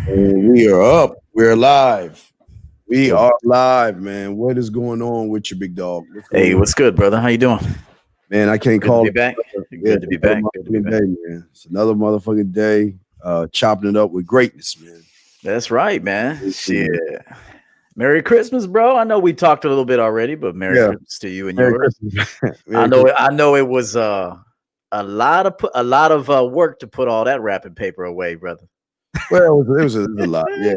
And we are up. We're live. We Good. are live, man. What is going on with you, big dog? What's going Hey, on? what's good, brother? How you doing? Man, I can't Good to call be it. back. Yeah, Good it's to be another back. Good to be motherfucking back. day, man. It's another motherfucking day. Chopping it up with greatness, man. That's right, man. Shit. Yeah. Merry Christmas, bro. I know we talked a little bit already, but Merry Yeah. Christmas to you and Merry yours. Christmas. I Merry know Christmas. it, I know it was a lot of work to put all that wrapping paper away, brother. Well, it was a lot. Yeah.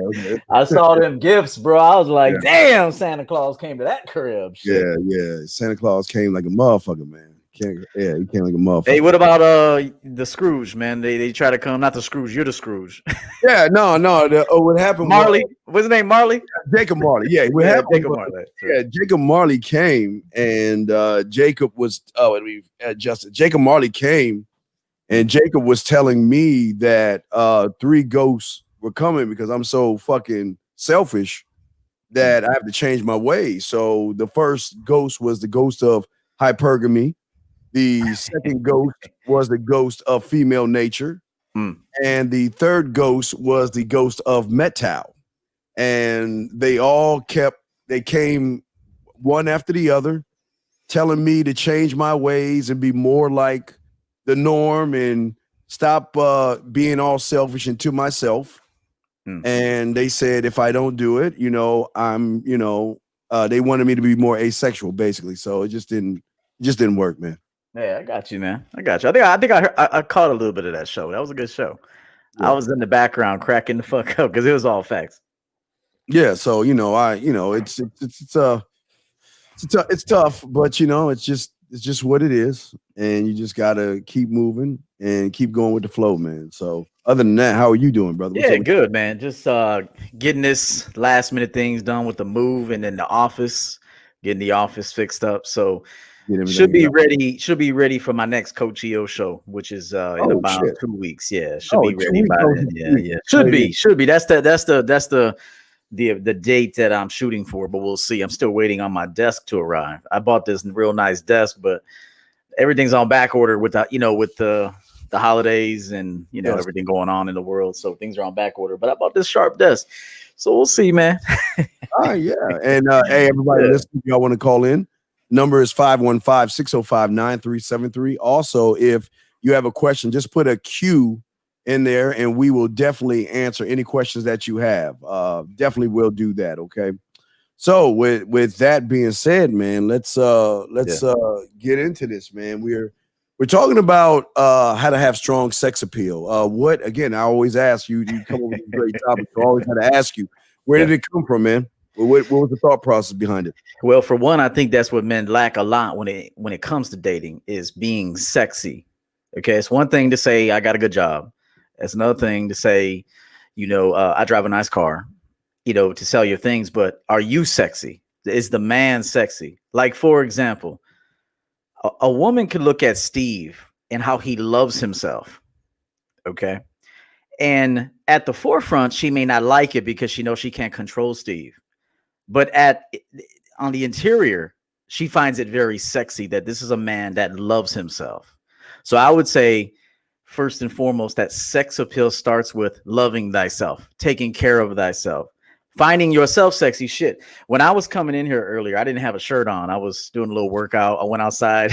I saw them gifts, bro. I was Yeah. like, damn, Santa Claus came to that crib. Shit. Yeah. Santa Claus came like a motherfucker, man. He came like a Hey, motherfucker. what about the Scrooge, man? They try to come, not the Scrooge, you're the Scrooge. Yeah, no. What happened was Marley. What's his name? Marley? Jacob Marley. Yeah, what Yeah, happened Jacob was Marley. yeah, Jacob Marley came and Jacob was and we adjusted. Jacob Marley came and Jacob was telling me that three ghosts were coming because I'm so fucking selfish that I have to change my ways. So the first ghost was the ghost of hypergamy. The second ghost was the ghost of female nature. Mm. And the third ghost was the ghost of metal. And they came one after the other, telling me to change my ways and be more like the norm and stop being all selfish and to myself. And they said if I don't do it, they wanted me to be more asexual, basically. So it just didn't work, man. Yeah, I got you, man. I got you. I caught a little bit of that show. That was a good show. I Yeah. was in the background cracking the fuck up because it was all facts. Yeah, so it's tough, but it's just what it is, and you just gotta keep moving and keep going with the flow, man. So other than that, how are you doing, brother? What's Yeah, up with good, man. Just getting this last minute things done with the move and then the office, getting the office fixed up. So you? Get should everything be done? ready. Should be ready for my next 𝐒𝐇𝐈 show, which is in Oh about shit! 2 weeks. Yeah, should Oh, be two ready weeks. by Oh, then. just Yeah, 2 weeks. yeah. Right in. Should be. That's the date that I'm shooting for, but we'll see. I'm still waiting on my desk to arrive. I bought this real nice desk, but everything's on back order with the holidays and Yes. everything going on in the world. So things are on back order. But I bought this sharp desk. So we'll see, man. Yeah. And hey, everybody, Yeah. listen, if y'all want to call in, number is 515-605-9373. Also, if you have a question, just put a Q in there and we will definitely answer any questions that you have. Definitely will do that. Okay. So with that being said, man, let's get into this, man. We're talking about how to have strong sex appeal. What again? I always ask you. You come up with these great topics. So I always had to ask you, where did Yeah. it come from, man? What was the thought process behind it? Well, for one, I think that's what men lack a lot when it comes to dating is being sexy. Okay, it's one thing to say I got a good job. It's another thing to say, I drive a nice car. To sell your things, but are you sexy? Is the man sexy? Like, for example, a woman could look at Steve and how he loves himself. Okay. And at the forefront, she may not like it because she knows she can't control Steve. But on the interior, she finds it very sexy that this is a man that loves himself. So I would say, first and foremost, that sex appeal starts with loving thyself, taking care of thyself, finding yourself sexy. Shit. When I was coming in here earlier, I didn't have a shirt on. I was doing a little workout. I went outside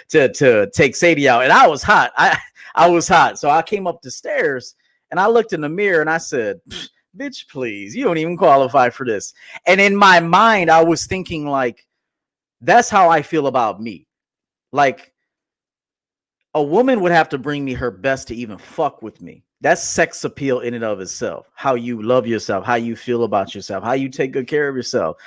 to take Sadie out, and I was hot. I was hot. So I came up the stairs and I looked in the mirror and I said, bitch, please, you don't even qualify for this. And in my mind, I was thinking, like, that's how I feel about me. Like, a woman would have to bring me her best to even fuck with me. That's sex appeal in and of itself. How you love yourself, how you feel about yourself, how you take good care of yourself.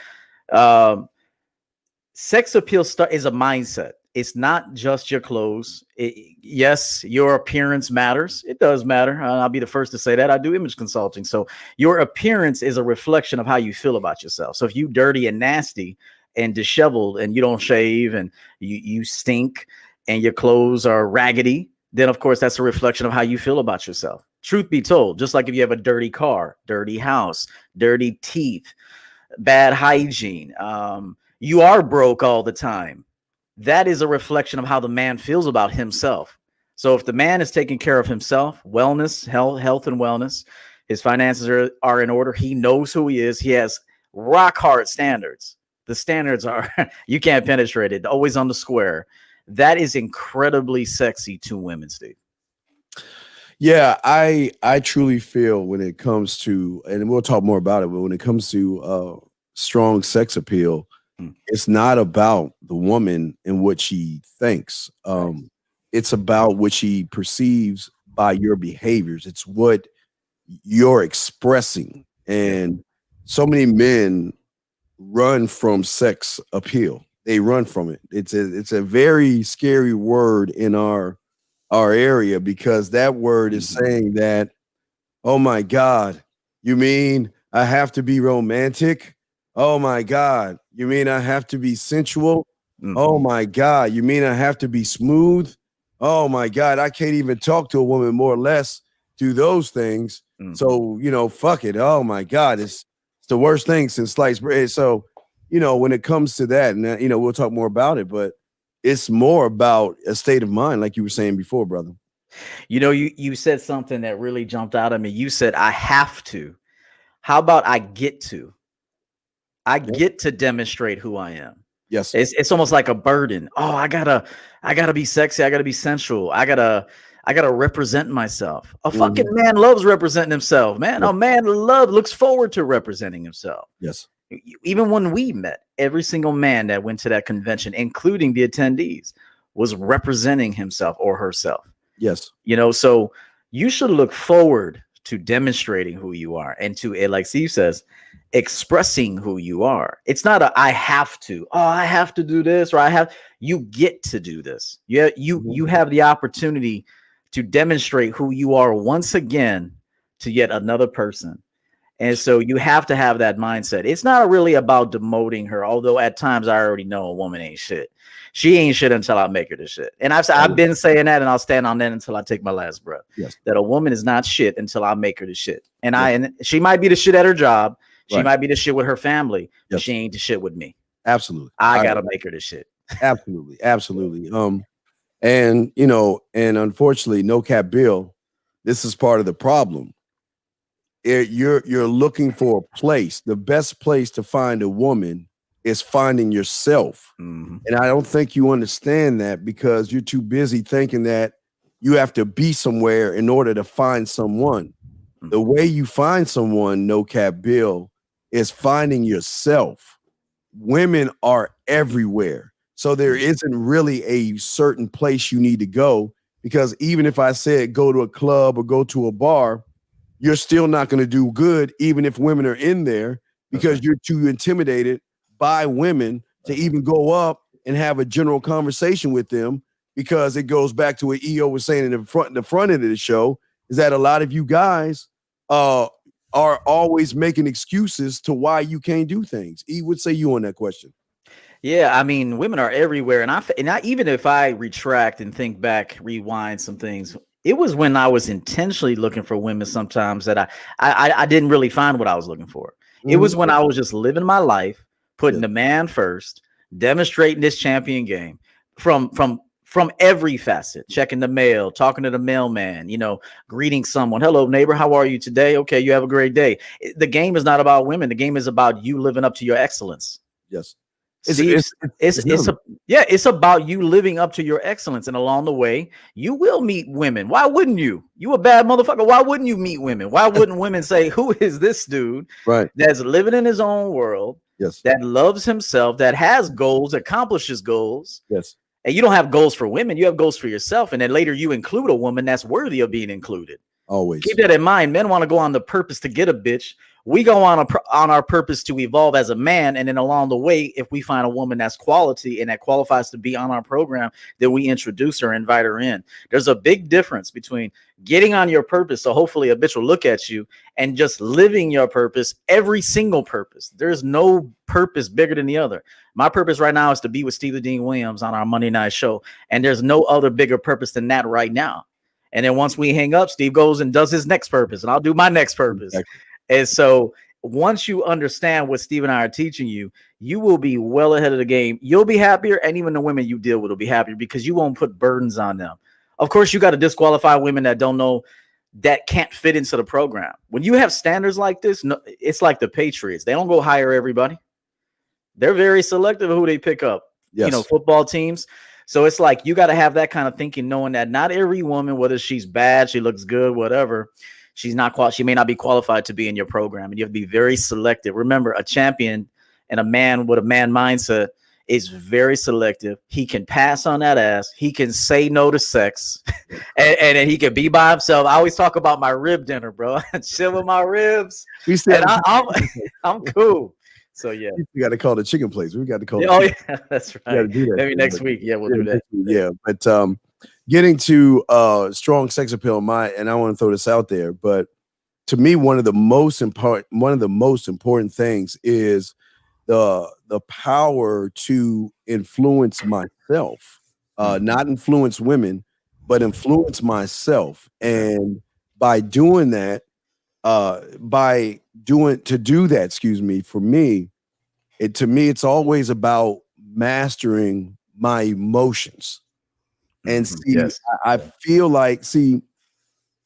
Sex appeal is a mindset. It's not just your clothes. Yes, your appearance matters. It does matter. I'll be the first to say that. I do image consulting. So your appearance is a reflection of how you feel about yourself. So if you dirty and nasty and disheveled and you don't shave and you stink and your clothes are raggedy, then of course that's a reflection of how you feel about yourself. Truth be told, just like if you have a dirty car, dirty house, dirty teeth, bad hygiene, you are broke all the time. That is a reflection of how the man feels about himself. So if the man is taking care of himself, wellness, health and wellness, His finances are in order. He knows who he is. He has rock hard standards. The standards are you can't penetrate it. Always on the square. That is incredibly sexy to women, Steve. Yeah, I truly feel when it comes to, and we'll talk more about it, but when it comes to strong sex appeal, it's not about the woman and what she thinks. It's about what she perceives by your behaviors. It's what you're expressing. And so many men run from sex appeal. They run from it. It's a very scary word in our area, because that word is saying that, oh my God, you mean I have to be romantic? Oh my God, you mean I have to be sensual? Oh my God, you mean I have to be smooth? Oh my God, I can't even talk to a woman, more or less do those things. So, fuck it. Oh my God, it's the worst thing since sliced bread. So, when it comes to that, and we'll talk more about it, but it's more about a state of mind, like you were saying before, brother. You said something that really jumped out at me. You said, I have to. How about I get to? I get to demonstrate who I am. Yes. It's almost like a burden. Oh, I gotta be sexy. I gotta be sensual. I gotta represent myself. A fucking man loves representing himself, man. A man looks forward to representing himself. Yes. Even when we met, every single man that went to that convention, including the attendees, was representing himself or herself. Yes. So you should look forward to demonstrating who you are, and to it, like Steve says, expressing who you are. It's not I have to. Oh, I have to do this, or you get to do this. Yeah, you have the opportunity to demonstrate who you are once again to yet another person. And so you have to have that mindset. It's not really about demoting her, although at times I already know a woman ain't shit. She ain't shit until I make her the shit. And I've been saying that, and I'll stand on that until I take my last breath. Yes. That a woman is not shit until I make her the shit. And she might be the shit at her job. She might be the shit with her family. But she ain't the shit with me. Absolutely. I gotta make her the shit. Absolutely. Absolutely. And unfortunately, no cap Bill, this is part of the problem. You're looking for a place. The best place to find a woman is finding yourself. And I don't think you understand that, because you're too busy thinking that you have to be somewhere in order to find someone. The way you find someone, no cap Bill, is finding yourself. Women are everywhere. So there isn't really a certain place you need to go, because even if I said go to a club or go to a bar, you're still not going to do good, even if women are in there, because you're too intimidated by women to even go up and have a general conversation with them, because it goes back to what EO was saying in the front end of the show, is that a lot of you guys are always making excuses to why you can't do things. E, would say you on that question? Yeah, I mean, women are everywhere, and I even if I retract and think back, rewind some things, it was when I was intentionally looking for women sometimes that I didn't really find what I was looking for. It was when I was just living my life, putting the man first, demonstrating this champion game from every facet, checking the mail, talking to the mailman, greeting someone. Hello, neighbor. How are you today? Okay, you have a great day. The game is not about women. The game is about you living up to your excellence. Yes. It's about you living up to your excellence, and along the way you will meet women. Why wouldn't you? You a bad motherfucker. Why wouldn't you meet women? Why wouldn't women say, who is this dude that's living in his own world, that loves himself, that has goals, accomplishes goals? Yes. And you don't have goals for women, you have goals for yourself, and then later you include a woman that's worthy of being included. Always keep that in mind. Men want to go on the purpose to get a bitch. We go on our purpose to evolve as a man, and then along the way, if we find a woman that's quality and that qualifies to be on our program, then we introduce her, invite her in. There's a big difference between getting on your purpose, so hopefully a bitch will look at you, and just living your purpose, every single purpose. There's no purpose bigger than the other. My purpose right now is to be with Steve Dean Williams on our Monday night show, and there's no other bigger purpose than that right now. And then once we hang up, Steve goes and does his next purpose, and I'll do my next purpose. Exactly. And so once you understand what Steve and I are teaching you, you will be well ahead of the game. You'll be happier, and even the women you deal with will be happier, because you won't put burdens on them. Of course, you got to disqualify women that don't know that can't fit into the program. When you have standards like this, no, it's like the Patriots. They don't go hire everybody. They're very selective of who they pick up. Yes. You know, football teams. So it's like you got to have that kind of thinking, knowing that not every woman, whether she's bad, she looks good, whatever, she may not be qualified to be in your program. And you have to be very selective. Remember, a champion and a man with a man mindset is very selective. He can pass on that ass. He can say no to sex, and then he can be by himself. I always talk about my rib dinner, bro. Chill with my ribs. And I'm cool. So yeah, we got to call the chicken place. We got to call. Oh yeah, that's right. Do that. Maybe next week. Yeah, we'll do that. Yeah, but getting to strong sex appeal, and I want to throw this out there, but to me, one of the most important things is the power to influence myself, not influence women, but influence myself. And by doing that, for me, it's always about mastering my emotions. And see, I feel like,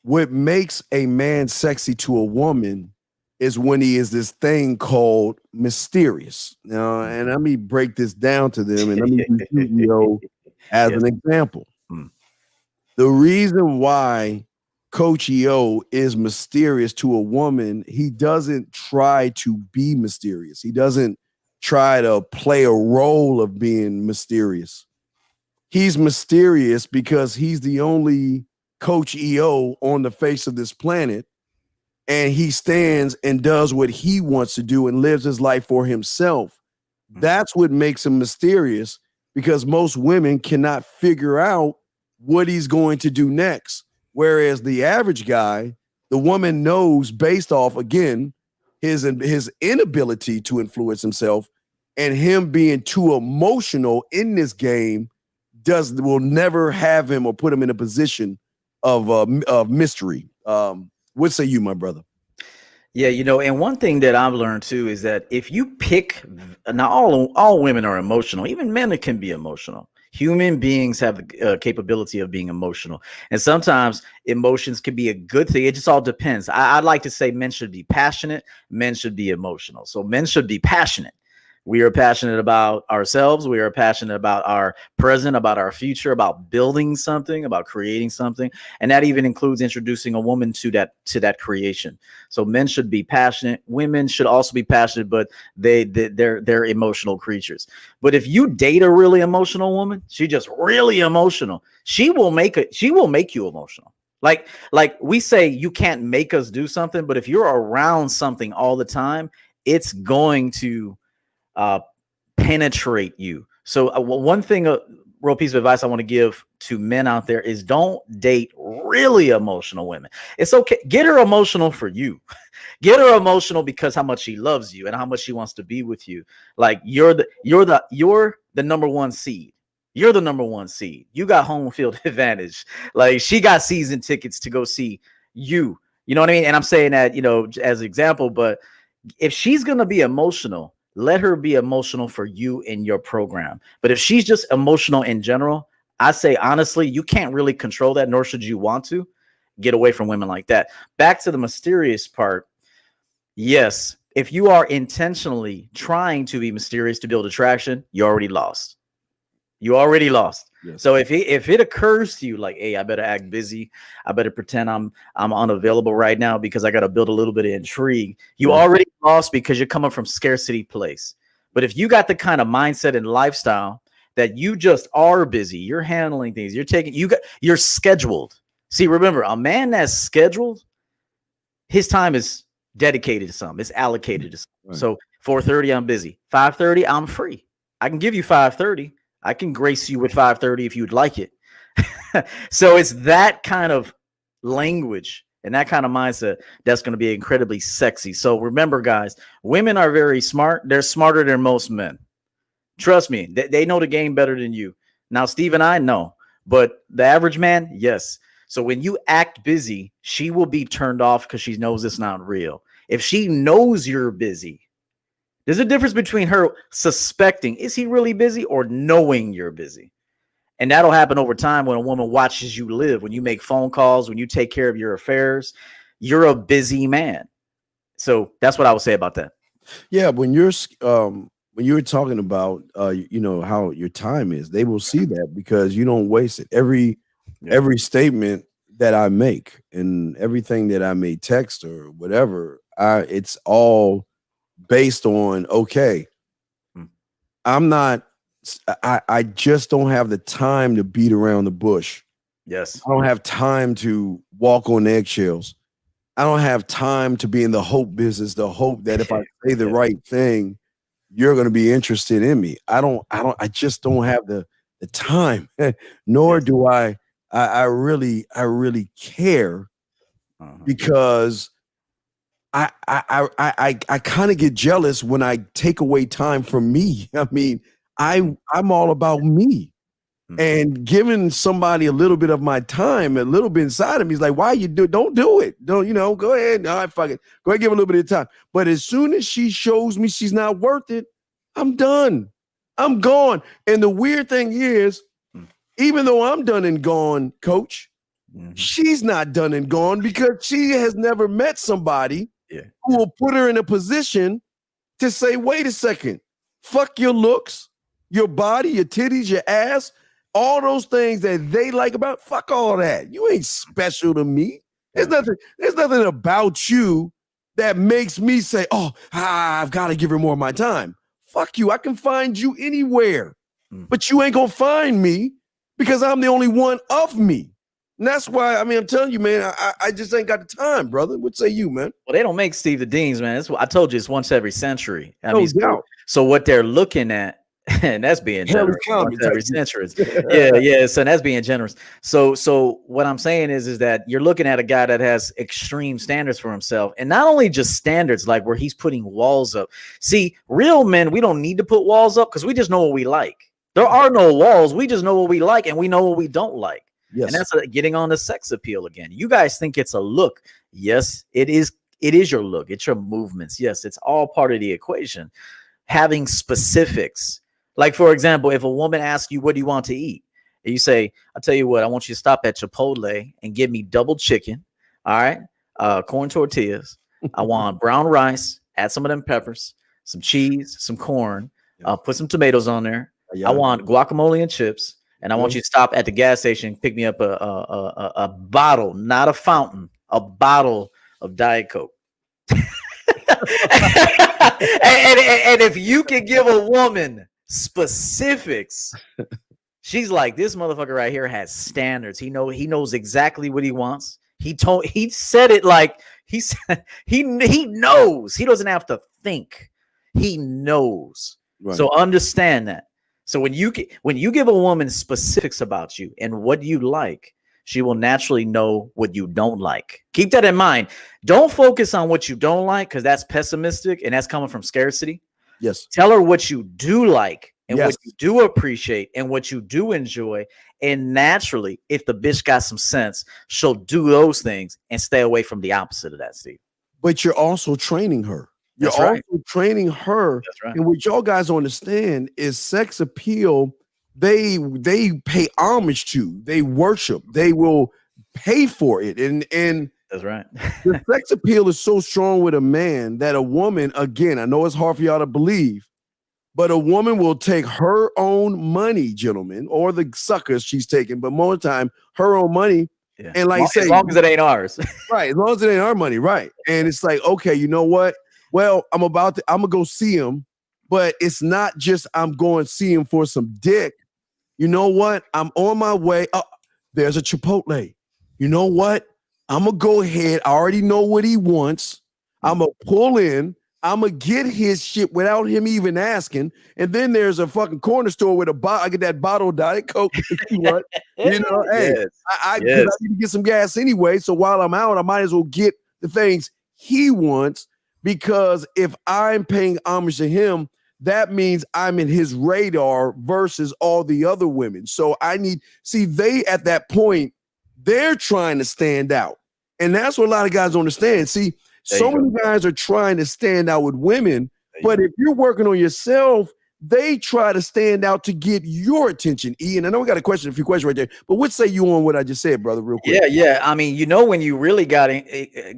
what makes a man sexy to a woman is when he is this thing called mysterious. And let me break this down to them, and let me use Yu as an example. The reason why Coach Eo is mysterious to a woman, he doesn't try to be mysterious. He doesn't try to play a role of being mysterious. He's mysterious because he's the only Coach EO on the face of this planet, and he stands and does what he wants to do and lives his life for himself. That's what makes him mysterious, because most women cannot figure out what he's going to do next. Whereas the average guy, the woman knows based off, again, his inability to influence himself, and him being too emotional in this game will never have him or put him in a position of mystery. What say you, my brother? Yeah, and one thing that I've learned too is that if you pick, now all women are emotional, even men can be emotional. Human beings have the capability of being emotional, and sometimes emotions can be a good thing. It just all depends. I'd like to say men should be passionate, men should be emotional. So men should be passionate. We are passionate about ourselves. We are passionate about our present, about our future, about building something, about creating something. And that even includes introducing a woman to that creation. So men should be passionate. Women should also be passionate, but they're emotional creatures. But if you date a really emotional woman, she's just really emotional, she will make you emotional. Like we say, you can't make us do something, but if you're around something all the time, it's going to penetrate you. So one thing, a real piece of advice I want to give to men out there is don't date really emotional women. It's okay. Get her emotional for you. Get her emotional because how much she loves you and how much she wants to be with you. Like you're the number one seed. You're the number one seed. You got home field advantage. Like she got season tickets to go see you. You know what I mean? And I'm saying that, as an example, but if she's going to be emotional, let her be emotional for you in your program. But if she's just emotional in general, I say, honestly, you can't really control that, nor should you want to. Get away from women like that. Back to the mysterious part. Yes, if you are intentionally trying to be mysterious to build attraction, you already lost. You already lost. Yes. So if it occurs to you like, hey, I better act busy, I better pretend I'm unavailable right now because I got to build a little bit of intrigue, you already lost because you're coming from scarcity place. But if you got the kind of mindset and lifestyle that you just are busy, you're handling things, you're scheduled. See, remember, a man that's scheduled, his time is dedicated to something, it's allocated to something. Right. So 4:30, I'm busy. 5:30, I'm free. I can give you 5:30. I can grace you with 5:30 if you'd like it. So it's that kind of language and that kind of mindset that's going to be incredibly sexy. So remember, guys, women are very smart. They're smarter than most men. Trust me, they know the game better than you. Now, Steve and I know, but the average man, yes. So when you act busy, she will be turned off because she knows it's not real. If she knows you're busy, there's a difference between her suspecting, is he really busy, or knowing you're busy. And that'll happen over time when a woman watches you live, when you make phone calls, when you take care of your affairs. You're a busy man. So that's what I would say about that. Yeah, when you're talking about you know how your time is, they will see that because you don't waste it. Every statement that I make and everything that I may text or whatever, it's all based on okay. I'm not. I just don't have the time to beat around the bush. Yes. I don't have time to walk on eggshells. I don't have time to be in the hope business, the hope that if I say the right thing, you're going to be interested in me. I just don't have the time, nor do I really care because I kind of get jealous when I take away time from me. I mean, I'm all about me. And giving somebody a little bit of my time, a little bit inside of me is like, why you don't do it? Don't, you know, go ahead. All right, fuck it. Go ahead, give a little bit of time. But as soon as she shows me she's not worth it, I'm done. I'm gone. And the weird thing is, even though I'm done and gone, coach, she's not done and gone because she has never met somebody who will put her in a position to say, wait a second, fuck your looks, your body, your titties, your ass. All those things that they like about, fuck all that. You ain't special to me. There's nothing about you that makes me say, oh, I've got to give her more of my time. Fuck you. I can find you anywhere. But you ain't gonna find me because I'm the only one of me. And that's why, I mean, I'm telling you, man, I just ain't got the time, brother. What say you, man? Well, they don't make Steve the Deans, man. That's what I told you. It's once every century. I mean, doubt. so what they're looking at, and that's being generous. Every century. Yeah. So that's being generous. So what I'm saying is that you're looking at a guy that has extreme standards for himself, and not only just standards like where he's putting walls up. See, real men, we don't need to put walls up because we just know what we like. There are no walls. We just know what we like, and we know what we don't like. Yes. And that's getting on the sex appeal again. You guys think it's a look. Yes, it is. It is your look. It's your movements. Yes, it's all part of the equation. Having specifics. Like, for example, if a woman asks you, what do you want to eat? And you say, I'll tell you what, I want you to stop at Chipotle and give me double chicken. All right. Corn tortillas. I want brown rice, add some of them peppers, some cheese, some corn, put some tomatoes on there. I want guacamole and chips. And I want you to stop at the gas station, pick me up a bottle, not a fountain, a bottle of Diet Coke. and if you can give a woman specifics, she's like, this motherfucker right here has standards. He knows exactly what he wants. He said it like he said he knows. He doesn't have to think. He knows. Right. So understand that. So when you give a woman specifics about you and what you like, she will naturally know what you don't like. Keep that in mind. Don't focus on what you don't like because that's pessimistic and that's coming from scarcity. Yes. Tell her what you do like and what you do appreciate and what you do enjoy. And naturally, if the bitch got some sense, she'll do those things and stay away from the opposite of that, Steve. But you're also training her. You're also training her. That's right. And what y'all guys understand is sex appeal, they pay homage to, they worship, they will pay for it. And that's right. The sex appeal is so strong with a man that a woman, again, I know it's hard for y'all to believe, but a woman will take her own money, gentlemen, or the suckers she's taking, but most of the time, her own money. Yeah. And like as long as it ain't ours. Right. As long as it ain't our money. Right. And it's like, okay, you know what? Well, I'm gonna go see him, but it's not just I'm going to see him for some dick. You know what? I'm on my way. Oh, there's a Chipotle. You know what? I'm gonna go ahead. I already know what he wants. I'm gonna pull in. I'm gonna get his shit without him even asking. And then there's a fucking corner store with I get that bottle of Diet Coke. You know, hey, I need to get some gas anyway. So while I'm out, I might as well get the things he wants. Because if I'm paying homage to him, that means I'm in his radar versus all the other women. So they at that point, they're trying to stand out. And that's what a lot of guys don't understand. See, so many guys are trying to stand out with women, but if you're working on yourself, they try to stand out to get your attention. Ian, I know we got a few questions right there, but what say you on what I just said, brother, real quick? Yeah. I mean, you know, when you really got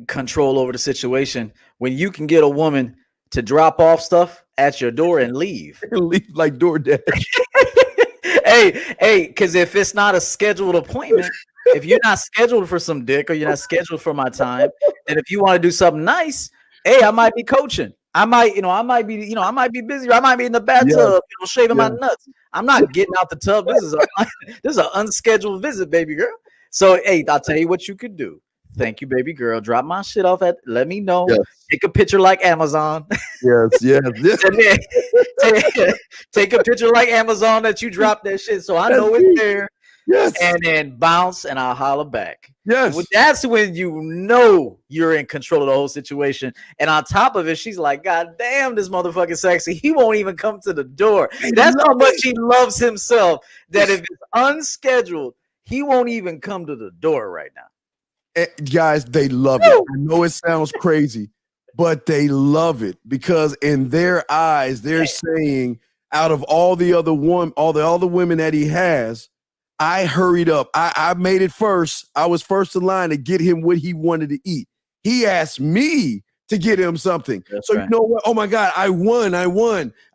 control over the situation, when you can get a woman to drop off stuff at your door and leave. Leave like DoorDash. hey, because if it's not a scheduled appointment, if you're not scheduled for some dick or you're not scheduled for my time, and if you want to do something nice, hey, I might be coaching. I might be busy. Or I might be in the bathtub, shaving my nuts. I'm not getting out the tub. This is an unscheduled visit, baby girl. So, hey, I'll tell you what you could do. Thank you, baby girl. Drop my shit off let me know. Yes. Take a picture like Amazon. Yes. Take a picture like Amazon that you dropped that shit, so I know it's there. Yes. And then bounce, and I'll holler back. Yes. That's when you know you're in control of the whole situation. And on top of it, she's like, God damn, this motherfucking sexy. He won't even come to the door. That's how much he loves himself, that if it's unscheduled, he won't even come to the door right now. Guys, they love it. I know it sounds crazy, but they love it because in their eyes, they're saying, out of all the other women that he has, I hurried up. I made it first. I was first in line to get him what he wanted to eat. He asked me to get him something. That's right. You know what? Oh my God, I won.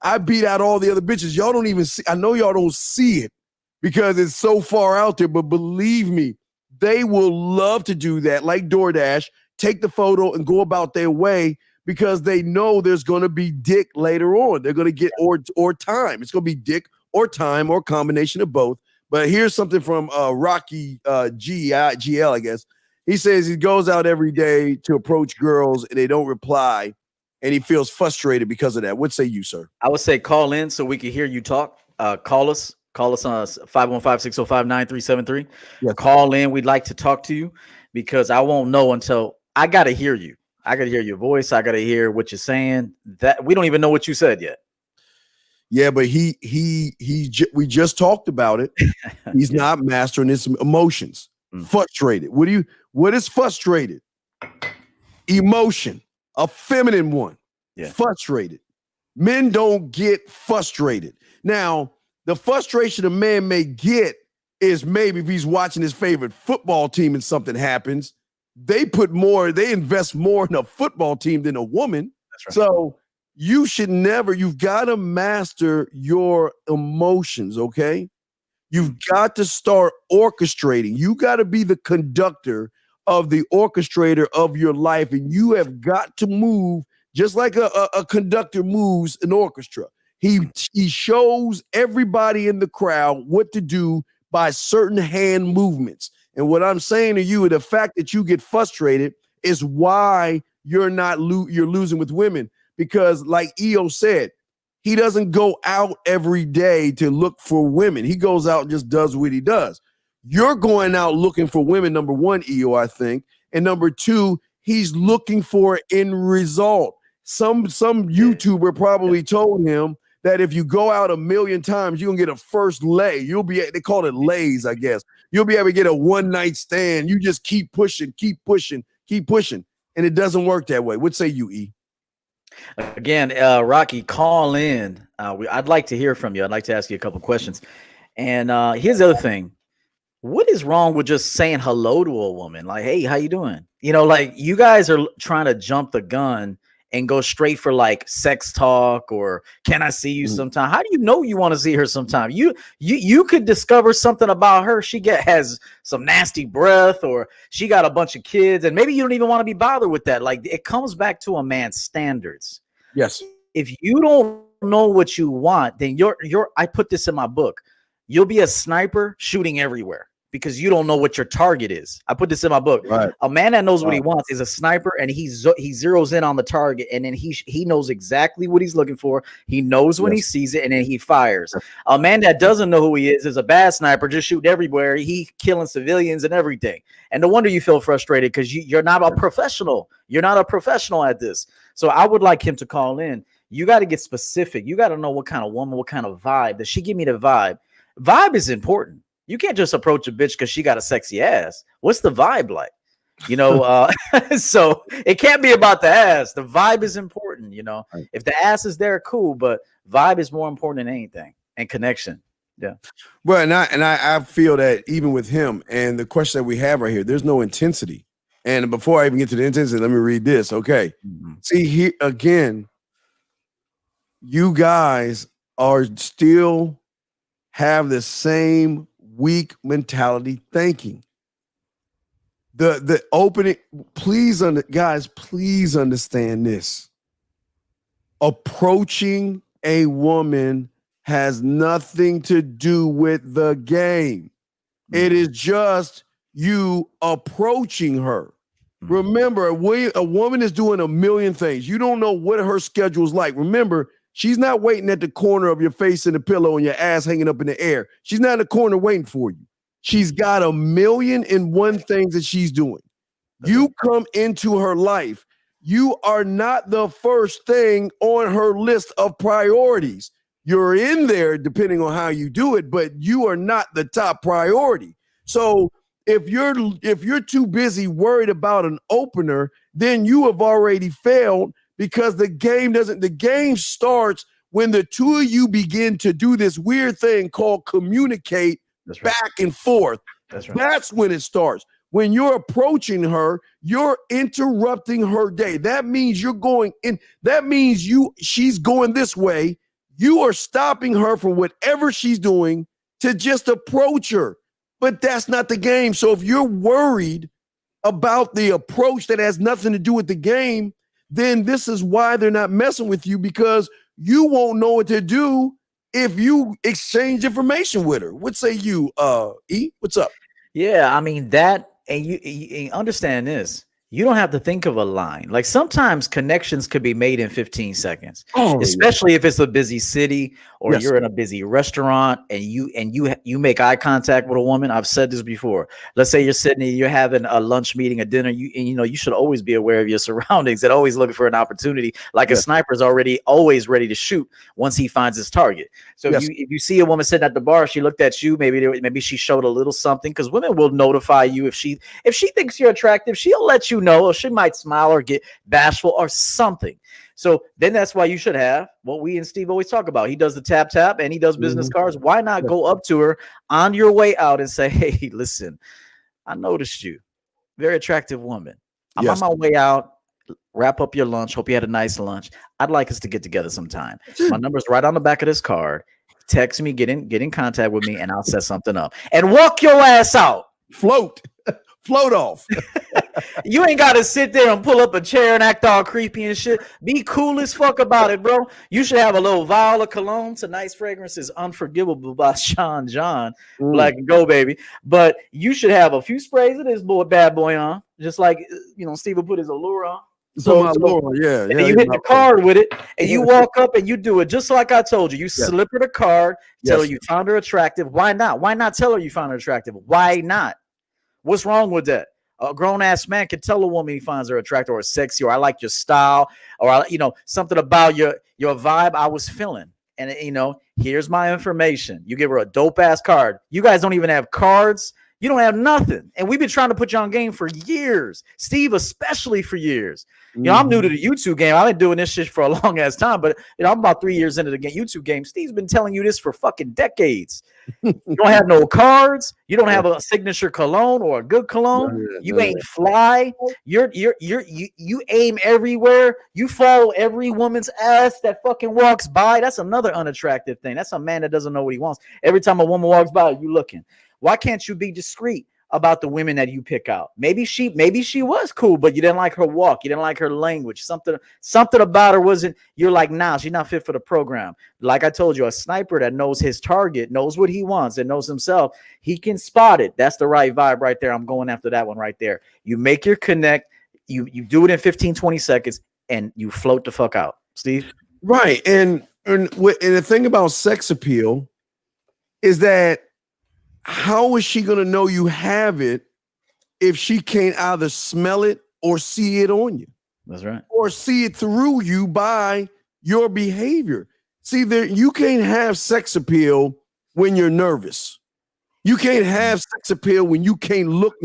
I beat out all the other bitches. Y'all don't even see. I know y'all don't see it because it's so far out there, but believe me, they will love to do that, like DoorDash, take the photo and go about their way because they know there's going to be dick later on. They're going to get or time. It's going to be dick or time or combination of both. But here's something from Rocky GL, I guess. He says he goes out every day to approach girls and they don't reply, and he feels frustrated because of that. What say you, sir? I would say call in so we can hear you talk. Call us on 515-605-9373. Yes. Call in. We'd like to talk to you because I won't know until I got to hear you. I got to hear your voice. I got to hear what you're saying. That we don't even know what you said yet. Yeah, but we just talked about it. He's not mastering his emotions. Frustrated. What is frustrated? Emotion, a feminine one. Yeah. Frustrated. Men don't get frustrated. Now, the frustration a man may get is maybe if he's watching his favorite football team and something happens, they invest more in a football team than a woman. That's right. So you've got to master your emotions, okay? You've got to start orchestrating. You got to be the conductor of the orchestrator of your life, and you have got to move just like a conductor moves an orchestra. He shows everybody in the crowd what to do by certain hand movements. And what I'm saying to you, the fact that you get frustrated is why you're losing with women. Because like EO said, he doesn't go out every day to look for women. He goes out and just does what he does. You're going out looking for women, number one, EO, I think. And number two, he's looking for an end result. Some YouTuber probably told him that if you go out 1,000,000 times, you're going to get a first lay. They call it lays, I guess. You'll be able to get a one-night stand. You just keep pushing. And it doesn't work that way. What say you, E? Again, Rocky, call in. I'd like to hear from you. I'd like to ask you a couple questions. And here's the other thing. What is wrong with just saying hello to a woman? Like, hey, how you doing? Like you guys are trying to jump the gun and go straight for like sex talk or can I see you sometime? How do you know you want to see her sometime? You could discover something about her. She has some nasty breath or she got a bunch of kids and maybe you don't even want to be bothered with that. Like it comes back to a man's standards. Yes. If you don't know what you want, then I put this in my book. You'll be a sniper shooting everywhere. Because you don't know what your target is. I put this in my book. Right. A man that knows what he wants is a sniper, and he zeroes in on the target, and then he knows exactly what he's looking for. He knows when he sees it, and then he fires. A man that doesn't know who he is a bad sniper, just shooting everywhere. He killing civilians and everything. And no wonder you feel frustrated because you're not a professional. You're not a professional at this. So I would like him to call in. You got to get specific. You got to know what kind of woman, what kind of vibe. Does she give me the vibe? Vibe is important. You can't just approach a bitch because she got a sexy ass. What's the vibe like? You know, so it can't be about the ass. The vibe is important. You know, Right. if the ass is there, cool, but vibe is more important than anything, and connection. Yeah. Well, I feel that even with him and the question that we have right here, there's no intensity. And before I even get to the intensity, let me read this. Okay. See here again, you guys are still have the same weak mentality thinking. The opening, guys, please understand this. Approaching a woman has nothing to do with the game. It is just you approaching her. Remember, a woman is doing a million things. You don't know what her schedule's like. Remember, she's not waiting at the corner of your face in the pillow and your ass hanging up in the air. She's not in the corner waiting for you. She's got a million and one things that she's doing. You come into her life. You are not the first thing on her list of priorities. You're in there depending on how you do it, but you are not the top priority. So if you're too busy worried about an opener, then you have already failed, because the game starts when the two of you begin to do this weird thing called communicate back and forth. That's when it starts. When you're approaching her, you're interrupting her day. That means you're going in. That means she's going this way. You are stopping her from whatever she's doing to just approach her. But that's not the game. So if you're worried about the approach that has nothing to do with the game, then this is why they're not messing with you, because you won't know what to do if you exchange information with her. What say you, E? What's up? Yeah, I mean that, and you understand this. You don't have to think of a line. Like sometimes connections could be made in 15 seconds, especially if it's a busy city or you're in a busy restaurant and you make eye contact with a woman. I've said this before. Let's say you're sitting and you're having a lunch meeting, a dinner. You should always be aware of your surroundings and always looking for an opportunity. Like a sniper's always ready to shoot once he finds his target. So if you see a woman sitting at the bar, she looked at you. Maybe she showed a little something, because women will notify you if she thinks you're attractive. She'll let you know, or she might smile or get bashful or something. So then that's why you should have what we and Steve always talk about. He does the tap tap and he does business cards. Why not go up to her on your way out and say, hey, listen, I noticed you. Very attractive woman. I'm on my way out. Wrap up your lunch. Hope you had a nice lunch. I'd like us to get together sometime. My number's right on the back of this card. Text me, get in contact with me, and I'll set something up. And walk your ass out. Float off. You ain't got to sit there and pull up a chair and act all creepy and shit. Be cool as fuck about it, bro. You should have a little vial of cologne. Tonight's fragrance is Unforgivable by Sean John. Black and Go, baby. But you should have a few sprays of this bad boy on, just like Steve will put his allure on. So you hit the card with it, and you walk up and you do it just like I told you. You slip her the card, tell her you found her attractive. Why not? Why not tell her you found her attractive? Why not? What's wrong with that? A grown-ass man can tell a woman he finds her attractive or sexy, or I like your style, or something about your vibe I was feeling. And here's my information. You give her a dope-ass card. You guys don't even have cards. You don't have nothing. And we've been trying to put you on game for years. Steve, especially for years. I'm new to the YouTube game. I've been doing this shit for a long ass time, but I'm about 3 years into the YouTube game. Steve's been telling you this for fucking decades. You don't have no cards. You don't have a signature cologne or a good cologne. You ain't fly. You aim everywhere. You follow every woman's ass that fucking walks by. That's another unattractive thing. That's a man that doesn't know what he wants. Every time a woman walks by, you looking. Why can't you be discreet about the women that you pick out? Maybe she was cool, but you didn't like her walk. You didn't like her language. Something about her wasn't, you're like, nah, she's not fit for the program. Like I told you, a sniper that knows his target, knows what he wants, and knows himself, he can spot it. That's the right vibe right there. I'm going after that one right there. You make your connect. You do it in 15, 20 seconds, and you float the fuck out. Steve? Right. And the thing about sex appeal is that how is she going to know you have it if she can't either smell it or see it on you? That's right. Or see it through you by your behavior. See, you can't have sex appeal when you're nervous. You can't have sex appeal when you can't look.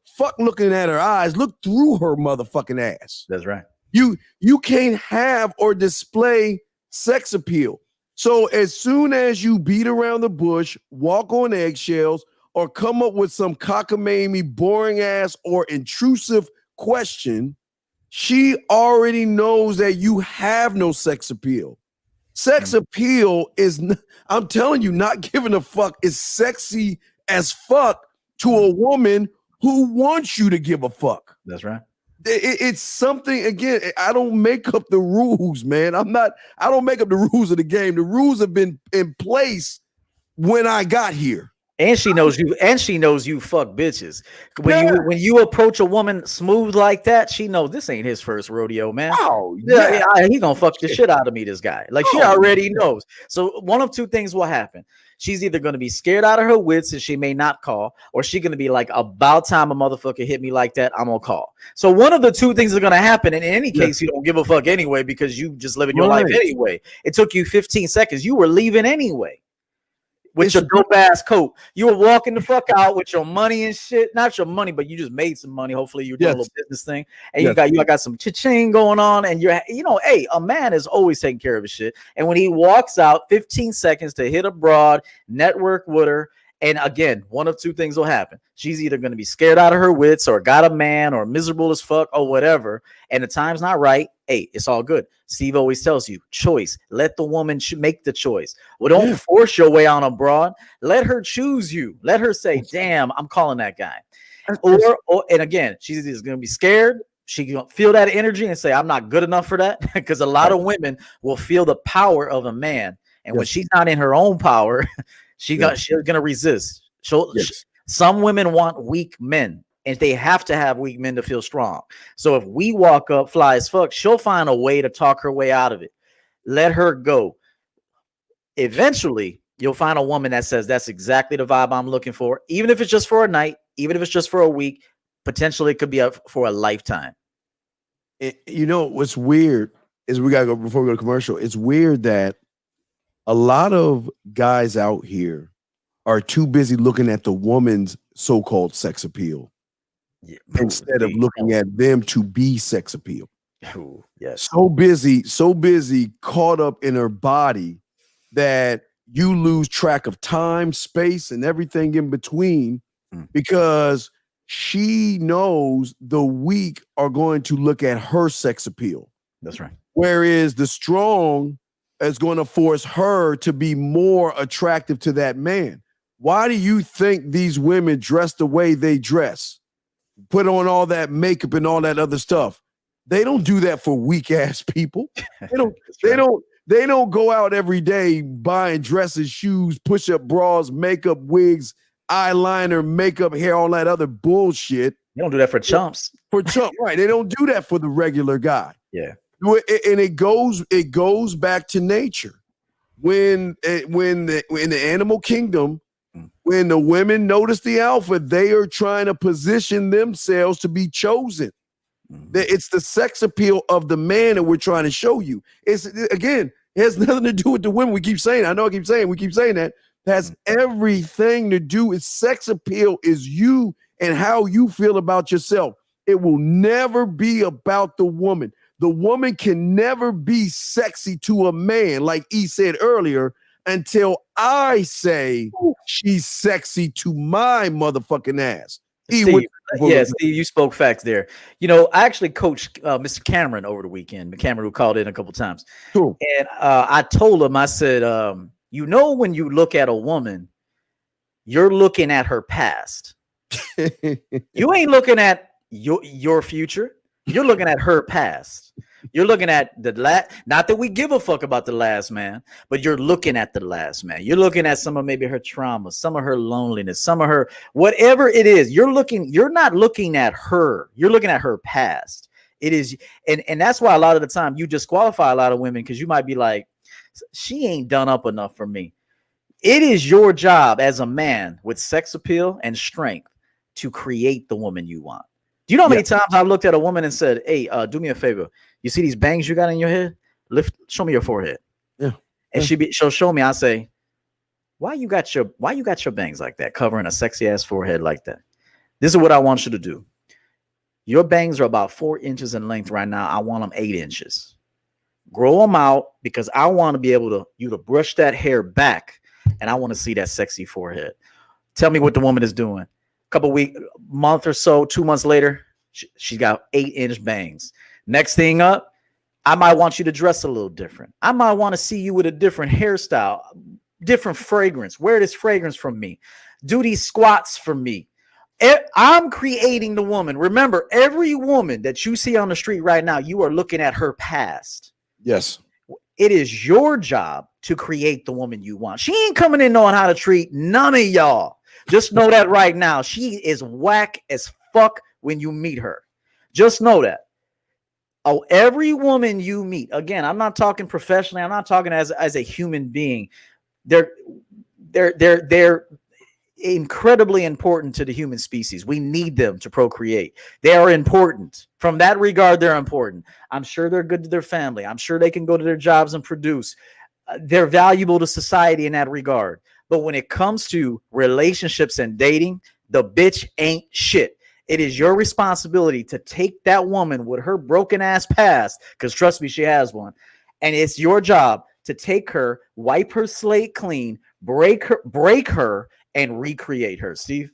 Fuck looking at her eyes. Look through her motherfucking ass. That's right. You can't have or display sex appeal. So as soon as you beat around the bush, walk on eggshells, or come up with some cockamamie, boring ass, or intrusive question, she already knows that you have no sex appeal. Sex appeal is, I'm telling you, not giving a fuck is sexy as fuck to a woman who wants you to give a fuck. That's right. It's something, again, I don't make up the rules, man. I don't make up the rules of the game. The rules have been in place when I got here. And she knows you, fuck bitches. When you approach a woman smooth like that, she knows this ain't his first rodeo, man. Oh, yeah. He gonna fuck the shit out of me, this guy. Like, she already knows. So one of two things will happen. She's either gonna be scared out of her wits and she may not call, or she's gonna be like, about time a motherfucker hit me like that, I'm gonna call. So one of the two things are gonna happen. And in any case, you don't give a fuck anyway, because you just living your life anyway. It took you 15 seconds. You were leaving anyway. With your dope ass coat, you were walking the fuck out with your money and shit. Not your money, but you just made some money. Hopefully, you're doing a little business thing, and you got some cha-ching going on. And hey, a man is always taking care of his shit. And when he walks out, 15 seconds to hit a broad, network with her. And again, one of two things will happen. She's either going to be scared out of her wits, or got a man, or miserable as fuck, or whatever. And the time's not right. Hey, it's all good. Steve always tells you, choice. Let the woman make the choice. Well, don't force your way on a broad. Let her choose you. Let her say, damn, I'm calling that guy. And again, she's either going to be scared. She can feel that energy and say, I'm not good enough for that. Because a lot of women will feel the power of a man. And when she's not in her own power, she's gonna resist. Some women want weak men, and they have to have weak men to feel strong. So if we walk up fly as fuck, she'll find a way to talk her way out of it. Let her go. Eventually, you'll find a woman that says, that's exactly the vibe I'm looking for. Even if it's just for a night, even if it's just for a week, potentially it could be for a lifetime. You know what's weird is, we gotta go before we go to commercial. It's weird that a lot of guys out here are too busy looking at the woman's so-called sex appeal instead of looking at them to be sex appeal. Ooh, yes. So busy, caught up in her body that you lose track of time, space, and everything in between, because she knows the weak are going to look at her sex appeal. That's right. Whereas the strong is going to force her to be more attractive to that man. Why do you think these women dress the way they dress? Put on all that makeup and all that other stuff. They don't do that for weak ass people. They don't go out every day buying dresses, shoes, push-up bras, makeup, wigs, eyeliner, makeup, hair, all that other bullshit. You don't do that for chumps. For chump, right? They don't do that for the regular guy. Yeah. And it goes back to nature. When in the animal kingdom, when the women notice the alpha, they are trying to position themselves to be chosen. It's the sex appeal of the man that we're trying to show you. It has nothing to do with the women. We keep saying that. It has everything to do with sex appeal. Is you and how you feel about yourself. It will never be about the woman. The woman can never be sexy to a man, like E said earlier, until I say she's sexy to my motherfucking ass. Steve, Steve, you spoke facts there. I actually coached Mr. Cameron over the weekend. Cameron, who called in a couple times. Cool. And I told him, I said, when you look at a woman, you're looking at her past. You ain't looking at your future. You're looking at her past. You're looking at not that we give a fuck about the last man, but you're looking at the last man. You're looking at some of maybe her trauma, some of her loneliness, some of her, whatever it is. You're not looking at her. You're looking at her past. It is. And that's why a lot of the time you disqualify a lot of women, because you might be like, she ain't done up enough for me. It is your job as a man with sex appeal and strength to create the woman you want. Do you know how many times I've looked at a woman and said, hey, do me a favor. You see these bangs you got in your head? Show me your forehead. Yeah. And she'll show me. I say, why you got your bangs like that, covering a sexy ass forehead like that? This is what I want you to do. Your bangs are about 4 inches in length right now. I want them 8 inches. Grow them out, because I want to be able to you to brush that hair back, and I want to see that sexy forehead. Tell me what the woman is doing. Couple weeks, month or so, 2 months later, she's got 8-inch bangs. Next thing up, I might want you to dress a little different. I might want to see you with a different hairstyle, different fragrance. Wear this fragrance from me. Do these squats for me. I'm creating the woman. Remember, every woman that you see on the street right now, you are looking at her past. Yes. It is your job to create the woman you want. She ain't coming in knowing how to treat none of y'all. Just know that right now. She is whack as fuck when you meet her. Just know that. Oh, every woman you meet, again, I'm not talking professionally. I'm not talking as a human being. They're incredibly important to the human species. We need them to procreate. They are important. From that regard, they're important. I'm sure they're good to their family. I'm sure they can go to their jobs and produce. They're valuable to society in that regard. But when it comes to relationships and dating, the bitch ain't shit. It is your responsibility to take that woman with her broken ass past, because trust me, she has one. And it's your job to take her, wipe her slate clean, break her, and recreate her. Steve?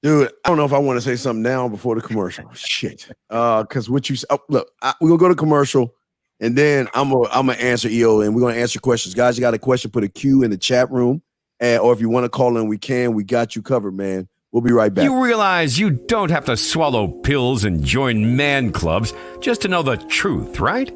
Dude, I don't know if I want to say something now before the commercial. Shit. Because what you look, we're gonna go to commercial, and then I'm gonna answer EO, and we're gonna answer questions. Guys, you got a question, put a Q in the chat room. Or if you want to call in, we can. We got you covered, man. We'll be right back. You realize you don't have to swallow pills and join man clubs just to know the truth, right?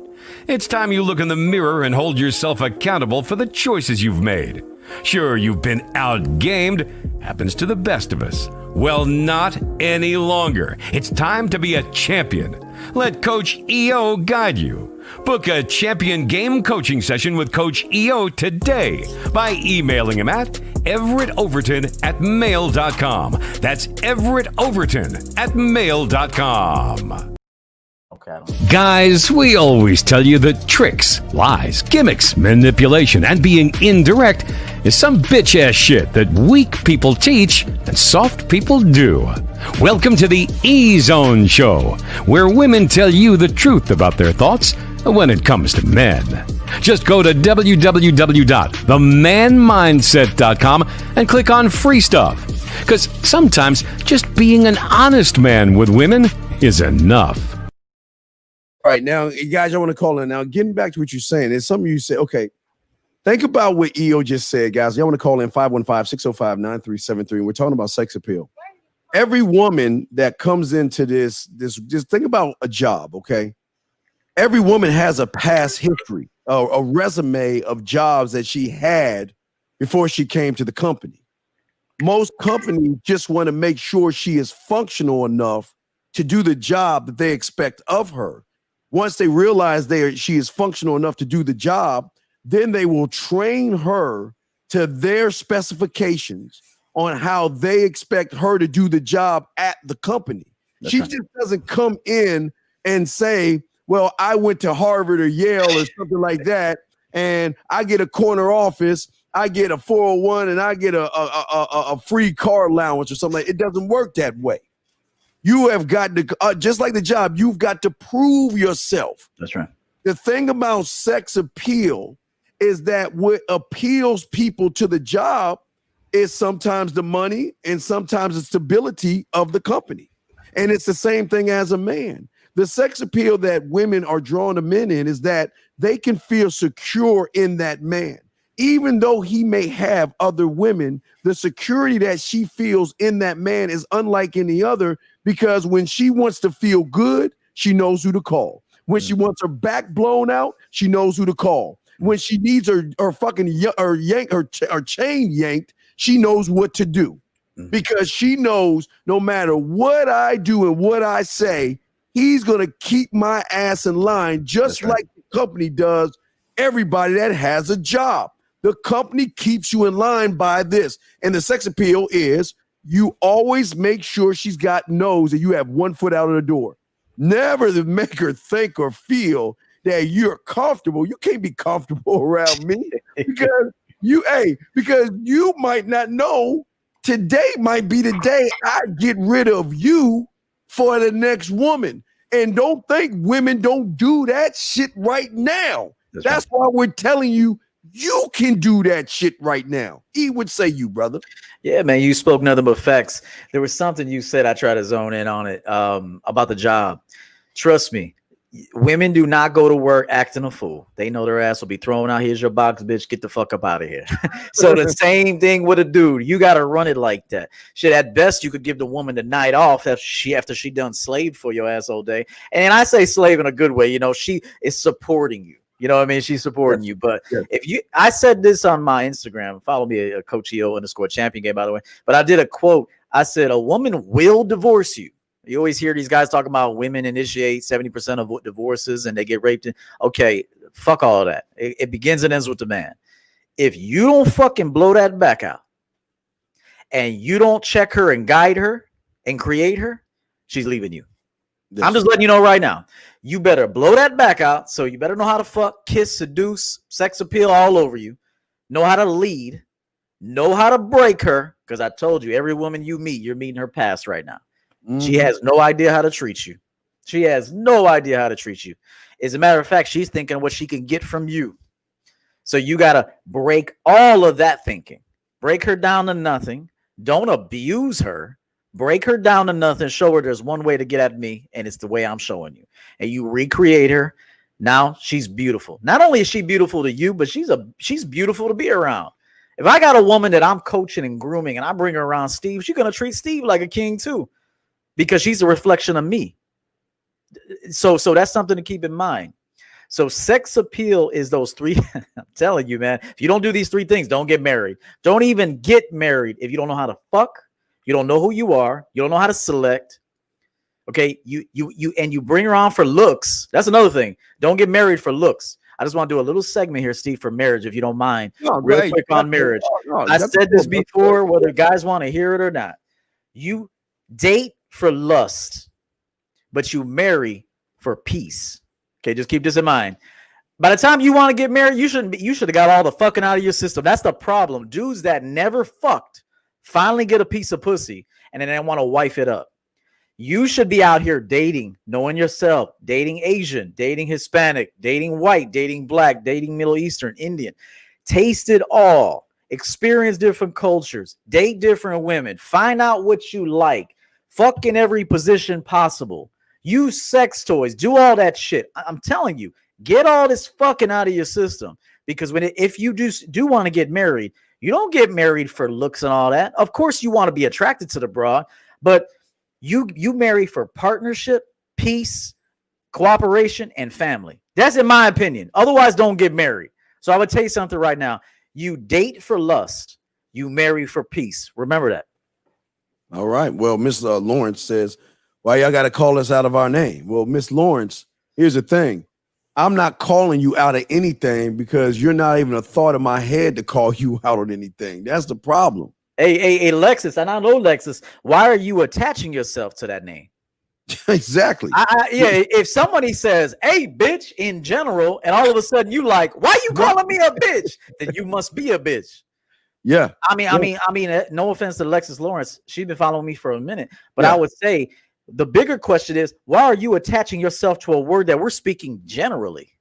It's time you look in the mirror and hold yourself accountable for the choices you've made. Sure, you've been outgamed. Happens to the best of us. Well, not any longer. It's time to be a champion. Let Coach EO guide you. Book a champion game coaching session with Coach EO today by emailing him at everettoverton@mail.com. That's everettoverton@mail.com. Okay. Guys, we always tell you that tricks, lies, gimmicks, manipulation, and being indirect is some bitch-ass shit that weak people teach and soft people do. Welcome to the E-Zone Show, where women tell you the truth about their thoughts when it comes to men. Just go to www.themanmindset.com and click on free stuff. Because sometimes just being an honest man with women is enough. All right, now, guys, I want to call in. Now, getting back to what you're saying, there's some of you say, okay, think about what EO just said, guys. Y'all want to call in 515-605-9373. We're talking about sex appeal. Every woman that comes into this, just think about a job, okay? Every woman has a past history, a resume of jobs that she had before she came to the company. Most companies just want to make sure she is functional enough to do the job that they expect of her. Once they realize she is functional enough to do the job, then they will train her to their specifications on how they expect her to do the job at the company. She just doesn't come in and say, well, I went to Harvard or Yale or something like that, and I get a corner office, I get a 401, and I get a free car allowance or something like that. It doesn't work that way. You have got to, just like the job, you've got to prove yourself. That's right. The thing about sex appeal is that what appeals people to the job is sometimes the money and sometimes the stability of the company. And it's the same thing as a man. The sex appeal that women are drawn to men in is that they can feel secure in that man. Even though he may have other women, the security that she feels in that man is unlike any other, because when she wants to feel good, she knows who to call. When she wants her back blown out, she knows who to call. When she needs her chain yanked, she knows what to do, because she knows no matter what I do and what I say, he's going to keep my ass in line, just like the company does everybody that has a job. The company keeps you in line by this. And the sex appeal is you always make sure she's got knows that you have 1 foot out of the door. Never to make her think or feel that you're comfortable. You can't be comfortable around me, because because you might not know, today might be the day I get rid of you for the next woman. And don't think women don't do that shit right now. That's why we're telling you, you can do that shit right now. He would say you, brother. Yeah, man, you spoke nothing but facts. There was something you said, I try to zone in on it, about the job. Trust me, women do not go to work acting a fool. They know their ass will be thrown out. Here's your box, bitch. Get the fuck up out of here. So the same thing with a dude. You got to run it like that. Shit, at best, you could give the woman the night off after she done slaved for your ass all day. And I say slave in a good way. You know, she is supporting you. You know what I mean? She's supporting you. But I said this on my Instagram. Follow me, a _CoachEO_champion game, by the way. But I did a quote. I said, a woman will divorce you. You always hear these guys talking about women initiate 70% of divorces and they get raped. Okay, fuck all of that. It begins and ends with the man. If you don't fucking blow that back out and you don't check her and guide her and create her, she's leaving you. I'm just letting you know right now. You better blow that back out. So you better know how to fuck, kiss, seduce, sex appeal all over you. Know how to lead. Know how to break her. Because I told you, every woman you meet, you're meeting her past right now. She has no idea how to treat you. She has no idea how to treat you. As a matter of fact, she's thinking what she can get from you. So you got to break all of that thinking. Break her down to nothing. Don't abuse her. Break her down to nothing. Show her there's one way to get at me, and it's the way I'm showing you. And you recreate her. Now she's beautiful. Not only is she beautiful to you, but she's beautiful to be around. If I got a woman that I'm coaching and grooming and I bring her around Steve, she's going to treat Steve like a king too, because she's a reflection of me. So that's something to keep in mind. So sex appeal is those three. I'm telling you, man, if you don't do these three things, don't get married. Don't even get married if you don't know how to fuck. You don't know who you are. You don't know how to select. Okay, you bring her on for looks. That's another thing. Don't get married for looks. I just want to do a little segment here, Steve, for marriage, if you don't mind. Real quick on marriage. I said this before, whether guys want to hear it or not. You date for lust, but you marry for peace. Okay, just keep this in mind. By the time you want to get married, you should have got all the fucking out of your system. That's the problem. Dudes that never fucked finally get a piece of pussy and then they want to wife it up. You should be out here dating, knowing yourself, dating Asian, dating Hispanic, dating white, dating black, dating Middle Eastern, Indian. Taste it all. Experience different cultures. Date different women. Find out what you like. Fuck in every position possible. Use sex toys. Do all that shit. I'm telling you, get all this fucking out of your system. Because if you do want to get married, you don't get married for looks and all that. Of course, you want to be attracted to the broad, but you marry for partnership, peace, cooperation, and family. That's in my opinion. Otherwise, don't get married. So I would tell you something right now. You date for lust. You marry for peace. Remember that. All right. Well, Miss Lawrence says, why y'all got to call us out of our name? Well, Miss Lawrence, here's the thing. I'm not calling you out of anything because you're not even a thought in my head to call you out on anything. That's the problem. Hey, Lexus, and I know Lexus. Why are you attaching yourself to that name? Exactly. If somebody says, "Hey, bitch," in general, and all of a sudden you like, "Why you calling me a bitch?" Then you must be a bitch. Yeah. I mean, no offense to Lexus Lawrence, she's been following me for a minute, but I would say the bigger question is, why are you attaching yourself to a word that we're speaking generally?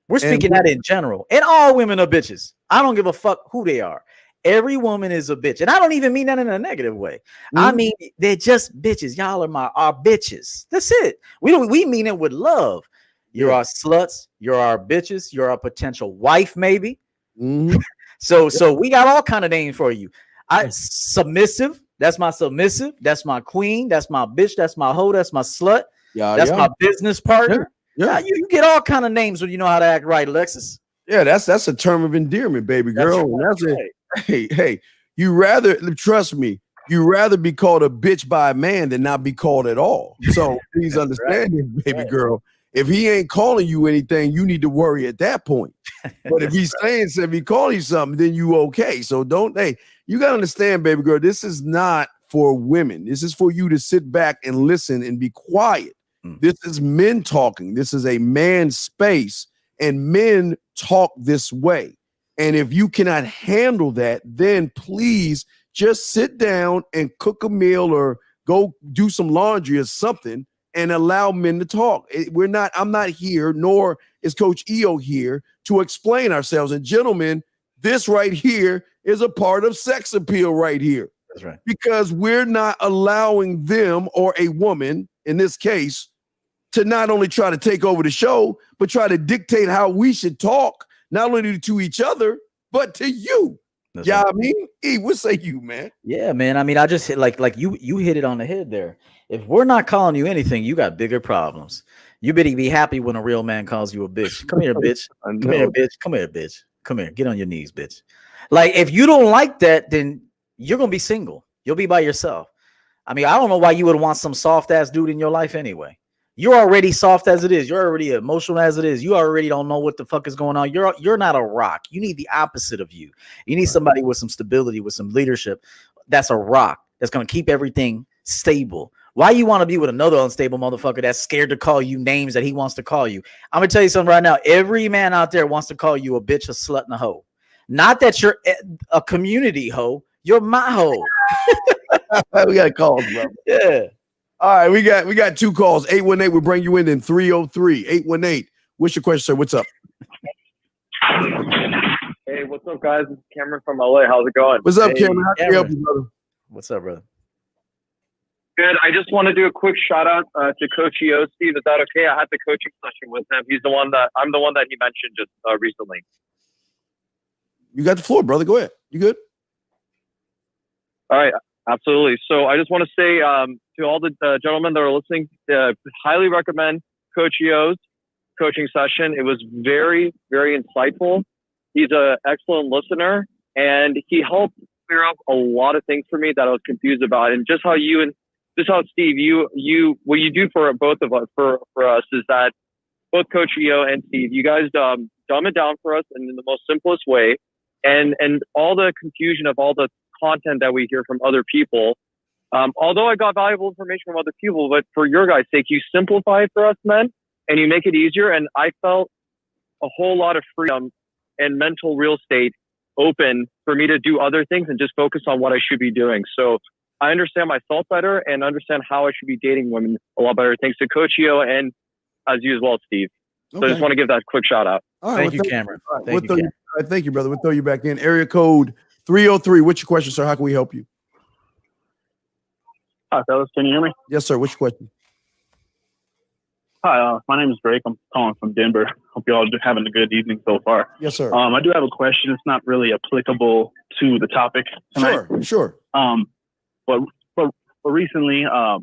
We're speaking that in general, and all women are bitches. I don't give a fuck who they are. Every woman is a bitch. And I don't even mean that in a negative way. I mean, they're just bitches. Y'all are our bitches. That's it. We mean it with love. You're our sluts. You're our bitches. You're our potential wife, maybe. So we got all kind of names for you. Submissive. That's my submissive. That's my queen. That's my bitch. That's my hoe. That's my slut. That's my business partner. Yeah. You get all kind of names when you know how to act right, Alexis. Yeah, that's a term of endearment, baby girl. That's right. Hey, you rather, trust me, you rather be called a bitch by a man than not be called at all. So please understand it, baby girl. If he ain't calling you anything, you need to worry at that point. But if he's if he calling you something, then you okay. So you got to understand, baby girl, this is not for women. This is for you to sit back and listen and be quiet. This is men talking. This is a man's space, and men talk this way. And if you cannot handle that, then please just sit down and cook a meal or go do some laundry or something and allow men to talk. I'm not here, nor is Coach EO here to explain ourselves. And gentlemen, this right here is a part of sex appeal right here. That's right. Because we're not allowing them, or a woman in this case, to not only try to take over the show, but try to dictate how we should talk, not only to each other, but to you. That's yeah, right. I mean, E, what say you, man? Yeah, man. I mean, I just hit like you hit it on the head there. If we're not calling you anything, you got bigger problems. You better be happy when a real man calls you a bitch. Come here, bitch. Come here, bitch. Come here, bitch. Come here. Get on your knees, bitch. Like, if you don't like that, then you're gonna be single. You'll be by yourself. I mean, I don't know why you would want some soft ass dude in your life anyway. You're already soft as it is. You're already emotional as it is. You already don't know what the fuck is going on. You're not a rock. You need the opposite of you. You need somebody with some stability, with some leadership. That's a rock. That's going to keep everything stable. Why you want to be with another unstable motherfucker that's scared to call you names that he wants to call you? I'm going to tell you something right now. Every man out there wants to call you a bitch, a slut, and a hoe. Not that you're a community hoe. You're my hoe. We got calls, bro. Yeah. All right, we got two calls. 818 will bring you in 303. 818. What's your question, sir? What's up? Hey, what's up, guys? This is Cameron from LA. How's it going? What's up, Hey, Cameron? How can we help you, brother? What's up, brother? Good. I just want to do a quick shout out to Coach EO, Steve. Is that okay? I had the coaching session with him. I'm the one that he mentioned just recently. You got the floor, brother. Go ahead. You good? All right. Absolutely. So I just want to say to all the gentlemen that are listening, highly recommend Coach EO's coaching session. It was very, very insightful. He's an excellent listener, and he helped clear up a lot of things for me that I was confused about. And just how Steve, what you do for both of us, for us, is that both Coach EO and Steve, you guys dumb it down for us in the most simplest way, and all the confusion of all the content that we hear from other people. Although I got valuable information from other people, but for your guys' sake, you simplify it for us men and you make it easier. And I felt a whole lot of freedom and mental real estate open for me to do other things and just focus on what I should be doing. So I understand myself better and understand how I should be dating women a lot better. Thanks to Coach EO and as you as well, Steve. So I just want to give that quick shout out. All right, Thank you, Cameron. Thank you, brother. We'll throw you back in. Area code 303. What's your question, sir? How can we help you? Hi, fellas. Can you hear me? Yes, sir. What's your question? Hi, my name is Drake. I'm calling from Denver. Hope you all are having a good evening so far. Yes, sir. I do have a question. It's not really applicable to the topic tonight. Sure. But recently, I'll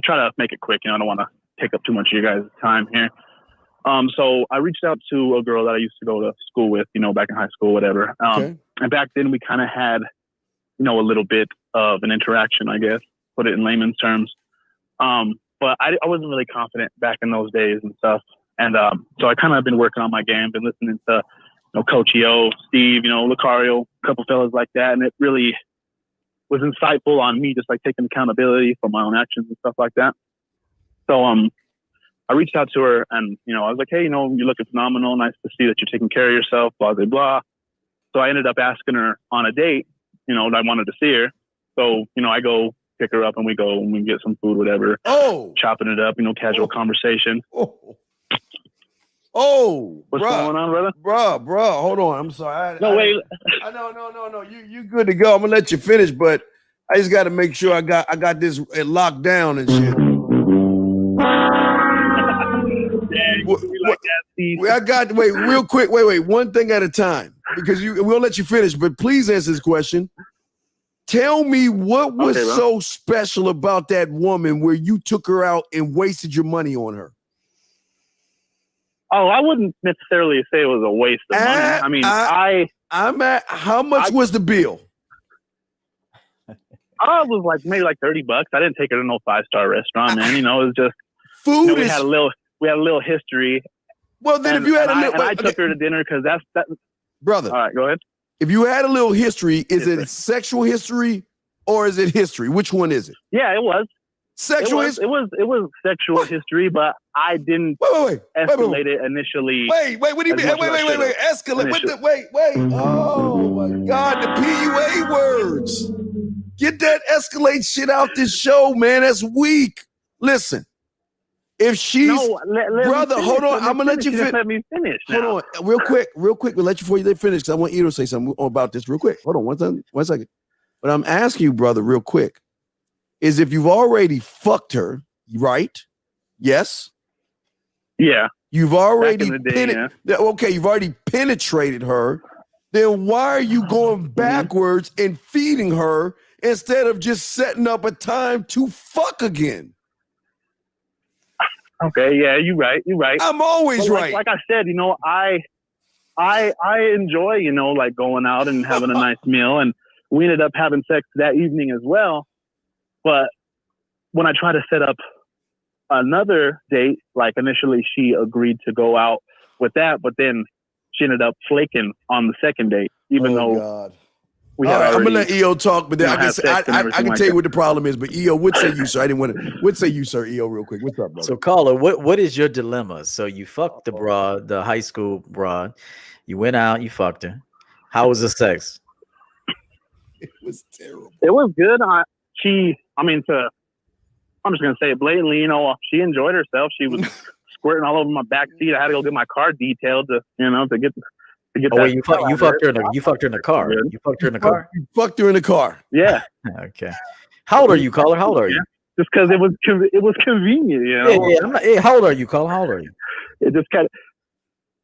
try to make it quick. I don't want to take up too much of your guys' time here. So I reached out to a girl that I used to go to school with, back in high school, whatever. Okay. And back then we kind of had, a little bit of an interaction, I guess, put it in layman's terms. But I wasn't really confident back in those days and stuff. And so I kind of been working on my game, been listening to, Coach EO, Steve, Lucario, a couple fellas like that. And it really was insightful on me, just like taking accountability for my own actions and stuff like that. So I reached out to her and, I was like, hey, you're looking phenomenal. Nice to see that you're taking care of yourself, blah, blah, blah. So I ended up asking her on a date, I wanted to see her. So, I go pick her up and we go and we get some food, whatever. Oh, chopping it up, casual conversation. Oh, what's going on, brother? Bro, hold on. I'm sorry. Wait. No. You good to go. I'm gonna let you finish, but I just got to make sure I got this locked down and shit. Wait, real quick. Wait, one thing at a time, because we'll let you finish, but please answer this question. Tell me what was so special about that woman where you took her out and wasted your money on her? Oh, I wouldn't necessarily say it was a waste of money. I mean, how much was the bill? It was maybe $30. I didn't take her to no 5-star restaurant, man. It was just food. We had a little history. Well, then if you had I took her to dinner because that's brother. All right, go ahead. If you had a little history, is it sexual history or is it history? Which one is it? Yeah, it was. Sexual it was sexual history, but I didn't escalate it initially. Wait, what do you mean? Wait, escalate. Wait. Oh my God, the PUA words. Get that escalate shit out this show, man. That's weak. Listen, if she's brother, hold on. I'm gonna let you finish. Let me finish. Hold on, real quick. We'll let you before you finish because I want you to say something about this real quick. Hold on, one second. But I'm asking you, brother, real quick, is if you've already fucked her, right? Yes. Yeah. You've already you've already penetrated her. Then why are you going backwards and feeding her instead of just setting up a time to fuck again? Okay, yeah, you're right. I'm always right. Like I said, I enjoy, like going out and having a nice meal, and we ended up having sex that evening as well. But when I tried to set up another date, like initially she agreed to go out with that, but then she ended up flaking on the second date, even though God. we All had right, already, I'm gonna let EO talk, but then I can tell you what the problem is. But EO, what say you, sir? I didn't want to. What say you, sir? EO, real quick. What's up, brother? So, caller, what is your dilemma? So you fucked the broad, the high school broad. You went out, you fucked her. How was the sex? It was terrible. It was good. I'm just gonna say it blatantly. She enjoyed herself. She was squirting all over my back seat. I had to go get my car detailed to get. Oh, wait, you fucked her in the car. You fucked her in the car. You fucked her in the car. Yeah. Okay. How old are you, caller? How old are you? Just because it was convenient, Yeah. How old are you, caller? How old are you? It just kind of.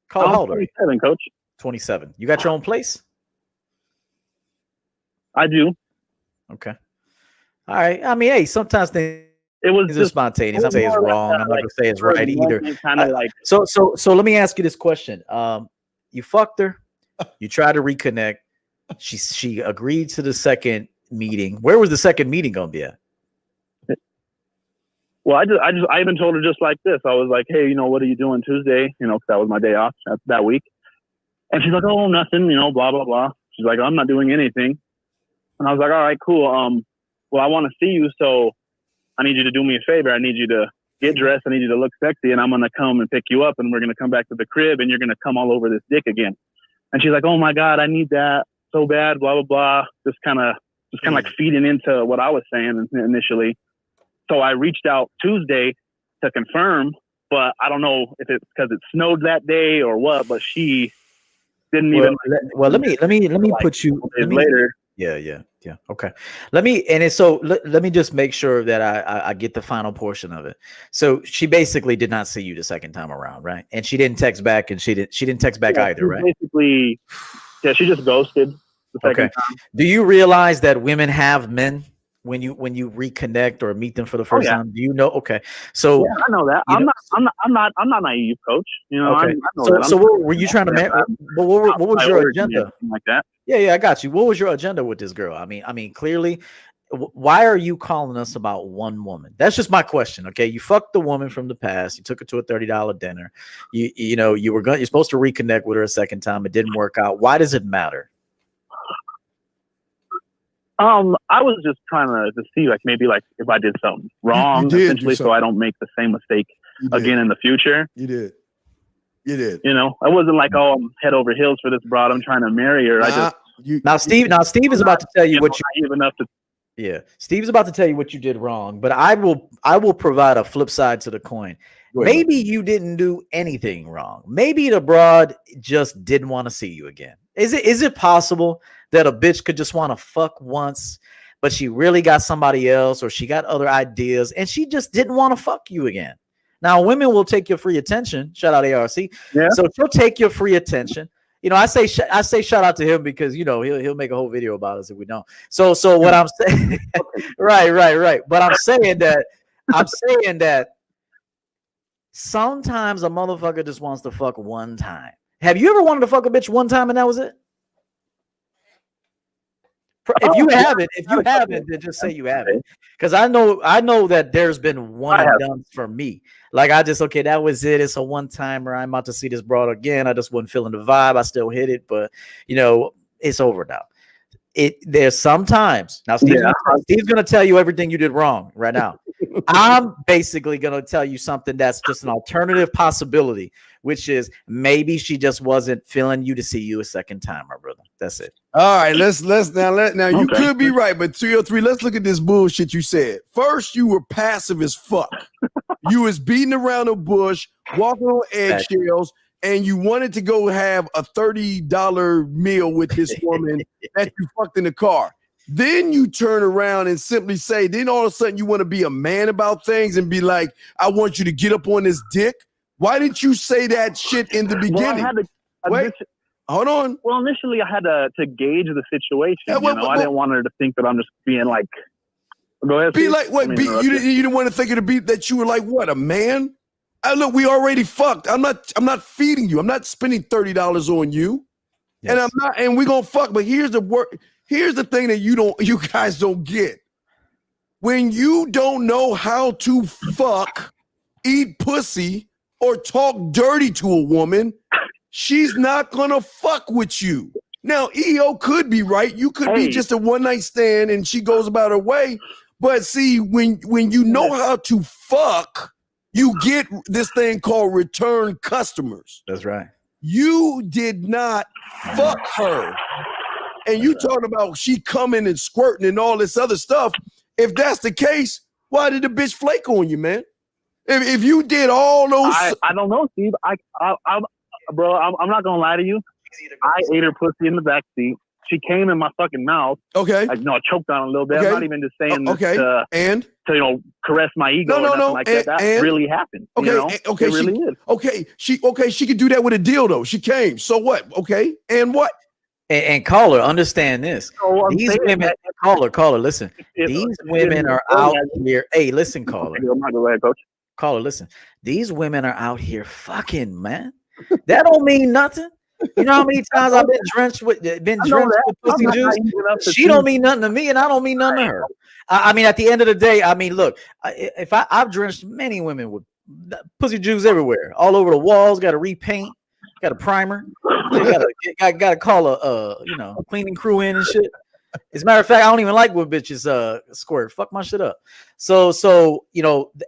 Caller, how old are you? 27, coach. 27. You got your own place? I do. Okay. All right. I mean, hey, sometimes things. It was just spontaneous. I'm saying it's wrong. I'm not gonna say it's right either. So let me ask you this question. You fucked her. You tried to reconnect. She agreed to the second meeting. Where was the second meeting gonna be at? Well, I even told her just like this. I was like, hey, what are you doing Tuesday? Because that was my day off that week. And she's like, oh, nothing. Blah blah blah. She's like, I'm not doing anything. And I was like, all right, cool. Well, I want to see you, so I need you to do me a favor. I need you to get dressed. I need you to look sexy, and I'm going to come and pick you up, and we're going to come back to the crib, and you're going to come all over this dick again. And she's like, oh my God, I need that so bad, blah, blah, blah. Just kind of like feeding into what I was saying initially. So I reached out Tuesday to confirm, but I don't know if it's because it snowed that day or what, but she didn't even. Well, let me put you later. Yeah. Okay. Let me just make sure that I get the final portion of it. So she basically did not see you the second time around, right? And she didn't text back, and she didn't text back either, right? Basically, she just ghosted the second time. Do you realize that women have men when you reconnect or meet them for the first time? Do you know? Okay. So I know that. I'm not naive, coach. Okay. I know that. So what were you trying to what was your agenda? Like that. Yeah, I got you. What was your agenda with this girl? I mean, clearly, why are you calling us about one woman? That's just my question. Okay, you fucked the woman from the past. You took her to a $30 dinner. You're supposed to reconnect with her a second time. It didn't work out. Why does it matter? I was just trying to see maybe if I did something wrong, essentially, so I don't make the same mistake again in the future. You did. I wasn't like, oh, I'm head over heels for this broad. I'm trying to marry her. Steve is about to tell you what Steve's about to tell you what you did wrong, but I will provide a flip side to the coin. Maybe you didn't do anything wrong. Maybe the broad just didn't want to see you again. Is it possible that a bitch could just want to fuck once, but she really got somebody else, or she got other ideas, and she just didn't want to fuck you again? Now, women will take your free attention. Shout out ARC. Yeah. So she'll take your free attention. I say shout out to him because he'll make a whole video about us if we don't. So what I'm saying, right. But I'm saying that sometimes a motherfucker just wants to fuck one time. Have you ever wanted to fuck a bitch one time and that was it? If you haven't, then just say you haven't. Because I know that there's been one and done for me. Like that was it. It's a one-timer. I'm about to see this broad again. I just wasn't feeling the vibe. I still hit it, but it's over now. There's sometimes now Steve's gonna tell you everything you did wrong right now. I'm basically going to tell you something that's just an alternative possibility, which is maybe she just wasn't feeling you to see you a second time, my brother. That's it. All right, let's now you could be right, but 303, let's look at this bullshit you said. First, you were passive as fuck. You was beating around the bush, walking on eggshells, and you wanted to go have a $30 meal with this woman that you fucked in the car. Then you turn around and simply say, then all of a sudden you want to be a man about things and be like, I want you to get up on this dick. Why didn't you say that shit in the beginning? Wait. Hold on. Well, initially I had to gauge the situation. I didn't want her to think that I'm just being like. Go ahead. Be like what? You didn't want to think of the beat that you were like what, a man? Look, we already fucked. I'm not feeding you. I'm not spending $30 on you, and I'm not. And we're gonna fuck. But here's the work. Here's the thing that you guys don't get. When you don't know how to fuck, eat pussy, or talk dirty to a woman, she's not gonna fuck with you. Now, EO could be right. You could be just a one-night stand and she goes about her way. But see, when you know how to fuck, you get this thing called return customers. That's right. You did not fuck her. And you talking about she coming and squirting and all this other stuff. If that's the case, why did the bitch flake on you, man? If you did all those, I don't know, Steve. Bro, I'm not gonna lie to you. I ate her pussy in the backseat. She came in my fucking mouth. Okay. I choked on it a little bit. Okay. I'm not even just saying this to caress my ego or nothing like that. That really happened. Okay. Okay. It really is. Okay. She could do that with a dildo. She came. So what? Okay. And what? And caller, understand this. So these women, caller, listen. These women are out here. Hey, listen, caller. Go ahead, coach. Caller, listen. These women are out here fucking, man. That don't mean nothing. You know how many times I've been drenched with pussy juice? She don't mean nothing to me, and I don't mean nothing to her. I mean, at the end of the day, I mean, look, I've drenched many women with pussy juice everywhere, all over the walls. Got to repaint, got a primer, got to call a cleaning crew in and shit. As a matter of fact, I don't even like when bitches squirt. Fuck my shit up. So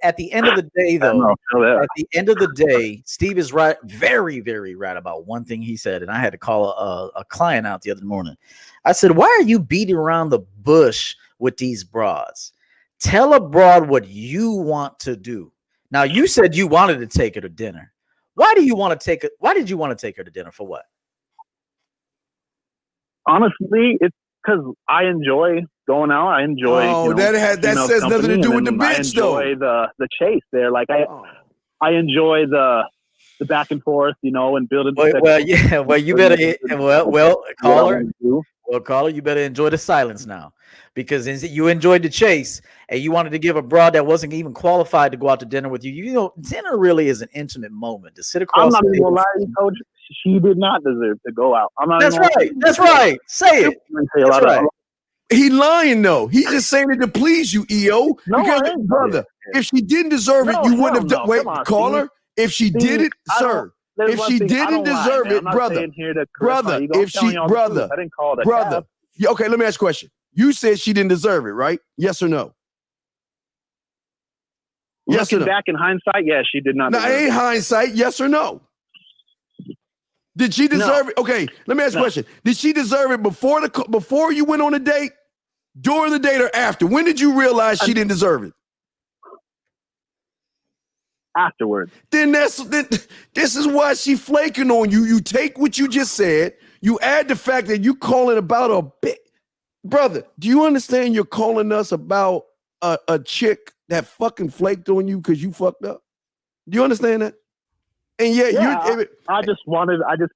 at the end of the day, though, at the end of the day, Steve is right, very, very right about one thing he said, and I had to call a client out the other morning. I said, "Why are you beating around the bush with these broads? Tell a broad what you want to do." Now, you said you wanted to take her to dinner. Why did you want to take her to dinner? For what? Honestly, it's because I enjoy going out. I enjoy. That says nothing to do with the bitch, though. I enjoy the chase there. Like I enjoy the back and forth, and building. Caller, you better enjoy the silence now, because you enjoyed the chase and you wanted to give a broad that wasn't even qualified to go out to dinner with you. Dinner really is an intimate moment to sit across. I'm not even gonna lie to you, coach. She did not deserve to go out. That's right. Say it. That's right. He lying though. He's just saying it to please you, EO. No, because, brother, if she didn't deserve it, you wouldn't have done. Wait, caller. If she did it, sir. If she didn't deserve it, brother. If she, brother. I didn't call that. Brother. Yeah, okay, let me ask you a question. You said she didn't deserve it, right? Yes or no? Yes or no? Back in hindsight, yeah, she did not. No, ain't hindsight. Yes or no? Did she deserve it? Okay, let me ask you a question. Did she deserve it before you went on a date, during the date, or after? When did you realize she didn't deserve it? Afterwards. Then this is why she flaking on you. You take what you just said, you add the fact that you calling about a bit. Brother, do you understand you're calling us about a chick that fucking flaked on you because you fucked up? Do you understand that? And I just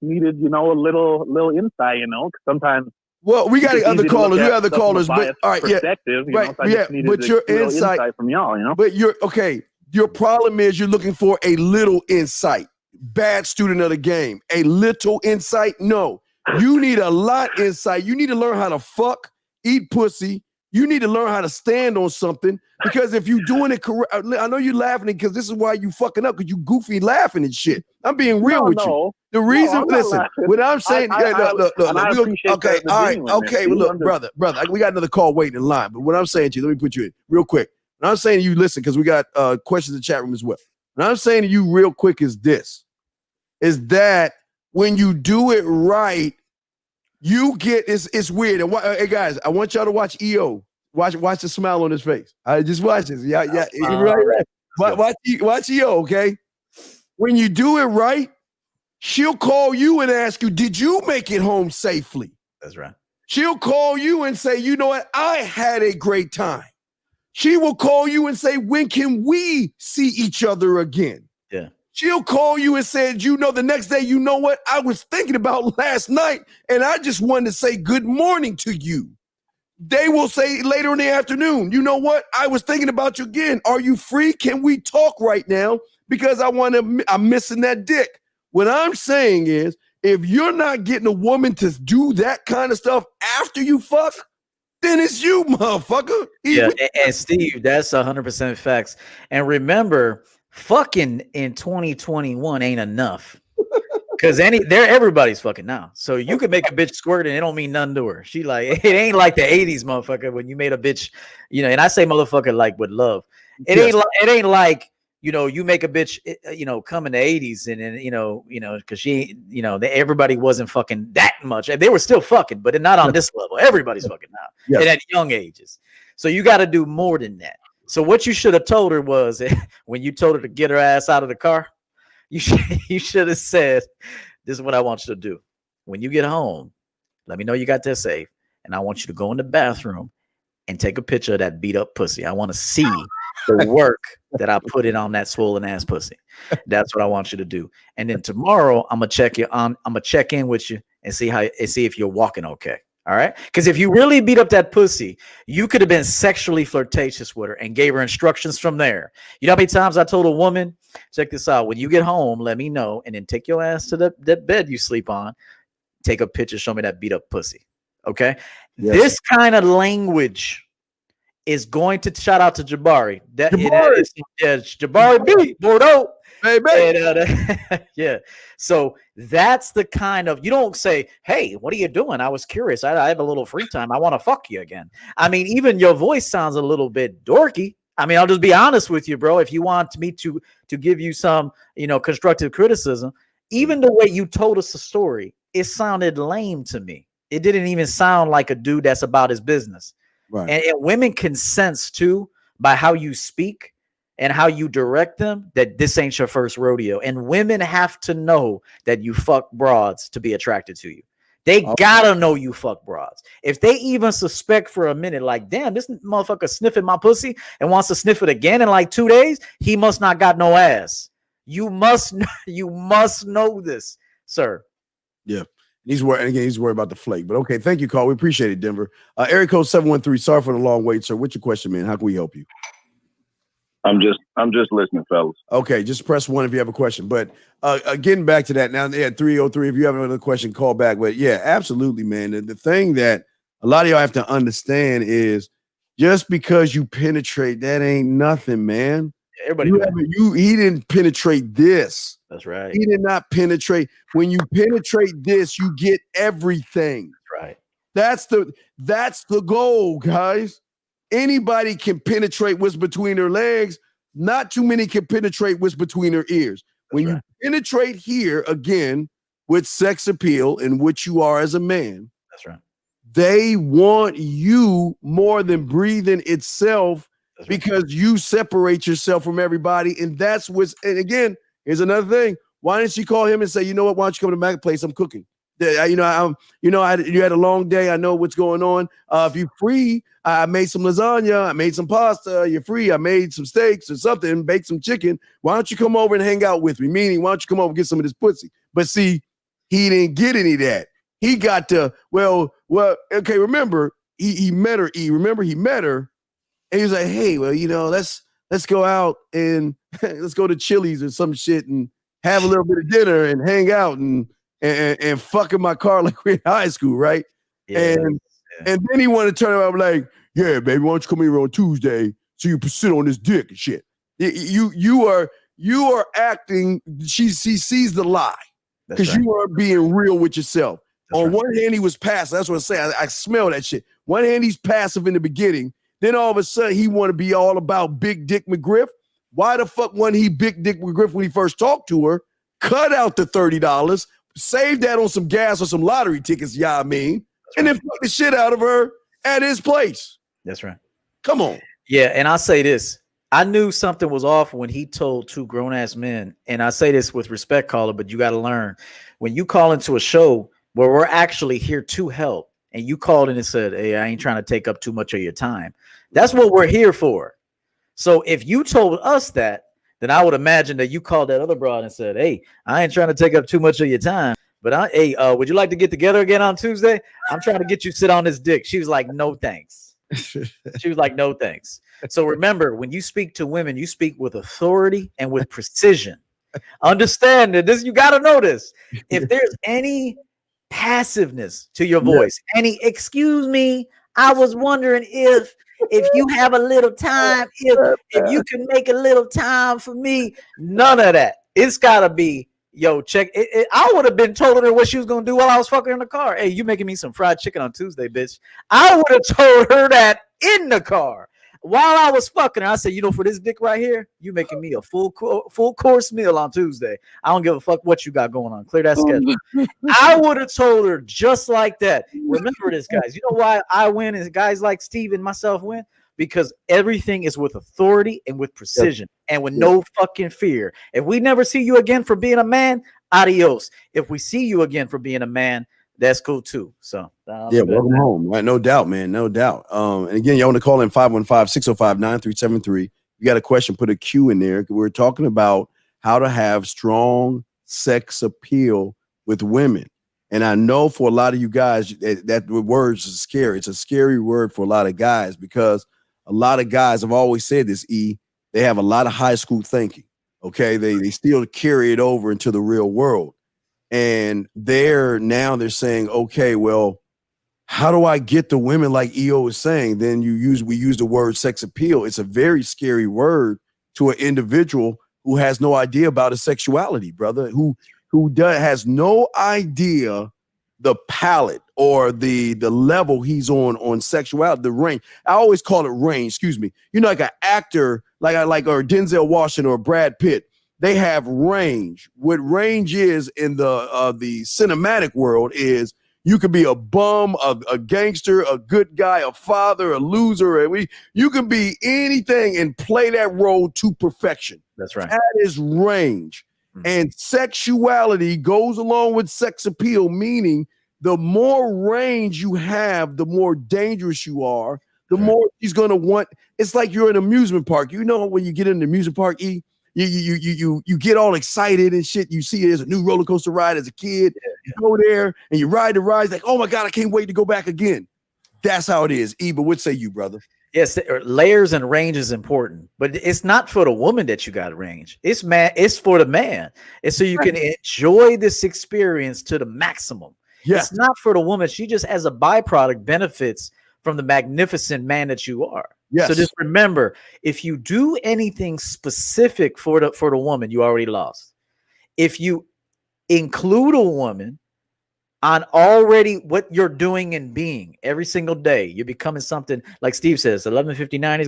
needed, a little insight, sometimes. Well, we got other callers. We got other callers, but all right, perspective, right, so but your insight from y'all, But you're okay. Your problem is you're looking for a little insight. Bad student of the game. A little insight? No. You need a lot insight. You need to learn how to fuck, eat pussy. You need to learn how to stand on something, because if you're doing it correct, I know you're laughing because this is why you fucking up, because you goofy laughing and shit. I'm being real with you. The reason, listen, what I'm saying, look, okay, all right, okay, well, look, brother, we got another call waiting in line, but what I'm saying to you, let me put you in real quick. And I'm saying to you, listen, because we got questions in the chat room as well. And I'm saying to you real quick is that when you do it right, you get it's weird. And hey guys, I want y'all to watch EO. Watch the smile on his face. I just watch this. Yeah. Right. Watch EO, okay? When you do it right, she'll call you and ask you, did you make it home safely? That's right. She'll call you and say, you know what? I had a great time. She will call you and say, when can we see each other again? Yeah. She'll call you and say, you know, the next day, you know what? I was thinking about last night and I just wanted to say good morning to you. They will say later in the afternoon, you know what? I was thinking about you again. Are you free? Can we talk right now? Because I'm missing that dick. What I'm saying is, if you're not getting a woman to do that kind of stuff after you fuck, then it's you, motherfucker. Yeah, and Steve, that's 100% facts. And remember, fucking in 2021 ain't enough. Because everybody's fucking now. So you could make a bitch squirt and it don't mean nothing to her. She like, it ain't like the 80s, motherfucker, when you made a bitch, you know, and I say motherfucker like with love. It ain't like, you know, you make a bitch, you know, come in the 80s and then, you know, because she, you know, everybody wasn't fucking that much. They were still fucking, but not on this level. Everybody's fucking now and at young ages. So you got to do more than that. So what you should have told her was when you told her to get her ass out of the car, you should have said, this is what I want you to do. When you get home, let me know you got that safe. And I want you to go in the bathroom and take a picture of that beat up pussy. I want to see the work that I put in on that swollen ass pussy. That's what I want you to do. And then tomorrow I'm gonna check in with you and see if you're walking okay. All right. Because if you really beat up that pussy, you could have been sexually flirtatious with her and gave her instructions from there. You know how many times I told a woman, check this out, when you get home, let me know, and then take your ass to that bed you sleep on, take a picture, show me that beat up pussy. Okay. Yes. This kind of language is going to shout out to Jabari. Jabari B, Bordeaux. Baby. And, yeah. So that's the kind of, you don't say, hey, what are you doing? I was curious. I have a little free time. I want to fuck you again. I mean, even your voice sounds a little bit dorky. I mean, I'll just be honest with you, bro. If you want me to give you some, you know, constructive criticism, even the way you told us the story, it sounded lame to me. It didn't even sound like a dude that's about his business. Right. And women can sense too by how you speak and how you direct them that this ain't your first rodeo. And women have to know that you fuck broads to be attracted to you. They gotta know you fuck broads. If they even suspect for a minute, like, damn, this motherfucker sniffing my pussy and wants to sniff it again in like 2 days, he must not got no ass. You must know this, sir. Yeah. He's worried about the flake. But okay, thank you, Carl. We appreciate it, Denver. Area code 713. Sorry for the long wait, sir. What's your question, man? How can we help you? I'm just listening, fellas. Okay, just press 1 if you have a question. But getting back to that now, 303. If you have another question, call back. But yeah, absolutely, man. The thing that a lot of y'all have to understand is just because you penetrate, that ain't nothing, man. Everybody, he didn't penetrate this. That's right. He did not penetrate. When you penetrate this, you get everything. That's right. That's the goal, guys. Anybody can penetrate what's between their legs. Not too many can penetrate what's between their ears. When you penetrate here again with sex appeal and what you are as a man, that's right. They want you more than breathing itself. Because you separate yourself from everybody, and that's what's. And again, here's another thing. Why didn't she call him and say, you know what? Why don't you come to my place? I'm cooking. You had a long day. I know what's going on. If you're free, I made some lasagna. I made some pasta. You're free. I made some steaks or something. Baked some chicken. Why don't you come over and hang out with me? Meaning, why don't you come over and get some of this pussy? But see, he didn't get any of that. He got to okay. Remember, he met her. Remember, he met her. And he was like, hey, well, you know, let's go out and let's go to Chili's or some shit and have a little bit of dinner and hang out and fuck in my car like we're in high school, right? Yeah, and then he wanted to turn around like, yeah, baby, why don't you come here on Tuesday so you can sit on this dick and shit. You are acting, she sees the lie because you are being real with yourself. On one hand, he was passive. That's what I say. I smell that shit. One hand, he's passive in the beginning. Then all of a sudden he want to be all about Big Dick McGriff. Why the fuck wasn't he Big Dick McGriff when he first talked to her? Cut out the $30, save that on some gas or some lottery tickets, I mean, and then fuck the shit out of her at his place. That's right. Come on. Yeah, and I'll say this. I knew something was off when he told two grown-ass men, and I say this with respect, caller, but you got to learn. When you call into a show where we're actually here to help, and you called in and said, hey, I ain't trying to take up too much of your time. That's what we're here for. So if you told us that, then I would imagine that you called that other broad and said, hey, I ain't trying to take up too much of your time, but hey, would you like to get together again on Tuesday? I'm trying to get you sit on this dick. She was like, no, thanks. She was like, no, thanks. So remember, when you speak to women, you speak with authority and with precision. Understand that this, you got to know this. If there's any passiveness to your voice, any, excuse me, I was wondering if you have a little time, if you can make a little time for me, none of that. It's got to be, yo, check it. I would have been told her what she was going to do while I was fucking in the car. Hey, you making me some fried chicken on Tuesday, bitch. I would have told her that in the car. While I was fucking her, I said, you know, for this dick right here, you making me a full course meal on Tuesday. I don't give a fuck what you got going on. Clear that schedule. I would have told her just like that. Remember this, guys. You know why I win and guys like Steve and myself win? Because everything is with authority and with precision and with no fucking fear. If we never see you again for being a man, adios. If we see you again for being a man, that's cool too. So welcome home. Right, no doubt, man. No doubt. And again, you want to call in 515-605-9373. You got a question, put a Q in there. We're talking about how to have strong sex appeal with women. And I know for a lot of you guys that words is scary. It's a scary word for a lot of guys because a lot of guys have always said this, E, they have a lot of high school thinking. Okay. They still carry it over into the real world. And they're saying, okay, well, how do I get the women like EO is saying? Then we use the word sex appeal. It's a very scary word to an individual who has no idea about his sexuality, brother, who has no idea the palette or the level he's on sexuality, the range. I always call it range, excuse me. You know, like an actor, like or Denzel Washington or Brad Pitt. They have range. What range is in the cinematic world is you could be a bum, a gangster, a good guy, a father, a loser. You can be anything and play that role to perfection. That's right. That is range. Mm-hmm. And sexuality goes along with sex appeal, meaning the more range you have, the more dangerous you are, the more he's going to want. It's like you're in an amusement park. You know, when you get in the amusement park, E, you get all excited and shit. You see there's a new roller coaster ride as a kid. You go there and you ride the ride. Like, oh my God, I can't wait to go back again. That's how it is. E, but what say you, brother? Yes, layers and range is important, but it's not for the woman that you got range. It's for the man. It's so you can enjoy this experience to the maximum. Yes. It's not for the woman. She just, as a byproduct, benefits from the magnificent man that you are. Yes. So just remember, if you do anything specific for the woman, you already lost. If you include a woman on already what you're doing and being every single day, you're becoming something, like Steve says, 11:59.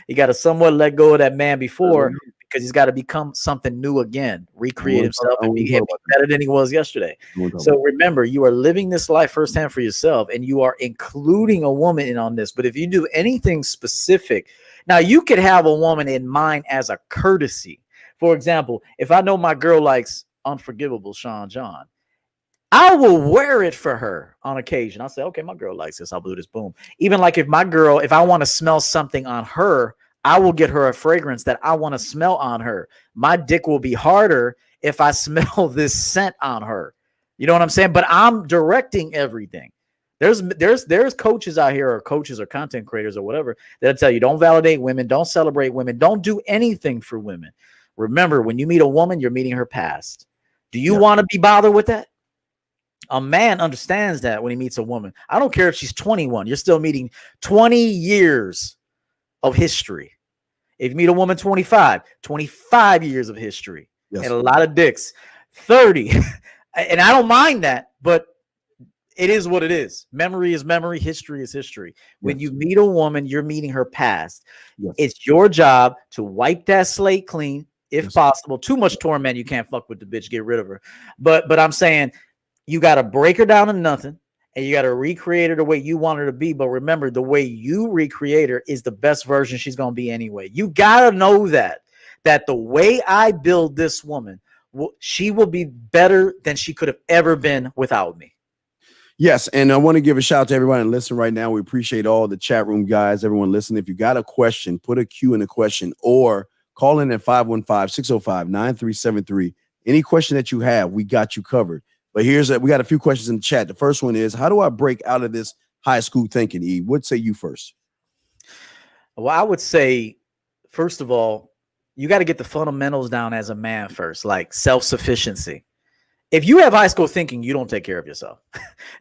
He got to somewhat let go of that man before, because he's got to become something new again, recreate himself and be better than he was yesterday. So remember, you are living this life firsthand for yourself, and you are including a woman in on this. But if you do anything specific, now you could have a woman in mind as a courtesy. For example, if I know my girl likes Unforgivable Sean John, I will wear it for her on occasion. I'll say, okay, my girl likes this. I'll do this. Boom. Even like if I want to smell something on her, I will get her a fragrance that I want to smell on her. My dick will be harder if I smell this scent on her. You know what I'm saying? But I'm directing everything. There's coaches out here, or coaches or content creators or whatever, that'll tell you, don't validate women, don't celebrate women, don't do anything for women. Remember, when you meet a woman, you're meeting her past. Do you want to be bothered with that? A man understands that when he meets a woman. I don't care if she's 21. You're still meeting 20 years of history. If you meet a woman 25 years of history, and a lot of dicks. 30. And I don't mind that, but it is what it is. Memory is memory. History is history. When you meet a woman, you're meeting her past. It's your job to wipe that slate clean, if possible. Too much torment, you can't fuck with the bitch. Get rid of her. But I'm saying you got to break her down to nothing, and you got to recreate her the way you want her to be. But remember, the way you recreate her is the best version she's going to be anyway. You got to know that the way I build this woman, she will be better than she could have ever been without me. Yes, and I want to give a shout out to everyone and listen right now. We appreciate all the chat room guys, everyone listening. If you got a question, put a Q in the question or call in at 515-605-9373. Any question that you have, we got you covered. But we got a few questions in the chat. The first one is, how do I break out of this high school thinking, E? What say you first? Well, I would say, first of all, you got to get the fundamentals down as a man first, like self-sufficiency. If you have high school thinking, you don't take care of yourself.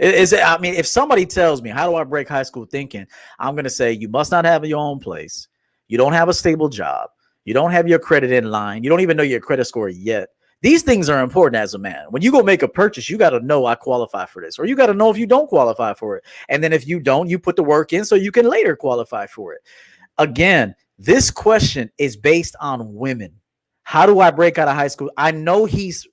If somebody tells me, how do I break high school thinking? I'm going to say, you must not have your own place. You don't have a stable job. You don't have your credit in line. You don't even know your credit score yet. These things are important as a man. When you go make a purchase, you got to know I qualify for this, or you got to know if you don't qualify for it. And then if you don't, you put the work in so you can later qualify for it. Again, this question is based on women. How do I break out of high school? I know he's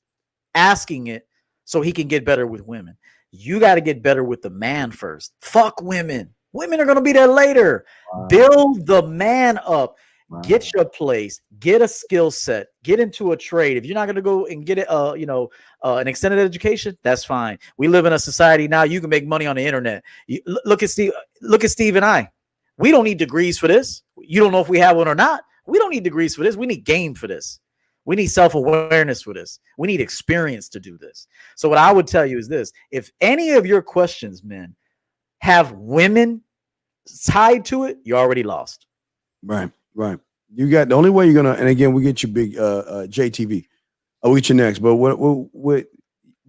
asking it so he can get better with women. You got to get better with the man first. Fuck women. Women are going to be there later. Wow. Build the man up. Wow. Get your place. Get a skill set. Get into a trade. If you're not going to go and get it, an extended education, that's fine. We live in a society now. You can make money on the internet. Look at Steve and I. We don't need degrees for this. You don't know if we have one or not. We don't need degrees for this. We need game for this. We need self-awareness for this. We need experience to do this. So what I would tell you is this. If any of your questions, men, have women tied to it, you're already lost. Right. You got the only way you're going to, and again, we get you big JTV. I'll get you next. But what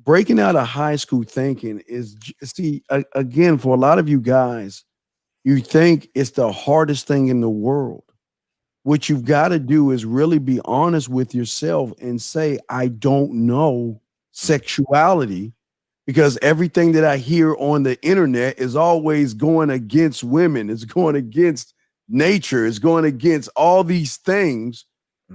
breaking out of high school thinking is, see, again, for a lot of you guys, you think it's the hardest thing in the world. What you've got to do is really be honest with yourself and say, I don't know sexuality, because everything that I hear on the internet is always going against women. It's going against nature. It's going against all these things.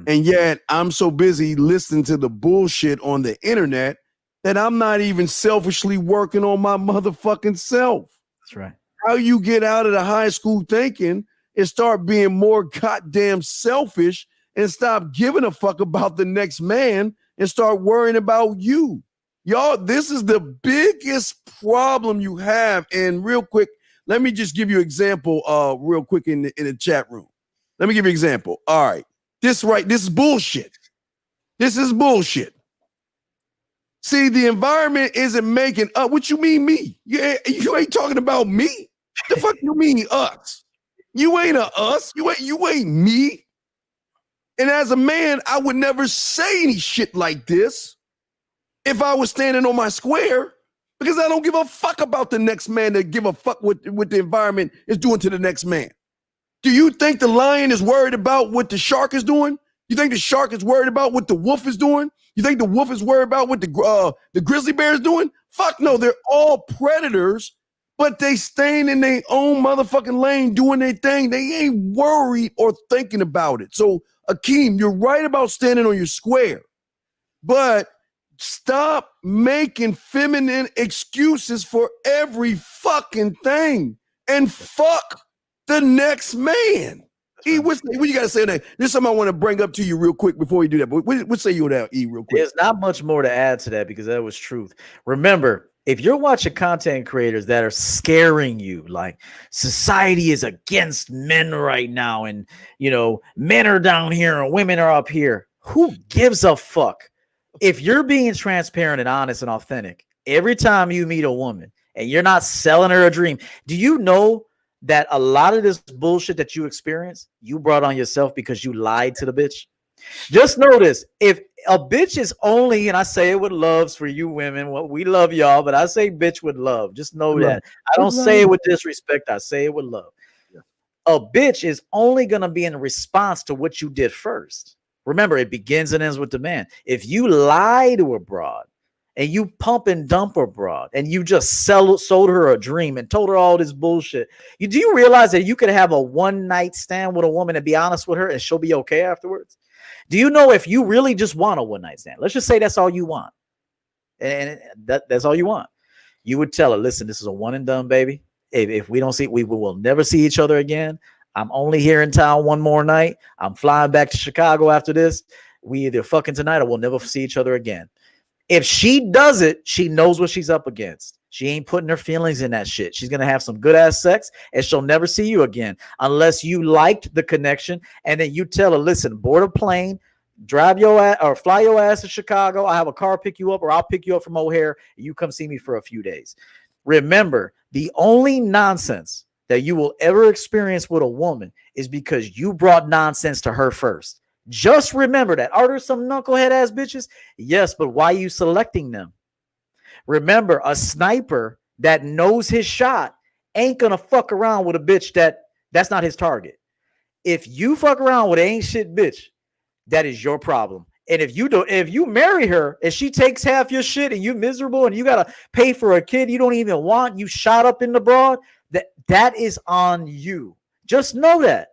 And yet I'm so busy listening to the bullshit on the internet that I'm not even selfishly working on my motherfucking self. That's right. How you get out of the high school thinking and start being more goddamn selfish and stop giving a fuck about the next man and start worrying about you. Y'all, this is the biggest problem you have. And real quick, let me just give you an example real quick in the chat room. Let me give you an example. All right. This is bullshit. This is bullshit. See, the environment isn't making up. What you mean me? You ain't talking about me. The fuck you mean us? You ain't a us. You ain't me. And as a man, I would never say any shit like this if I was standing on my square, because I don't give a fuck about the next man to give a fuck what the environment is doing to the next man. Do you think the lion is worried about what the shark is doing? You think the shark is worried about what the wolf is doing? You think the wolf is worried about what the grizzly bear is doing? Fuck no, they're all predators. But they staying in their own motherfucking lane doing their thing. They ain't worried or thinking about it. So, Akeem, you're right about standing on your square. But stop making feminine excuses for every fucking thing. And fuck the next man. E, what you got to say on that? There's something I want to bring up to you real quick before you do that. But what say you on that, E, real quick? There's not much more to add to that because that was truth. Remember, if you're watching content creators that are scaring you, like society is against men right now, and men are down here and women are up here, who gives a fuck? If you're being transparent and honest and authentic, every time you meet a woman and you're not selling her a dream, do you know that a lot of this bullshit that you experience, you brought on yourself because you lied to the bitch? Just notice, if a bitch is only, and I say it with loves for you women, well, we love y'all, but I say bitch with love. Just know that. I don't say it with disrespect. I say it with love. Yeah. A bitch is only going to be in response to what you did first. Remember, it begins and ends with the man. If you lie to a broad and you pump and dump her broad, and you just sold her a dream and told her all this bullshit. Do you realize that you could have a one night stand with a woman and be honest with her and she'll be okay afterwards? Do you know if you really just want a one night stand, let's just say that's all you want, and that's all you want, you would tell her, listen, this is a one and done, baby. If we don't see, we will never see each other again. I'm only here in town one more night. I'm flying back to Chicago after this. We either fucking tonight or we'll never see each other again. If she does it, she knows what she's up against. She ain't putting her feelings in that shit. She's going to have some good ass sex and she'll never see you again unless you liked the connection. And then you tell her, listen, board a plane, drive your ass or fly your ass to Chicago. I have a car pick you up, or I'll pick you up from O'Hare. And you come see me for a few days. Remember, the only nonsense that you will ever experience with a woman is because you brought nonsense to her first. Just remember that. Are there some knucklehead ass bitches? Yes, but why are you selecting them? Remember, a sniper that knows his shot ain't gonna fuck around with a bitch that's not his target. If you fuck around with an ain't shit bitch, that is your problem. And if you marry her and she takes half your shit and you're miserable and you gotta pay for a kid you don't even want, you shot up in the broad, that is on you. Just know that.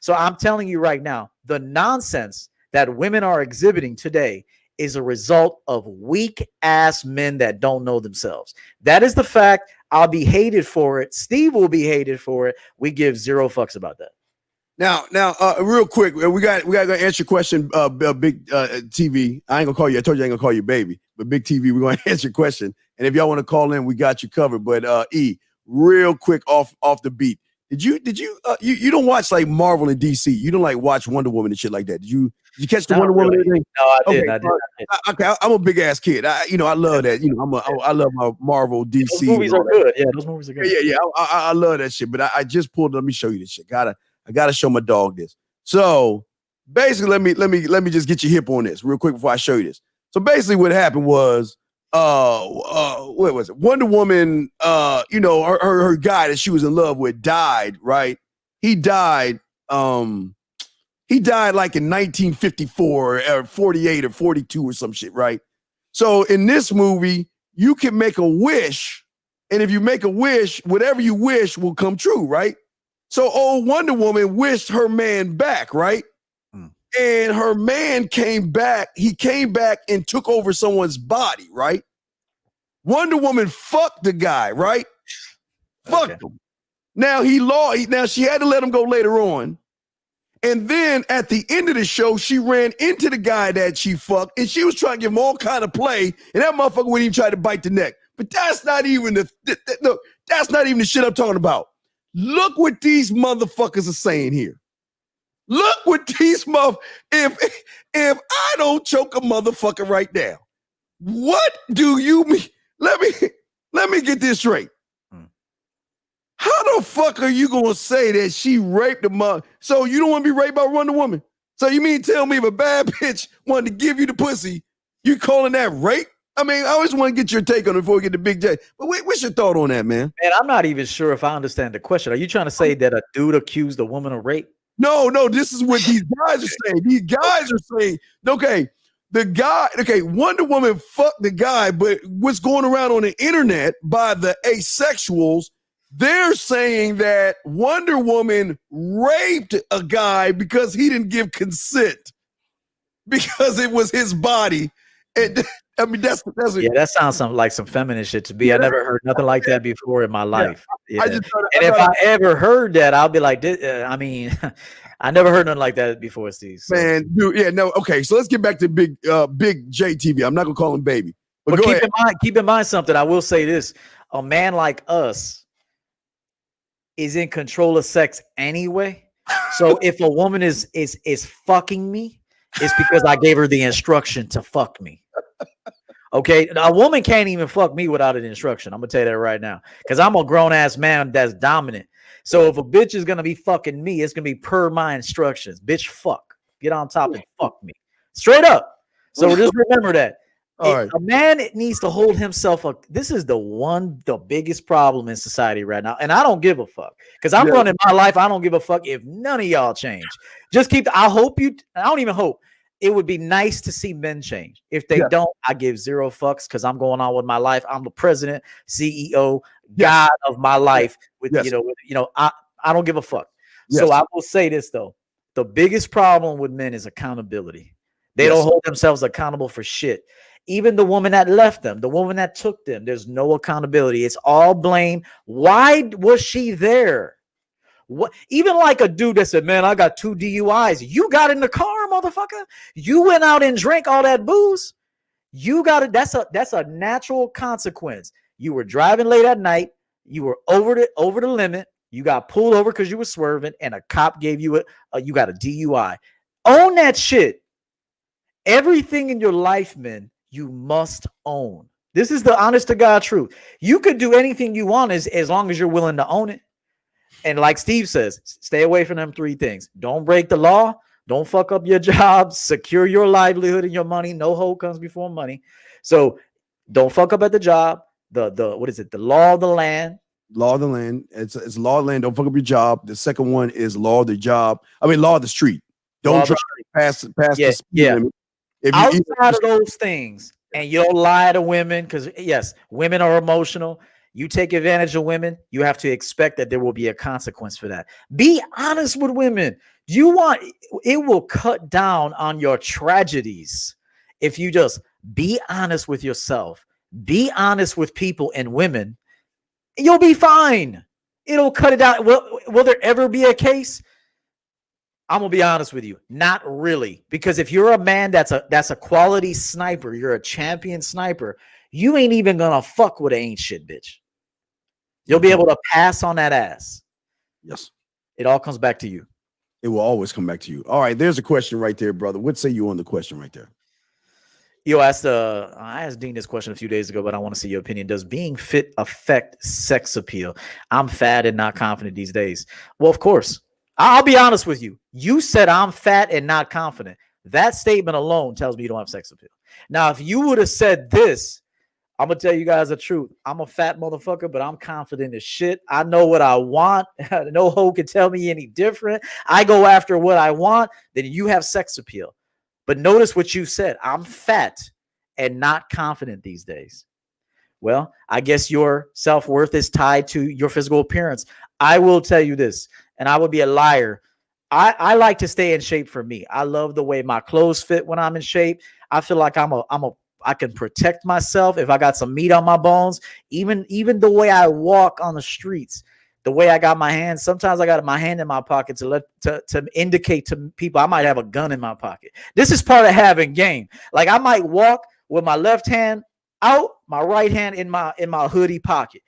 So I'm telling you right now, the nonsense that women are exhibiting today is a result of weak ass men that don't know themselves. That is the fact. I'll be hated for it. Steve will be hated for it. We give zero fucks about that. Now, real quick, we got to answer your question, Big TV. I ain't gonna call you. I told you I ain't gonna call you baby, but Big TV, we're gonna answer your question. And if y'all want to call in, we got you covered. But real quick off the beat. Did you don't watch like Marvel and DC? You don't like watch Wonder Woman and shit like that? Did you catch the Wonder Woman thing? No, I did. Okay, I did. Okay, I'm a big ass kid. I love that. I love my Marvel, DC. Those movies are good. Yeah, those movies are good. Yeah. I love that shit. But I just pulled. Let me show you this shit. I gotta show my dog this. So basically, let me just get you hip on this real quick before I show you this. So basically, what happened was, what was it? Wonder Woman, her guy that she was in love with died, right? He died like in 1954 or 48 or 42 or some shit, right? So in this movie, you can make a wish, and if you make a wish, whatever you wish will come true, right? So old Wonder Woman wished her man back, right? And her man came back. He came back and took over someone's body, right? Wonder Woman fucked the guy, right? Fucked him. Now now she had to let him go later on. And then at the end of the show, she ran into the guy that she fucked, and she was trying to give him all kind of play, and that motherfucker wouldn't even try to bite the neck. But that's not even that's not even the shit I'm talking about. Look what these motherfuckers are saying here. Look what these if I don't choke a motherfucker right now, what do you mean? Let me get this straight. How the fuck are you gonna say that she raped a mother? So you don't want to be raped by Wonder Woman? So you mean tell me if a bad bitch wanted to give you the pussy, you calling that rape? I mean, I always want to get your take on it before we get to Big J. But what's your thought on that, man? Man, I'm not even sure if I understand the question. Are you trying to say that a dude accused a woman of rape? No, this is what these guys are saying. These guys are saying, Wonder Woman fucked the guy, but what's going around on the internet by the asexuals, they're saying that Wonder Woman raped a guy because he didn't give consent because it was his body. And I mean, that's that sounds like some feminist shit to me. I never heard nothing like that before in my life. Yeah. And if I ever heard that, I'll be like, I mean, I never heard nothing like that before, Steve. So. Man, dude, yeah, no, okay. So let's get back to Big JTV. I'm not gonna call him baby, but keep in mind something. I will say this: a man like us is in control of sex anyway. So if a woman is fucking me, it's because I gave her the instruction to fuck me. Okay, a woman can't even fuck me without an instruction. I'm gonna tell you that right now, because I'm a grown ass man that's dominant. So if a bitch is gonna be fucking me, it's gonna be per my instructions. Bitch, fuck, get on top and fuck me straight up. So just remember that. Right. A man needs to hold himself up. This is the biggest problem in society right now, and I don't give a fuck because I'm running my life. I don't give a fuck if none of y'all change. Just I don't even hope. it would be nice to see men change. If they don't, I give zero fucks because I'm going on with my life. I'm the president, CEO, God of my life. With I don't give a fuck. So I will say this though: the biggest problem with men is accountability. They don't hold themselves accountable for shit. Even the woman that left them, the woman that took them, there's no accountability. It's all blame. Why was she there? What, even like a dude that said, man, I got 2 DUIs. You got in the car, motherfucker. You went out and drank all that booze. You got it. That's a natural consequence. You were driving late at night. You were over the limit. You got pulled over because you were swerving, and a cop gave you you got a DUI. Own that shit. Everything in your life, man, you must own. This is the honest to God truth. You could do anything you want as long as you're willing to own it. And like Steve says, stay away from them 3 things. Don't break the law. Don't fuck up your job. Secure your livelihood and your money. No hoe comes before money. So don't fuck up at the job. What is it? The law of the land. Law of the land. It's law of the land. Don't fuck up your job. The second one is law of the job. Law of the street. Don't drive past the speed limit. Outside of those things, and you don't lie to women, because yes, women are emotional. You take advantage of women, you have to expect that there will be a consequence for that. Be honest with women. It will cut down on your tragedies if you just be honest with yourself, be honest with people and women. You'll be fine. It'll cut it down. Will there ever be a case? I'm gonna be honest with you, not really, because if you're a man that's a quality sniper, you're a champion sniper, you ain't even gonna fuck with an ain't shit bitch. You'll be able to pass on that ass. Yes. It all comes back to you. It will always come back to you. All right, there's a question right there, brother. What say you on the question right there? I asked Dean this question a few days ago, but I want to see your opinion. Does being fit affect sex appeal? I'm fat and not confident these days. Well, of course. I'll be honest with you. You said I'm fat and not confident. That statement alone tells me you don't have sex appeal. Now, if you would have said this, I'm going to tell you guys the truth. I'm a fat motherfucker, but I'm confident as shit. I know what I want. No hoe can tell me any different. I go after what I want. Then you have sex appeal. But notice what you said. I'm fat and not confident these days. Well, I guess your self-worth is tied to your physical appearance. I will tell you this, and I would be a liar. I like to stay in shape for me. I love the way my clothes fit when I'm in shape. I feel like I can protect myself if I got some meat on my bones. Even the way I walk on the streets, the way I got my hands. Sometimes I got my hand in my pocket to indicate to people I might have a gun in my pocket. This is part of having game. Like I might walk with my left hand out, my right hand in my hoodie pocket.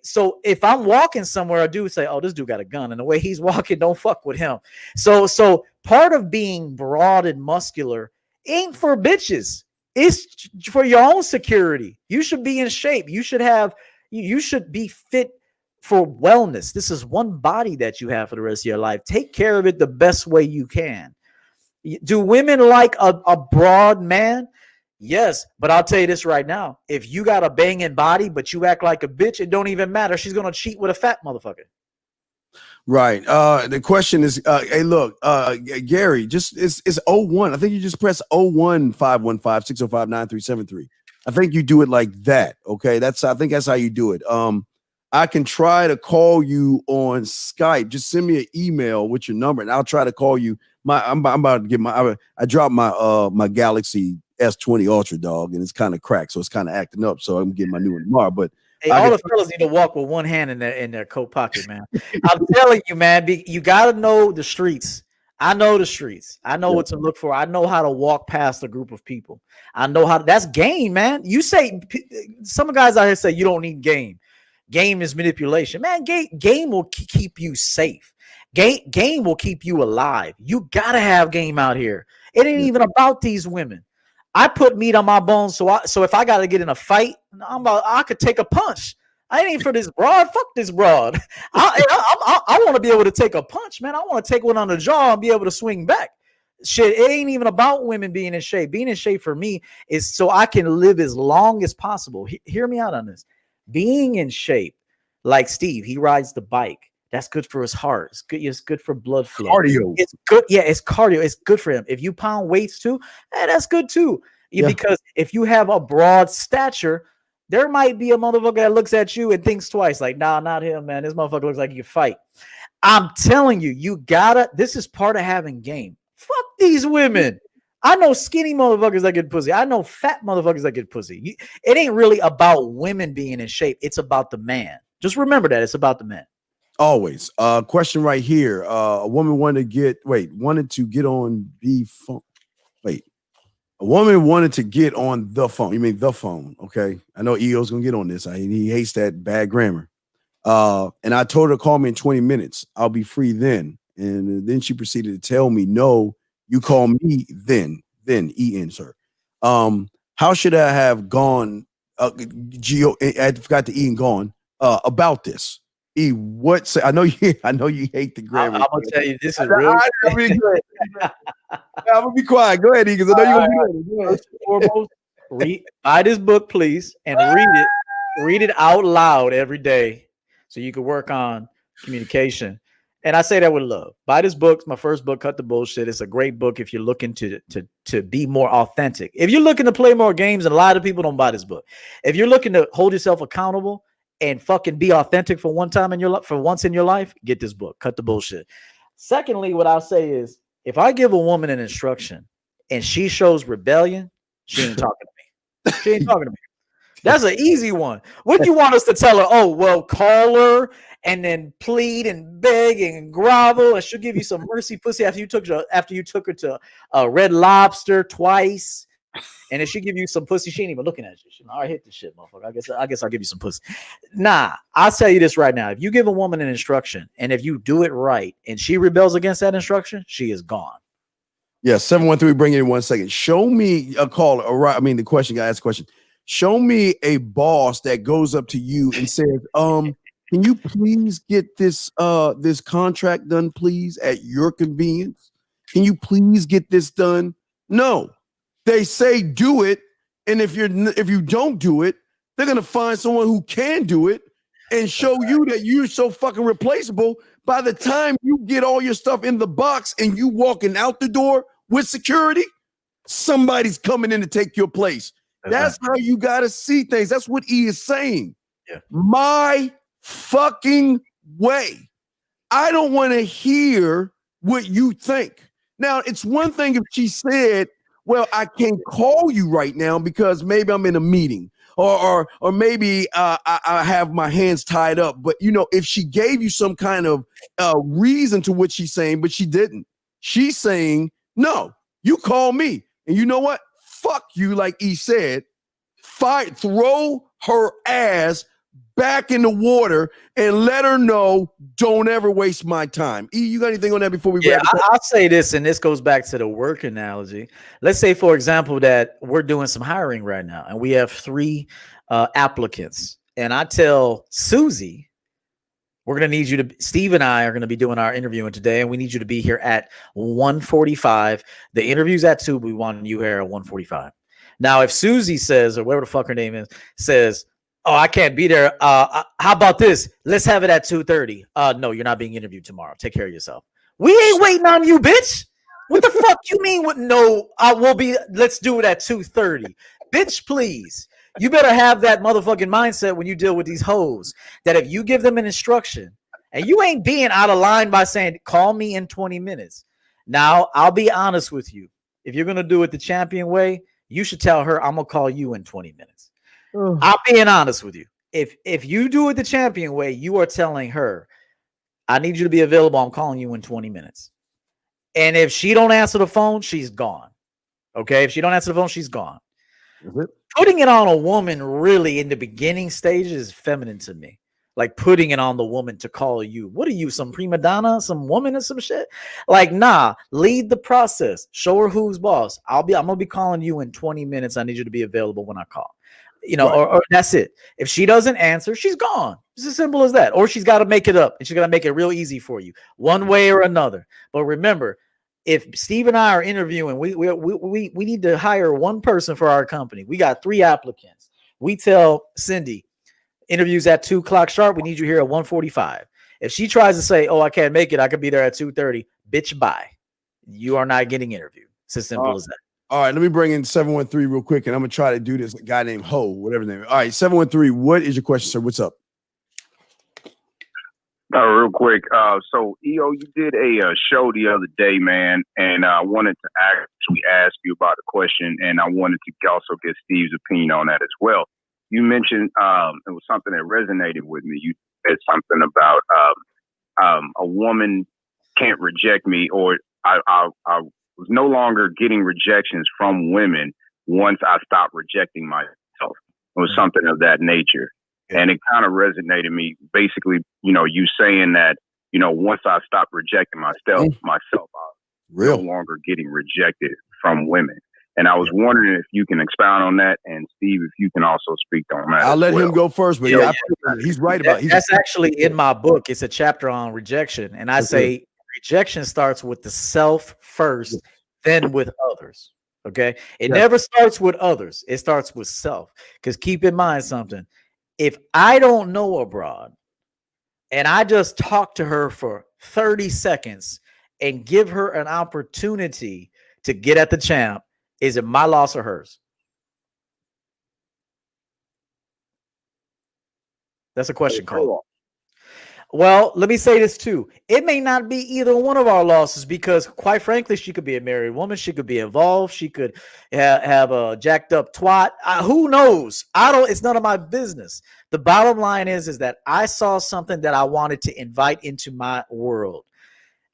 So if I'm walking somewhere, I do say, oh, this dude got a gun, and the way he's walking, don't fuck with him. So part of being broad and muscular ain't for bitches. It's for your own security. You should be in shape. You should be fit for wellness. This is one body that you have for the rest of your life. Take care of it the best way you can. Do women like a broad man? Yes, but I'll tell you this right now. If you got a banging body, but you act like a bitch, it don't even matter. She's going to cheat with a fat motherfucker. Right. The question is, hey, look, Gary, it's 01. I think you just press 01-515-605-9373. I think you do it like that. Okay. I think that's how you do it. I can try to call you on Skype. Just send me an email with your number and I'll try to call you. I'm about to get I dropped my Galaxy S20 Ultra, dog, and it's kind of cracked, so it's kind of acting up. So I'm getting my new one tomorrow. But hey, all the fellas need to walk with one hand in their coat pocket, man. I'm telling you, man, you got to know the streets. I know the streets. I know what to look for. I know how to walk past a group of people. I know how that's game, man. You say some guys out here say you don't need game. Game is manipulation, man. Game will keep you safe. Game will keep you alive. You gotta have game out here. It ain't even about these women. I put meat on my bones, so if I gotta get in a fight, I could take a punch. I ain't for this broad. Fuck this broad. I want to be able to take a punch, man. I want to take one on the jaw and be able to swing back. Shit, it ain't even about women being in shape. Being in shape for me is so I can live as long as possible. Hear me out on this. Being in shape, like Steve, he rides the bike. That's good for his heart. It's good. It's good for blood flow. Cardio. It's good. Yeah, it's cardio. It's good for him. If you pound weights too, that's good too. Yeah. Because if you have a broad stature, there might be a motherfucker that looks at you and thinks twice, like, nah, not him, man. This motherfucker looks like he can fight. I'm telling you, you gotta. This is part of having game. Fuck these women. I know skinny motherfuckers that get pussy. I know fat motherfuckers that get pussy. It ain't really about women being in shape. It's about the man. Just remember that it's about the man. Always. Question right here. A woman wanted to get on the phone. Wait. A woman wanted to get on the phone. You mean the phone? Okay. I know EO's gonna get on this. He hates that bad grammar. And I told her to call me in 20 minutes. I'll be free then. And then she proceeded to tell me, no, you call me then EN, sir. How should I have gone? Geo, I forgot the E and gone about this. E, what say? I know you hate the grammar. I'm gonna tell you, this is real. I'm gonna be quiet. Go ahead, E, because I know you're gonna be ready. First and foremost, buy this book, please, and read it out loud every day, so you can work on communication. And I say that with love. Buy this book. It's my first book, Cut the Bullshit. It's a great book if you're looking to be more authentic. If you're looking to play more games, and a lot of people don't buy this book. If you're looking to hold yourself accountable and fucking be authentic for once in your life, get this book, Cut the Bullshit. Secondly, what I'll say is, if I give a woman an instruction and she shows rebellion, she ain't talking to me. She ain't talking to me. That's an easy one. What do you want us to tell her? Oh, well, call her and then plead and beg and grovel, and she'll give you some mercy pussy after you took her to Red Lobster twice. And if she give you some pussy, she ain't even looking at you. She, all right, hit this shit, motherfucker. I guess I'll give you some pussy. Nah, I'll tell you this right now. If you give a woman an instruction and if you do it right and she rebels against that instruction, she is gone. Yeah, 713, bring it in 1 second. Show me a call. The question, guy asked a question. Show me a boss that goes up to you and says, can you please get this contract done, please, at your convenience? Can you please get this done? No. They say do it, and if you don't do it, they're gonna find someone who can do it and show you that you're so fucking replaceable. By the time you get all your stuff in the box and you walking out the door with security, somebody's coming in to take your place. That's how you gotta see things. That's what E is saying. Yeah. My fucking way. I don't want to hear what you think. Now, it's one thing if she said, well, I can't call you right now because maybe I'm in a meeting or maybe I have my hands tied up. But, if she gave you some kind of reason to what she's saying, but she didn't. She's saying, no, you call me. And you know what? Fuck you, like E said. Throw her ass back in the water and let her know, don't ever waste my time. E, you got anything on that before we grab it? I'll say this, and this goes back to the work analogy. Let's say, for example, that we're doing some hiring right now, and we have 3 applicants. And I tell Susie, we're going to need you to, Steve and I are going to be doing our interviewing today, and we need you to be here at 1:45. The interview's at 2, but we want you here at 1:45. Now, if Susie says, or whatever the fuck her name is, says, oh, I can't be there. How about this? Let's have it at 2:30. No, you're not being interviewed tomorrow. Take care of yourself. We ain't waiting on you, bitch. What the fuck you mean with no? Let's do it at 2:30. Bitch, please. You better have that motherfucking mindset when you deal with these hoes, that if you give them an instruction and you ain't being out of line by saying, call me in 20 minutes. Now, I'll be honest with you. If you're going to do it the champion way, you should tell her, I'm going to call you in 20 minutes. I'm being honest with you. If you do it the champion way, you are telling her, I need you to be available. I'm calling you in 20 minutes. And if she don't answer the phone, she's gone. Okay? If she don't answer the phone, she's gone. Putting it on a woman really in the beginning stages is feminine to me. Like putting it on the woman to call you. What are you, some prima donna, some woman or some shit? Like, nah, lead the process. Show her who's boss. I'm gonna be calling you in 20 minutes. I need you to be available when I call. Right. Or that's it. If she doesn't answer, she's gone. It's as simple as that. Or she's got to make it up, and she's gonna make it real easy for you, one way or another. But remember, if Steve and I are interviewing, we need to hire one person for our company. We got 3 applicants. We tell Cindy, interviews at 2:00 sharp. We need you here at 1:45. If she tries to say, "Oh, I can't make it. I could be there at 2:30," bitch, bye. You are not getting interviewed. It's as simple as that. All right, let me bring in 713 real quick, and I'm gonna try to do this. A guy named Ho, whatever his name is. All right, 713. What is your question, sir? What's up? Real quick. So EO, you did a show the other day, man, and I wanted to actually ask you about the question, and I wanted to also get Steve's opinion on that as well. You mentioned it was something that resonated with me. You said something about a woman can't reject me, or I was no longer getting rejections from women once I stopped rejecting myself. It was something of that nature. And it kind of resonated me. Basically, you saying that, once I stopped rejecting myself, I was no longer getting rejected from women. And I was wondering if you can expound on that. And Steve, if you can also speak on that. I'll let him go first, but he's right about it. That's actually in my book. It's a chapter on rejection. And I say rejection starts with the self first, then with others. Okay. It never starts with others. It starts with self. Because keep in mind something. If I don't know a broad and I just talk to her for 30 seconds and give her an opportunity to get at the champ, is it my loss or hers? That's a question, Carl. Well, let me say this too. It may not be either one of our losses because, quite frankly, she could be a married woman. She could be involved. She could have a jacked up twat. Who knows? It's none of my business. The bottom line is that I saw something that I wanted to invite into my world.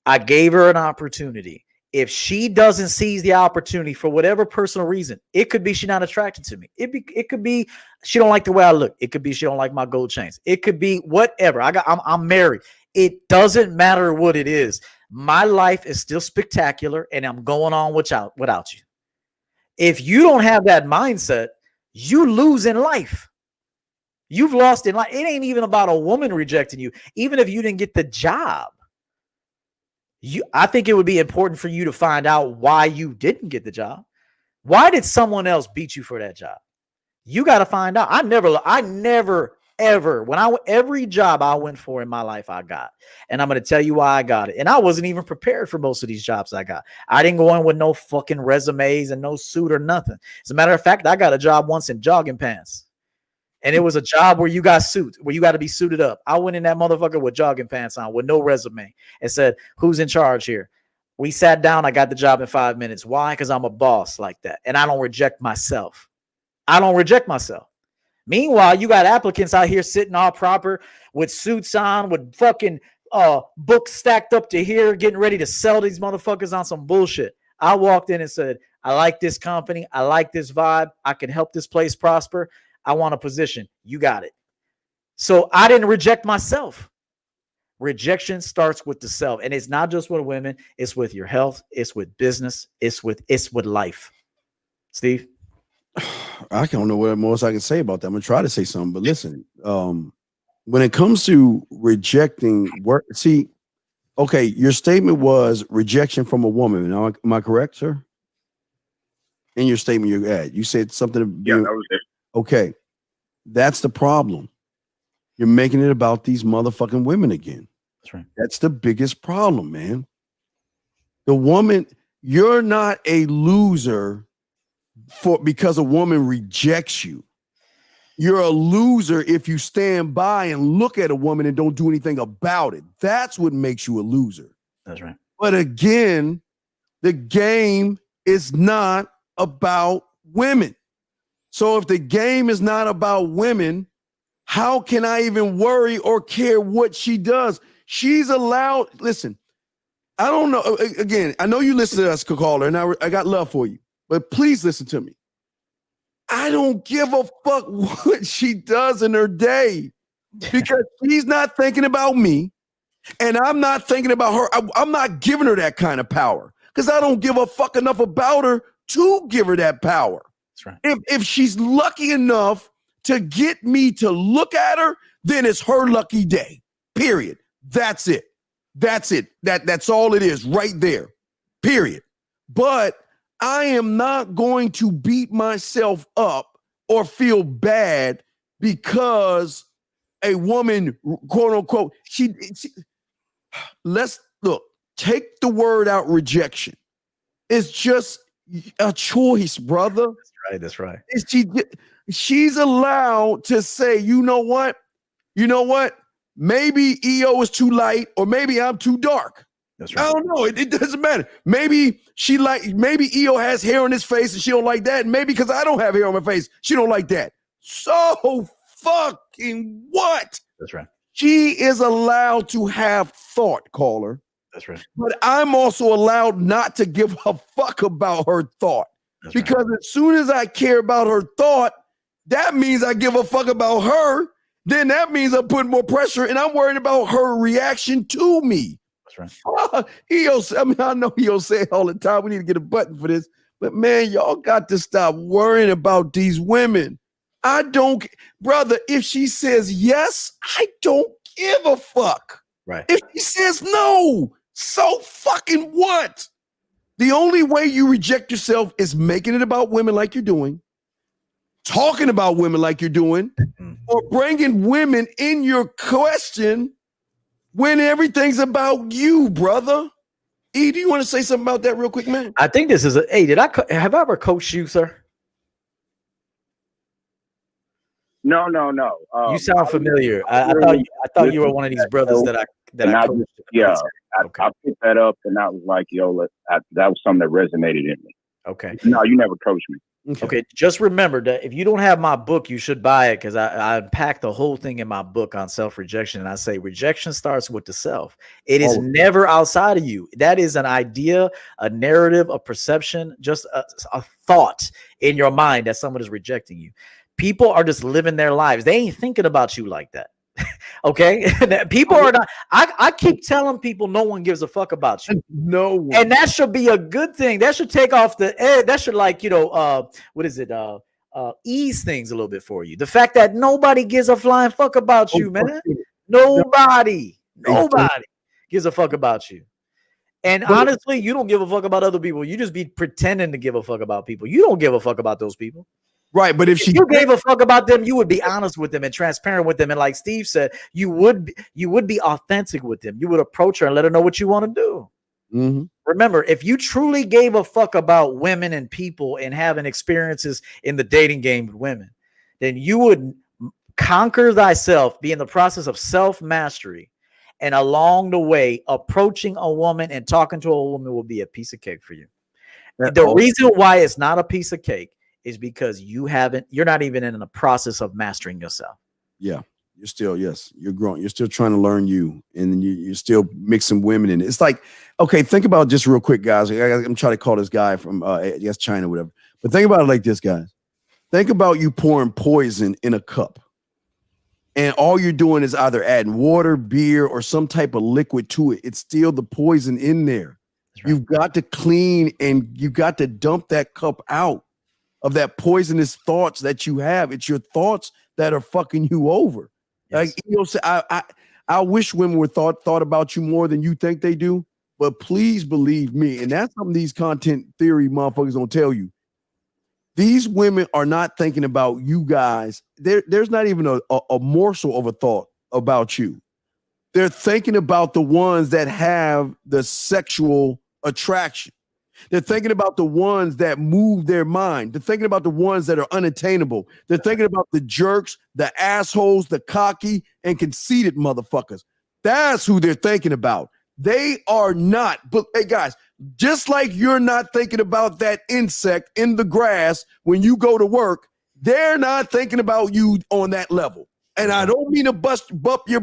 I gave her an opportunity. If she doesn't seize the opportunity for whatever personal reason, it could be she's not attracted to me. It could be she don't like the way I look. It could be she don't like my gold chains. It could be whatever. I'm married. It doesn't matter what it is. My life is still spectacular, and I'm going on without you. If you don't have that mindset, you lose in life. You've lost in life. It ain't even about a woman rejecting you, even if you didn't get the job. I think it would be important for you to find out why you didn't get the job. Why did someone else beat you for that job? You got to find out. I never, ever, every job I went for in my life, I got. And I'm going to tell you why I got it. And I wasn't even prepared for most of these jobs I got. I didn't go in with no fucking resumes and no suit or nothing. As a matter of fact, I got a job once in jogging pants. And it was a job where you got to be suited up. I went in that motherfucker with jogging pants on with no resume and said, "Who's in charge here?" We sat down. I got the job in 5 minutes. Why? Because I'm a boss like that. And I don't reject myself. Meanwhile, you got applicants out here sitting all proper with suits on, with fucking books stacked up to here, getting ready to sell these motherfuckers on some bullshit. I walked in and said, "I like this company. I like this vibe. I can help this place prosper. I want a position. You got it." So I didn't reject myself. Rejection starts with the self. And it's not just with women. It's with your health. It's with business. It's with life. Steve? I don't know what more I can say about that. I'm going to try to say something. But listen, when it comes to rejecting work, okay, your statement was rejection from a woman. Now, am I correct, sir? In your statement you had, you said something. Yeah, that was it. Okay, that's the problem. You're making it about these motherfucking women again. That's right. That's the biggest problem, man. The woman, you're not a loser because a woman rejects you. You're a loser if you stand by and look at a woman and don't do anything about it. That's what makes you a loser. That's right. But again, the game is not about women. So if the game is not about women, how can I even worry or care what she does? She's allowed. Listen, I don't know. Again, I know you listen to us, caller, and I got love for you. But please listen to me. I don't give a fuck what she does in her day because she's not thinking about me and I'm not thinking about her. I'm not giving her that kind of power because I don't give a fuck enough about her to give her that power. That's right. If she's lucky enough to get me to look at her, then it's her lucky day. Period. That's it. That's all it is right there. Period. But I am not going to beat myself up or feel bad because a woman, quote unquote, let's look, take the word out rejection. It's just a choice, brother. That's right. She's allowed to say, you know what? Maybe EO is too light, or maybe I'm too dark. That's right. I don't know. It doesn't matter. Maybe EO has hair on his face and she don't like that. And maybe because I don't have hair on my face, she don't like that. So fucking what? That's right. She is allowed to have thought, caller. That's right. But I'm also allowed not to give a fuck about her thought. That's because as soon as I care about her thought, that means I give a fuck about her. Then that means I'm putting more pressure and I'm worried about her reaction to me. That's right. I know EO say it all the time. We need to get a button for this. But man, y'all got to stop worrying about these women. Brother, if she says yes, I don't give a fuck. Right. If she says no, so fucking what? The only way you reject yourself is making it about women like you're doing, talking about women like you're doing, or bringing women in your question when everything's about you, brother. E, do you want to say something about that real quick, man? I think this is have I ever coached you, sir? No. You sound familiar. I thought you were one of these brothers that I coached. I picked that up and I was like, yo, that was something that resonated in me. Okay. No, you never coached me. Okay. Just remember that if you don't have my book, you should buy it, because I unpack the whole thing in my book on self-rejection. And I say rejection starts with the self. It is never outside of you. That is an idea, a narrative, a perception, just a thought in your mind that someone is rejecting you. People are just living their lives. They ain't thinking about you like that. Okay. People are not. I keep telling people no one gives a fuck about you. No one. And that should be a good thing. That should take off the edge. That should, like, what is it? Ease things a little bit for you. The fact that nobody gives a flying fuck about you, man. Nobody gives a fuck about you. And honestly, you don't give a fuck about other people. You just be pretending to give a fuck about people. You don't give a fuck about those people. Right, but if you gave a fuck about them, you would be honest with them and transparent with them. And like Steve said, you would be authentic with them. You would approach her and let her know what you want to do. Mm-hmm. Remember, if you truly gave a fuck about women and people and having experiences in the dating game with women, then you would conquer thyself, be in the process of self-mastery. And along the way, approaching a woman and talking to a woman will be a piece of cake for you. The reason why it's not a piece of cake is because you're not even in the process of mastering yourself. Yeah. You're growing. You're still trying to learn you, and you're still mixing women in. It's like, okay, think about just real quick, guys. I'm trying to call this guy from, I guess, China, whatever. But think about it like this, guys. Think about you pouring poison in a cup, and all you're doing is either adding water, beer, or some type of liquid to it. It's still the poison in there. Right. You've got to clean, and you got to dump that cup out of that poisonous thoughts that you have. It's your thoughts that are fucking you over. Yes. Like, I wish women were thought about you more than you think they do, but please believe me. And that's something these content theory motherfuckers don't tell you. These women are not thinking about you guys. There's not even a morsel of a thought about you. They're thinking about the ones that have the sexual attraction. They're thinking about the ones that move their mind. They're thinking about the ones that are unattainable. They're thinking about the jerks, the assholes, the cocky and conceited motherfuckers. That's who they're thinking about. They are not. But hey, guys, just like you're not thinking about that insect in the grass when you go to work, they're not thinking about you on that level. And I don't mean to burst your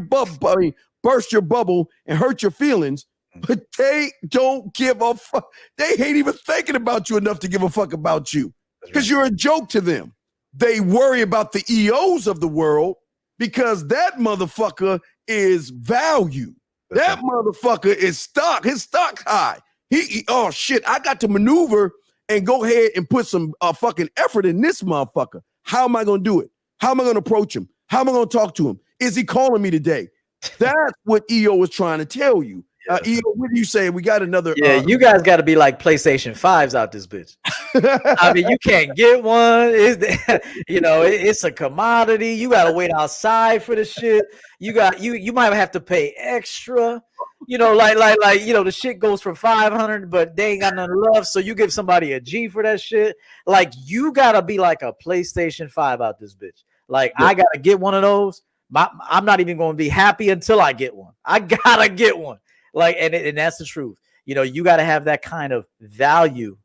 bubble and hurt your feelings. But they don't give a fuck. They ain't even thinking about you enough to give a fuck about you, because you're a joke to them. They worry about the EOs of the world because that motherfucker is value. That motherfucker is stock. His stock high. Oh shit, I got to maneuver and go ahead and put some fucking effort in this motherfucker. How am I going to do it? How am I going to approach him? How am I going to talk to him? Is he calling me today? That's what EO is trying to tell you. EO, what do you say? We got another. Yeah, you guys got to be like PlayStation 5s out this bitch. I mean, you can't get one. It's a commodity. You gotta wait outside for the shit. You might have to pay extra. The shit goes for 500, but they ain't got nothing left. So you give somebody a G for that shit. Like, you gotta be like a PlayStation 5 out this bitch. Like, I gotta get one of those. I'm not even gonna be happy until I get one. I gotta get one. Like, and that's the truth. You gotta have that kind of value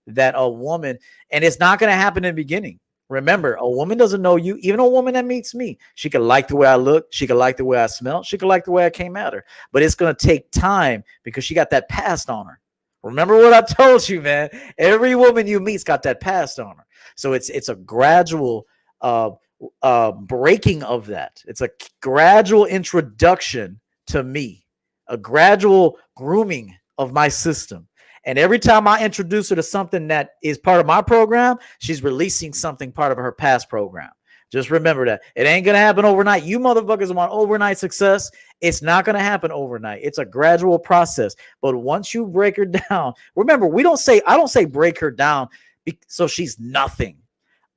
that a woman, and it's not going to happen in the beginning. Remember, a woman doesn't know you. Even a woman that meets me, she could like the way I look. She could like the way I smell. She could like the way I came at her. But it's going to take time because she got that past on her. Remember what I told you, man. Every woman you meet's got that past on her. So it's a gradual breaking of that. It's a gradual introduction to me, a gradual grooming of my system. And every time I introduce her to something that is part of my program, she's releasing something part of her past program. Just remember that. It ain't going to happen overnight. You motherfuckers want overnight success. It's not going to happen overnight. It's a gradual process. But once you break her down, remember, I don't say break her down so she's nothing.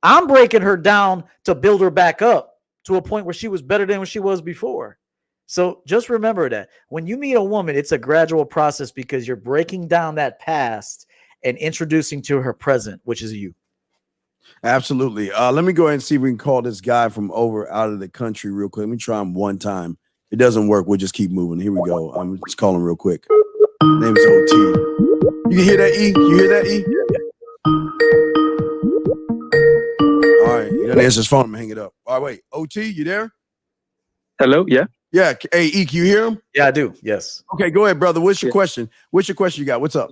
I'm breaking her down to build her back up to a point where she was better than what she was before. So just remember that when you meet a woman, it's a gradual process because you're breaking down that past and introducing to her present, which is you. Absolutely. Let me go ahead and see if we can call this guy from out of the country real quick. Let me try him one time. If it doesn't work, we'll just keep moving. Here we go. I'm just calling real quick. His name is OT. You can hear that, E? You hear that, E? All right. He doesn't answer his phone. I'm going to hang it up. All right, wait. OT, you there? Hello. Yeah. Yeah. Hey, E, can you hear him? Yeah, I do. Yes. Okay, go ahead, brother. What's your question? What's your question you got? What's up?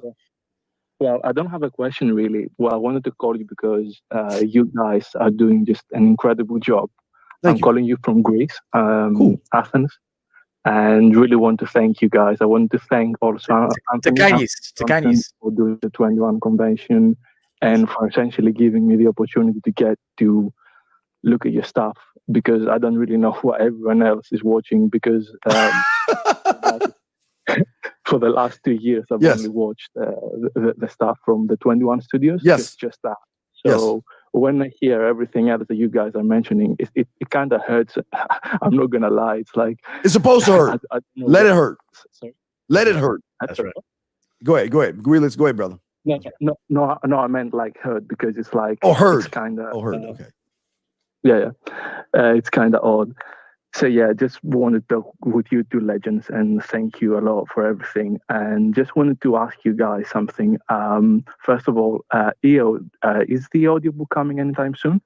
Well, I don't have a question really. Well, I wanted to call you because you guys are doing just an incredible job. I'm calling you from Greece, Cool. Athens, and really want to thank you guys. I want to thank also 𝐒𝐇𝐈𝐒 for doing the 21 convention and for essentially giving me the opportunity to get to look at your stuff, because I don't really know what everyone else is watching, because for the last 2 years I've only watched the stuff from the 21 studios. Just that. So when I hear everything else that you guys are mentioning, it kind of hurts. I'm not gonna lie. It's like it's supposed to hurt. Let it hurt. Sorry. Let it hurt. That's right. Go ahead. Let's go ahead, brother. No. I meant like hurt, because it's like hurt. It's kind of hurt. Okay. Yeah. It's kind of odd. So yeah, just wanted to talk with you two legends and thank you a lot for everything. And just wanted to ask you guys something. First of all, EO, is the audiobook coming anytime soon?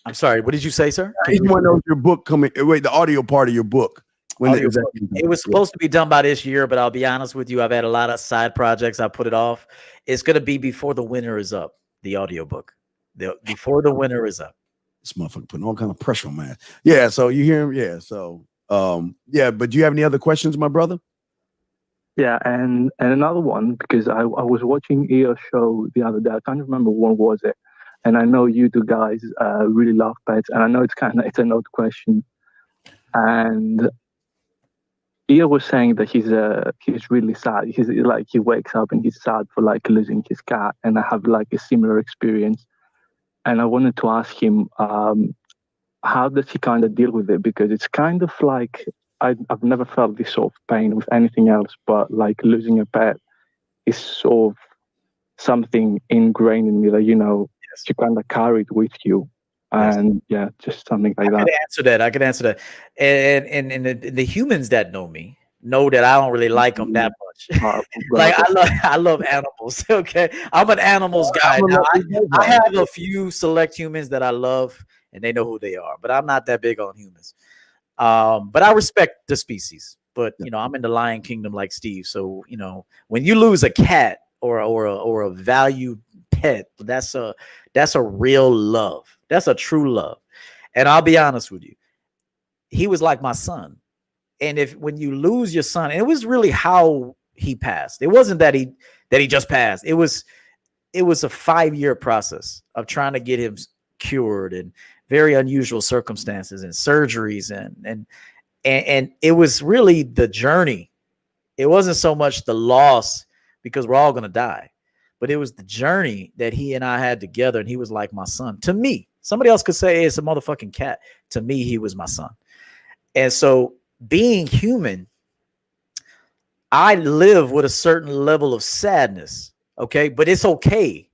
I'm sorry, what did you say, sir? I want to know your book coming. Wait, the audio part of your book. It was supposed to be done by this year, but I'll be honest with you, I've had a lot of side projects. I put it off. It's going to be before the winter is up, the audiobook. Before the winter is up. This motherfucker putting all kind of pressure on man. Yeah, so you hear him? Yeah, so but do you have any other questions, my brother? Yeah, and another one, because I was watching EO's show the other day. I can't remember what was it. And I know you two guys really love pets, and I know it's an odd question. And EO was saying that he's really sad. He's like, he wakes up and he's sad for like losing his cat, and I have like a similar experience. And I wanted to ask him, how does he kind of deal with it? Because it's kind of like, I've never felt this sort of pain with anything else, but like losing a pet is sort of something ingrained in me that, you kind of carry it with you. And just something like that. I could answer that. And the humans that know me know that I don't really like them that much. Like I love animals. Okay, I'm an animals guy. Now, I have a few select humans that I love, and they know who they are. But I'm not that big on humans. But I respect the species. But I'm in the lion kingdom like Steve. So when you lose a cat or a valued pet, that's a real love. That's a true love. And I'll be honest with you, he was like my son. And when you lose your son, and it was really how he passed. It wasn't that he just passed. It was a 5-year process of trying to get him cured and very unusual circumstances and surgeries and it was really the journey. It wasn't so much the loss, because we're all going to die, but it was the journey that he and I had together, and he was like my son to me. Somebody else could say, hey, it's a motherfucking cat. To me, he was my son. And so being human, I live with a certain level of sadness. Okay. But it's okay.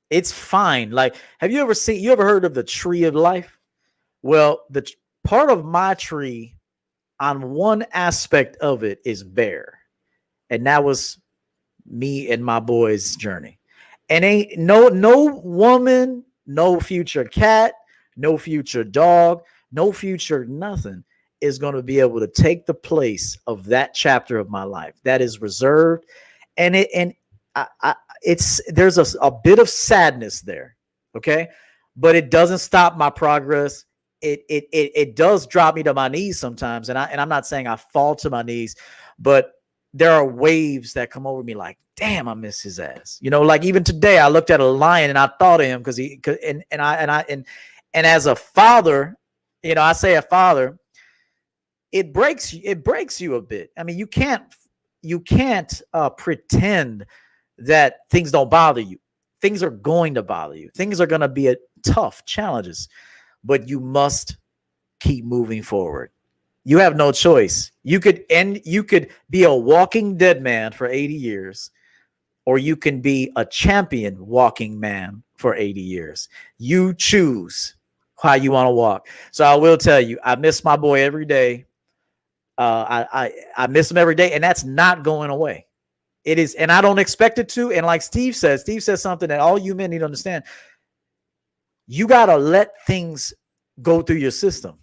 It's fine. Like, have you ever heard of the tree of life? Well, the part of my tree on one aspect of it is bare. And that was me and my boy's journey. And ain't no woman, no future cat, no future dog, no future nothing is going to be able to take the place of that chapter of my life that is reserved. And there's a bit of sadness there. Okay. But it doesn't stop my progress. It does drop me to my knees sometimes. And I'm not saying I fall to my knees, but there are waves that come over me like, damn, I miss his ass. You know, like even today I looked at a lion and I thought of him and as a father, you know, I say a father, it breaks you a bit. I mean, you can't pretend that things don't bother you. Things are going to bother you. Things are going to be tough challenges, but you must keep moving forward. You have no choice. You could be a walking dead man for 80 years, or you can be a champion walking man for 80 years. You choose how you want to walk. So I will tell you, I miss my boy every day. I miss him every day, and that's not going away. It is, and I don't expect it to. And like Steve says something that all you men need to understand. You got to let things go through your system.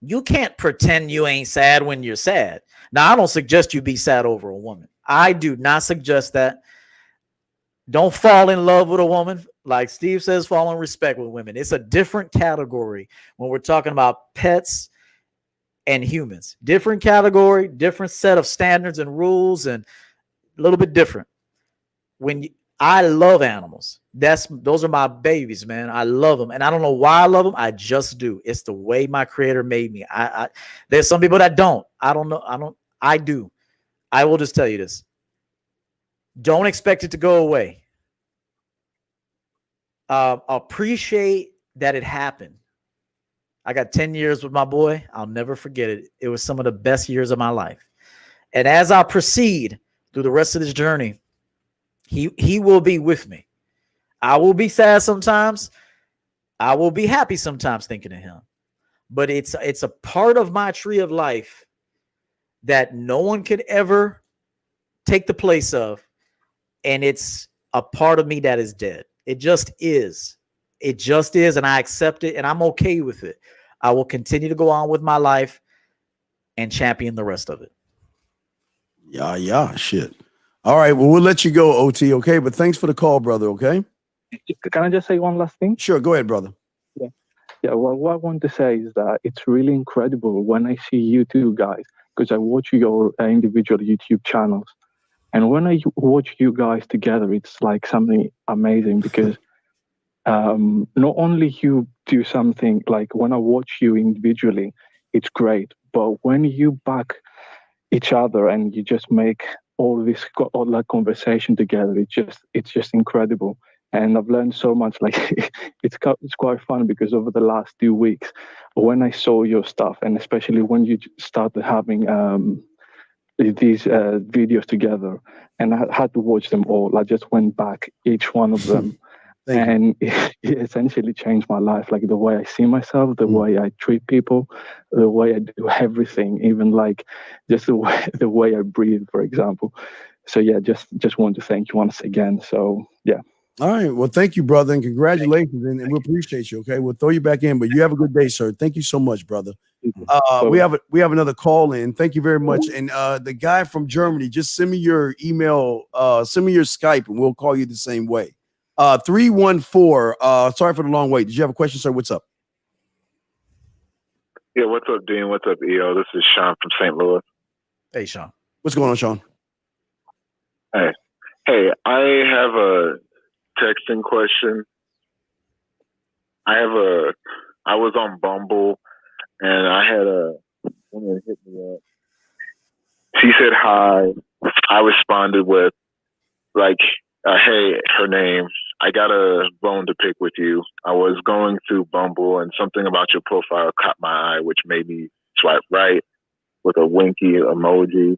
You can't pretend you ain't sad when you're sad. Now, I don't suggest you be sad over a woman. I do not suggest that. Don't fall in love with a woman. Like Steve says, fall in respect with women. It's a different category when we're talking about pets and humans. Different category, different set of standards and rules, and a little bit different. I love animals. Those are my babies, man. I love them. And I don't know why I love them. I just do. It's the way my creator made me. There's some people that don't. I don't know. I do. I will just tell you this. Don't expect it to go away. Appreciate that it happened. I got 10 years with my boy. I'll never forget it. It was some of the best years of my life. And as I proceed through the rest of this journey, he will be with me. I will be sad sometimes. I will be happy sometimes thinking of him. But it's a part of my tree of life that no one could ever take the place of. And it's a part of me that is dead. It just is. It just is. And I accept it. And I'm okay with it. I will continue to go on with my life and champion the rest of it. Yeah. Shit. All right. Well, we'll let you go, OT. Okay. But thanks for the call, brother. Okay. Can I just say one last thing? Sure. Go ahead, brother. Yeah. Well, what I want to say is that it's really incredible when I see you two guys, because I watch your individual YouTube channels. And when I watch you guys together, it's like something amazing because not only you do something like when I watch you individually, it's great. But when you back each other and you just make all that conversation together, it's just incredible. And I've learned so much. Like it's quite fun because over the last 2 weeks, when I saw your stuff, and especially when you started having these videos together, and I had to watch them all. I just went back each one of them, and it essentially changed my life. Like the way I see myself, the way I treat people, the way I do everything, even like just the way I breathe, for example. So yeah, just want to thank you once again. So yeah. All right. Well, thank you, brother, and congratulations, and we appreciate you. Okay, we'll throw you back in, but you have a good day, sir. Thank you so much, brother. We have another call in. Thank you very much. And the guy from Germany, just send me your email, send me your Skype, and we'll call you the same way. 314. Sorry for the long wait. Did you have a question, sir? What's up? Yeah, what's up, Dean? What's up, EO? This is Sean from St. Louis. Hey, Sean. What's going on, Sean? Hey, I have a texting question. I was on Bumble and I had a woman hit me up. She said hi. I responded with like Hey, her name. I got a bone to pick with you. I was going through Bumble and something about your profile caught my eye, which made me swipe right with a winky emoji.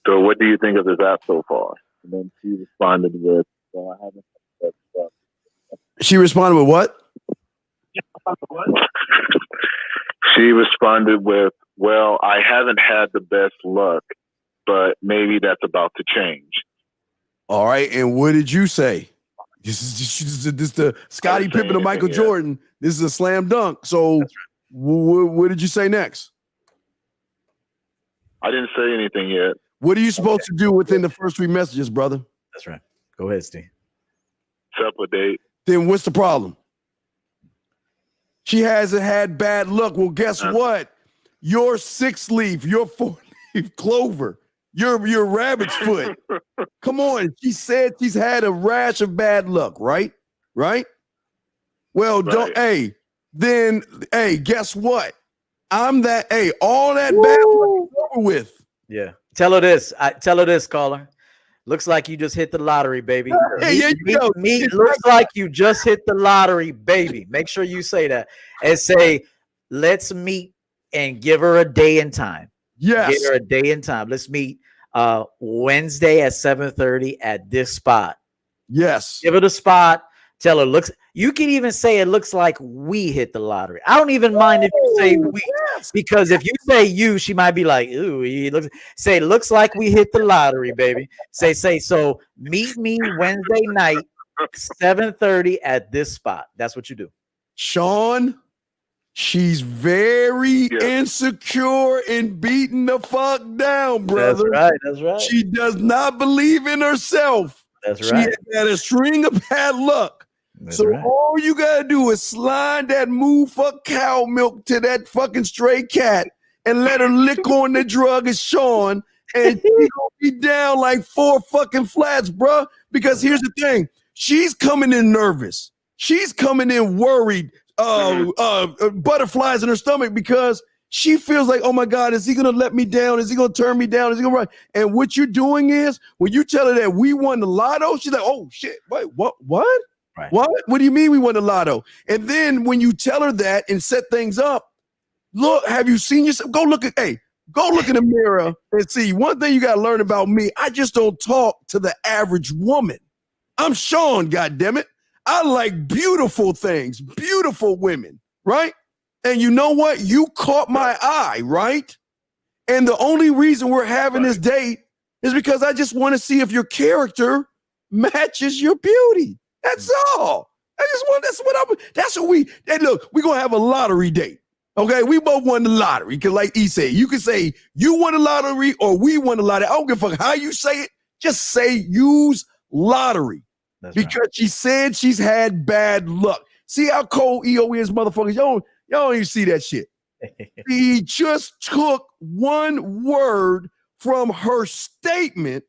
So what do you think of this app so far? And then she responded with, well, I haven't had that stuff. She responded with what? She responded with, well, I haven't had the best luck, but maybe that's about to change. All right. And what did you say? This is the Scottie Pippen to Michael Jordan. This is a slam dunk. So what did you say next? I didn't say anything yet. What are you supposed to do within the first 3 messages, brother? That's right. Go ahead, Steve. Set up a date. Then what's the problem? She hasn't had bad luck. Well, guess what? Your 6-leaf, your 4-leaf clover, your rabbit's foot. Come on. She said she's had a rash of bad luck, right? Right? Well, right. Guess what? I'm that, all that bad luck is over with. Yeah. Tell her this. Tell her this, caller. Looks like you just hit the lottery, baby. Looks like you just hit the lottery, baby. Make sure you say that and say, let's meet and give her a day and time. Yes. Give her a day and time. Let's meet Wednesday at 7:30 at this spot. Yes. Give her the spot. Tell her, you can even say it looks like we hit the lottery. I don't even mind if you say we, because if you say you, she might be like, ooh, say, looks like we hit the lottery, baby. Say, so meet me Wednesday night, 7:30 at this spot. That's what you do. Sean, she's very insecure and beaten the fuck down, brother. That's right. She does not believe in herself. That's right. She had a string of bad luck. All you gotta do is slide that fuck cow milk to that fucking stray cat and let her lick on the drug as Sean, and she gonna be down like 4 fucking flats, bro. Because here's the thing: she's coming in nervous. She's coming in worried, butterflies in her stomach because she feels like, oh my God, is he gonna let me down? Is he gonna turn me down? Is he gonna run? And what you're doing is when you tell her that we won the lotto, she's like, oh shit, wait, what? Right. What do you mean we won the lotto? And then when you tell her that and set things up, look, have you seen yourself? Go look in the mirror and see. One thing you got to learn about me, I just don't talk to the average woman. I'm Sean, goddammit. I like beautiful things, beautiful women, right? And you know what? You caught my eye, right? And the only reason we're having this date is because I just want to see if your character matches your beauty. That's all. That's what we, hey, look, we're going to have a lottery date. Okay. We both won the lottery. Cause like he said, you can say you won the lottery or we won the lottery. I don't give a fuck how you say it. Just say use lottery. That's because right. She said she's had bad luck. See how cold EO is, motherfuckers. Y'all don't even see that shit. He just took one word from her statement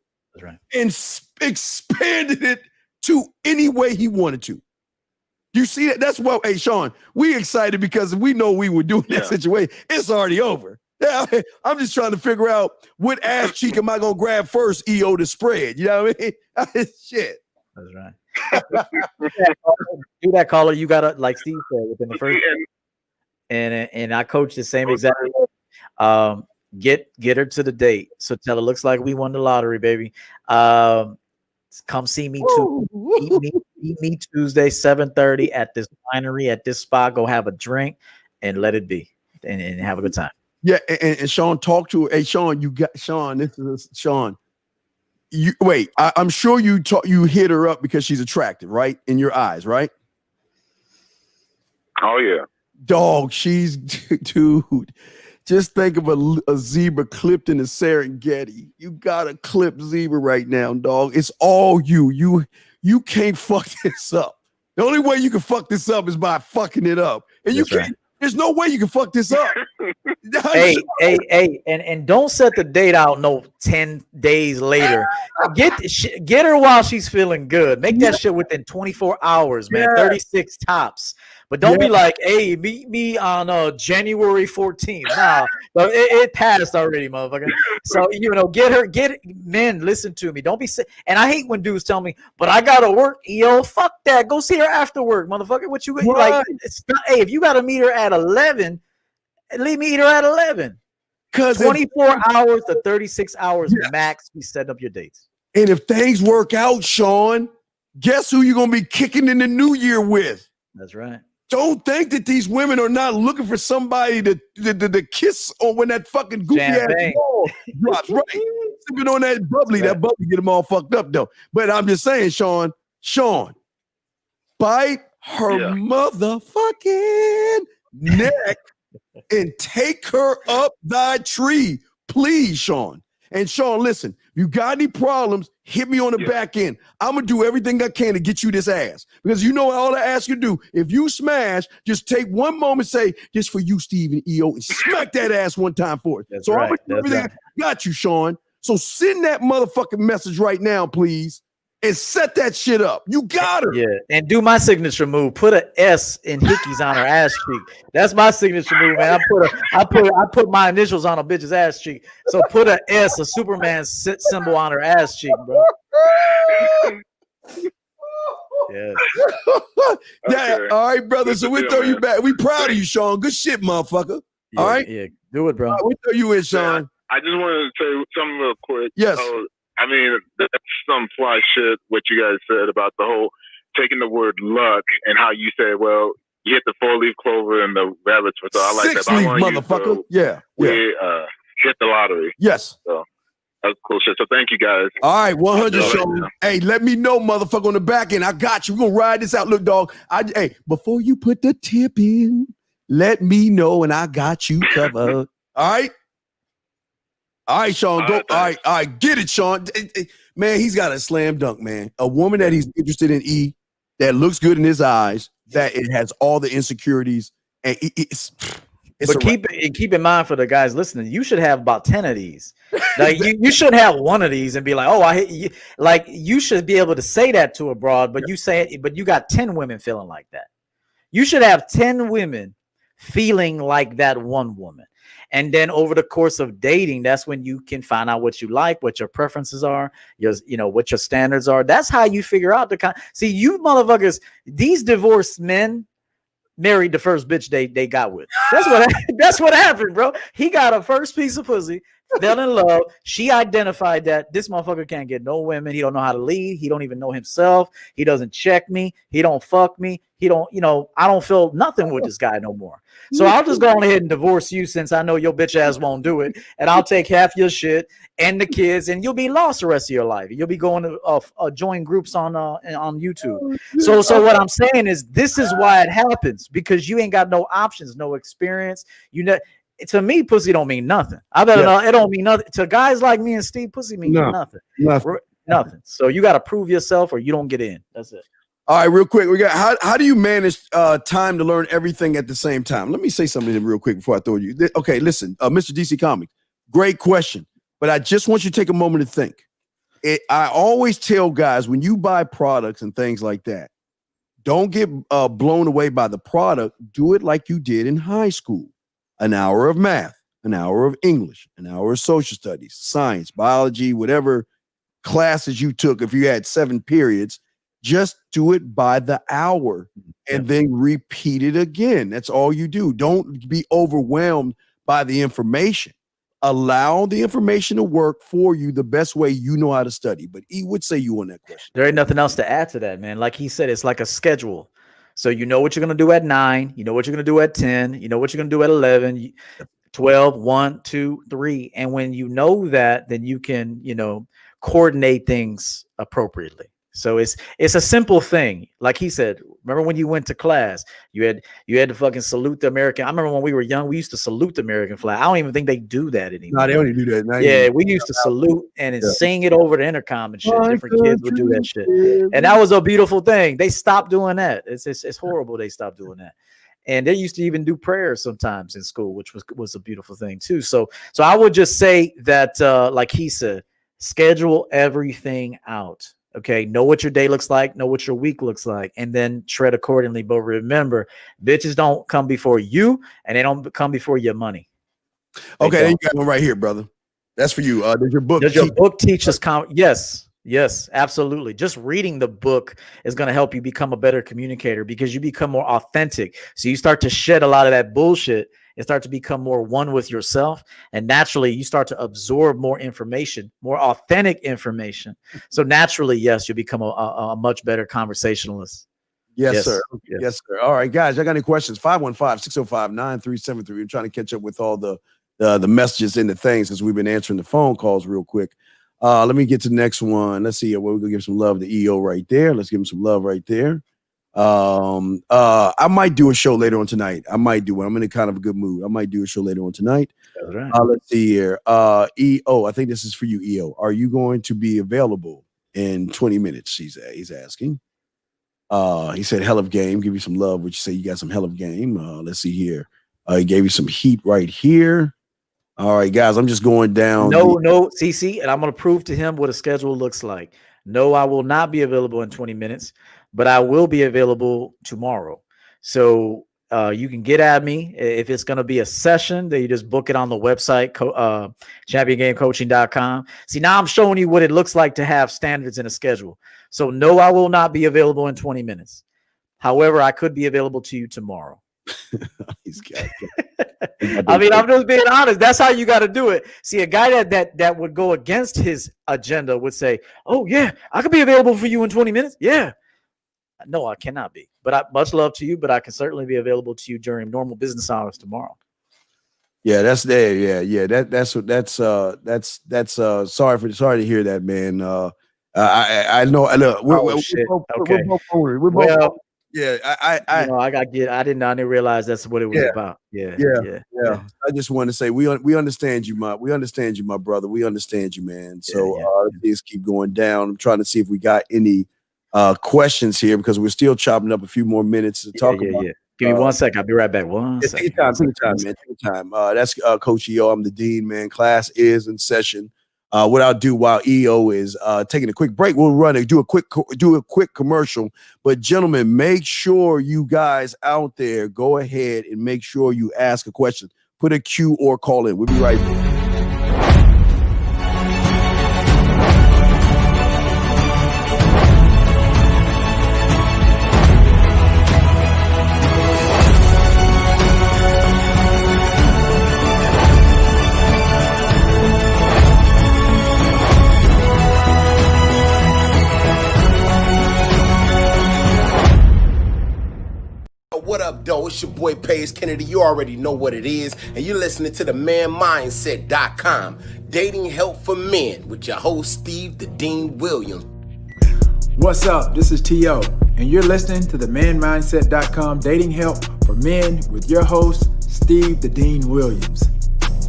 and expanded it to any way he wanted to. You see that? That's why, hey, Sean, we excited because we know we were doing that situation. It's already over. I'm just trying to figure out what ass cheek am I going to grab first, EO, to spread. You know what I mean? Shit. That's right. Do that, caller. You got to, like Steve said, within the first and I coach the same exact get her to the date. So tell her, looks like we won the lottery, baby. Come see me too. Meet me Tuesday, 7:30 at this winery, at this spot. Go have a drink and let it be, and have a good time. Yeah, and Sean, talk to her. Hey, Sean, you got Sean. This is Sean. You wait. I'm sure you hit her up because she's attractive, right? In your eyes, right? Oh yeah, dog. She's dude. Just think of a zebra clipped in a Serengeti. You got a clipped zebra right now, dog. It's all you. You can't fuck this up. The only way you can fuck this up is by fucking it up. And you can't. Right. There's no way you can fuck this up. Hey, and don't set the date out 10 days later. Get her while she's feeling good. Make that shit within 24 hours, man. 36 tops. But don't be like, hey, meet me on January 14th. Nah, but it passed already, motherfucker. So, get men, listen to me. Don't be sick. And I hate when dudes tell me, but I gotta work. Yo, fuck that. Go see her after work, motherfucker. What you like? Hey, if you gotta meet her at 11, leave me eat her at 11. Because 24 hours to 36 hours max, we set up your dates. And if things work out, Sean, guess who you're going to be kicking in the new year with? That's right. Don't think that these women are not looking for somebody to kiss on when that fucking goofy ass ball drops. Right. Sipping on that bubbly, that bubbly get them all fucked up, though. But I'm just saying, Sean, bite her motherfucking neck and take her up thy tree, please, Sean. And Sean, listen, if you got any problems, hit me on the back end. I'm going to do everything I can to get you this ass. Because you know all I ask you to do, if you smash, just take one moment, say, just for you, Steve and EO, and smack that ass one time for it. That's so right. I'm going to do everything I got you, Sean. So send that motherfucking message right now, please, and set that shit up. You got her. Yeah, and do my signature move. Put an S in hickeys on her ass cheek. That's my signature move, man. I put my initials on a bitch's ass cheek. So put an S, a Superman symbol on her ass cheek, bro. Yeah. Okay. All right, brother. So we throw you back. We proud of you, Sean. Good shit, motherfucker. Yeah, all right. Yeah, do it, bro. We throw you in, Sean. Yeah, I just wanted to say something real quick. Yes. I mean, that's some fly shit, what you guys said about the whole taking the word luck and how you said, well, you hit the 4-leaf clover and the rabbits. So I like that. 6-leaf, motherfucker. We hit the lottery. Yes. So that's cool shit. So thank you guys. All right, 100, Sean. Hey, let me know, motherfucker, on the back end. I got you. We're going to ride this out. Look, dog. Hey, before you put the tip in, let me know, and I got you covered. All right? All right, Sean. Go. All right. Get it, Sean. Man, he's got a slam dunk, man. A woman that he's interested in, that looks good in his eyes, that it has all the insecurities, and it's but keep in mind for the guys listening, you should have about 10 of these. Like you should have one of these and be like, oh, I hate you. Like you should be able to say that to a broad, but you got 10 women feeling like that. You should have 10 women feeling like that one woman. And then over the course of dating, that's when you can find out what you like, what your preferences are, what your standards are. That's how you figure out see, you motherfuckers, these divorced men married the first bitch they got with. That's what happened, bro. He got a first piece of pussy, fell in love. She identified that this motherfucker can't get no women. He don't know how to lead. He don't even know himself. He doesn't check me. He don't fuck me. He don't, I don't feel nothing with this guy no more. So I'll just go on ahead and divorce you since I know your bitch ass won't do it. And I'll take half your shit and the kids, and you'll be lost the rest of your life. You'll be going to join groups on YouTube. So what I'm saying is this is why it happens, because you ain't got no options, no experience. To me, pussy don't mean nothing. I better know it don't mean nothing. To guys like me and Steve, pussy means nothing. Nothing. So you got to prove yourself or you don't get in. That's it. All right, real quick. We got how do you manage time to learn everything at the same time? Let me say something real quick before I throw you. Okay, listen, Mr. DC Comics, great question, but I just want you to take a moment to think. I always tell guys when you buy products and things like that, don't get blown away by the product. Do it like you did in high school. An hour of math, an hour of English, an hour of social studies, science, biology, whatever classes you took. If you had 7 periods. Just do it by the hour and then repeat it again. That's all you do. Don't be overwhelmed by the information. Allow the information to work for you the best way you know how to study. But he would say you on that question. There ain't nothing else to add to that, man. Like he said, it's like a schedule. So you know what you're going to do at 9. You know what you're going to do at 10. You know what you're going to do at 11, 12, 1, 2, 3. And when you know that, then you can, coordinate things appropriately. So it's a simple thing. Like he said, remember when you went to class, you had to fucking salute the American. I remember when we were young, we used to salute the American flag. I don't even think they do that anymore. No, they don't even do that. Yeah, we used to salute and sing it over the intercom and shit. Different kids would do that shit. And that was a beautiful thing. They stopped doing that. It's horrible they stopped doing that. And they used to even do prayers sometimes in school, which was a beautiful thing too. So I would just say that, like he said, schedule everything out. Okay, know what your day looks like, know what your week looks like, and then tread accordingly. But remember, bitches don't come before you, and they don't come before your money. Okay, then you got one right here, brother. That's for you. Does your book teach us? Yes, absolutely. Just reading the book is going to help you become a better communicator because you become more authentic. So you start to shed a lot of that bullshit and start to become more one with yourself. And naturally, you start to absorb more information, more authentic information. So naturally, yes, you become a much better conversationalist. Yes, sir. Yes, sir. All right, guys, I got any questions? 515-605-9373. We're trying to catch up with all the messages and the things as we've been answering the phone calls real quick. Let me get to the next one. Let's see. We're gonna give some love to EO right there. Let's give him some love right there. I might do a show later on tonight. I might do one. I'm in kind of a good mood. I might do a show later on tonight. That's right. Let's see here. EO, I think this is for you, EO. Are you going to be available in 20 minutes? He's asking. He said hell of game. Give you some love. Would you say you got some hell of game? Let's see here. He gave you some heat right here. All right, guys, I'm just going down. No, CC, and I'm going to prove to him what a schedule looks like. No, I will not be available in 20 minutes, but I will be available tomorrow. So you can get at me. If it's going to be a session, then you just book it on the website, championgamecoaching.com. See, now I'm showing you what it looks like to have standards in a schedule. So no, I will not be available in 20 minutes. However, I could be available to you tomorrow. I mean, I'm just being honest. That's how you got to do it. See, a guy that would go against his agenda would say, "Oh yeah, I could be available for you in 20 minutes." Yeah, no, I cannot be. But much love to you. But I can certainly be available to you during normal business hours tomorrow. Yeah, that's there. Yeah. That's sorry to hear that, man. I know. Look, we're both hungry. We're both. Yeah, I didn't realize that's what it was about. Yeah. I just want to say we understand you, my brother. We understand you, man. So let's keep going down. I'm trying to see if we got any questions here because we're still chopping up a few more minutes to talk about. Yeah. Give me 1 second. I'll be right back. Take your time, man. Take your time. That's Coach EO. I'm the dean, man. Class is in session. What I'll do while EO is taking a quick break, we'll do a quick commercial. But gentlemen, make sure you guys out there go ahead and make sure you ask a question. Put a Q or call in. We'll be right back. What up, though? It's your boy Paige Kennedy. You already know what it is, and you're listening to the manmindset.com, dating help for men, with your host Steve the Dean Williams. What's up? This is T.O., and you're listening to the manmindset.com, dating help for men, with your host Steve the Dean Williams.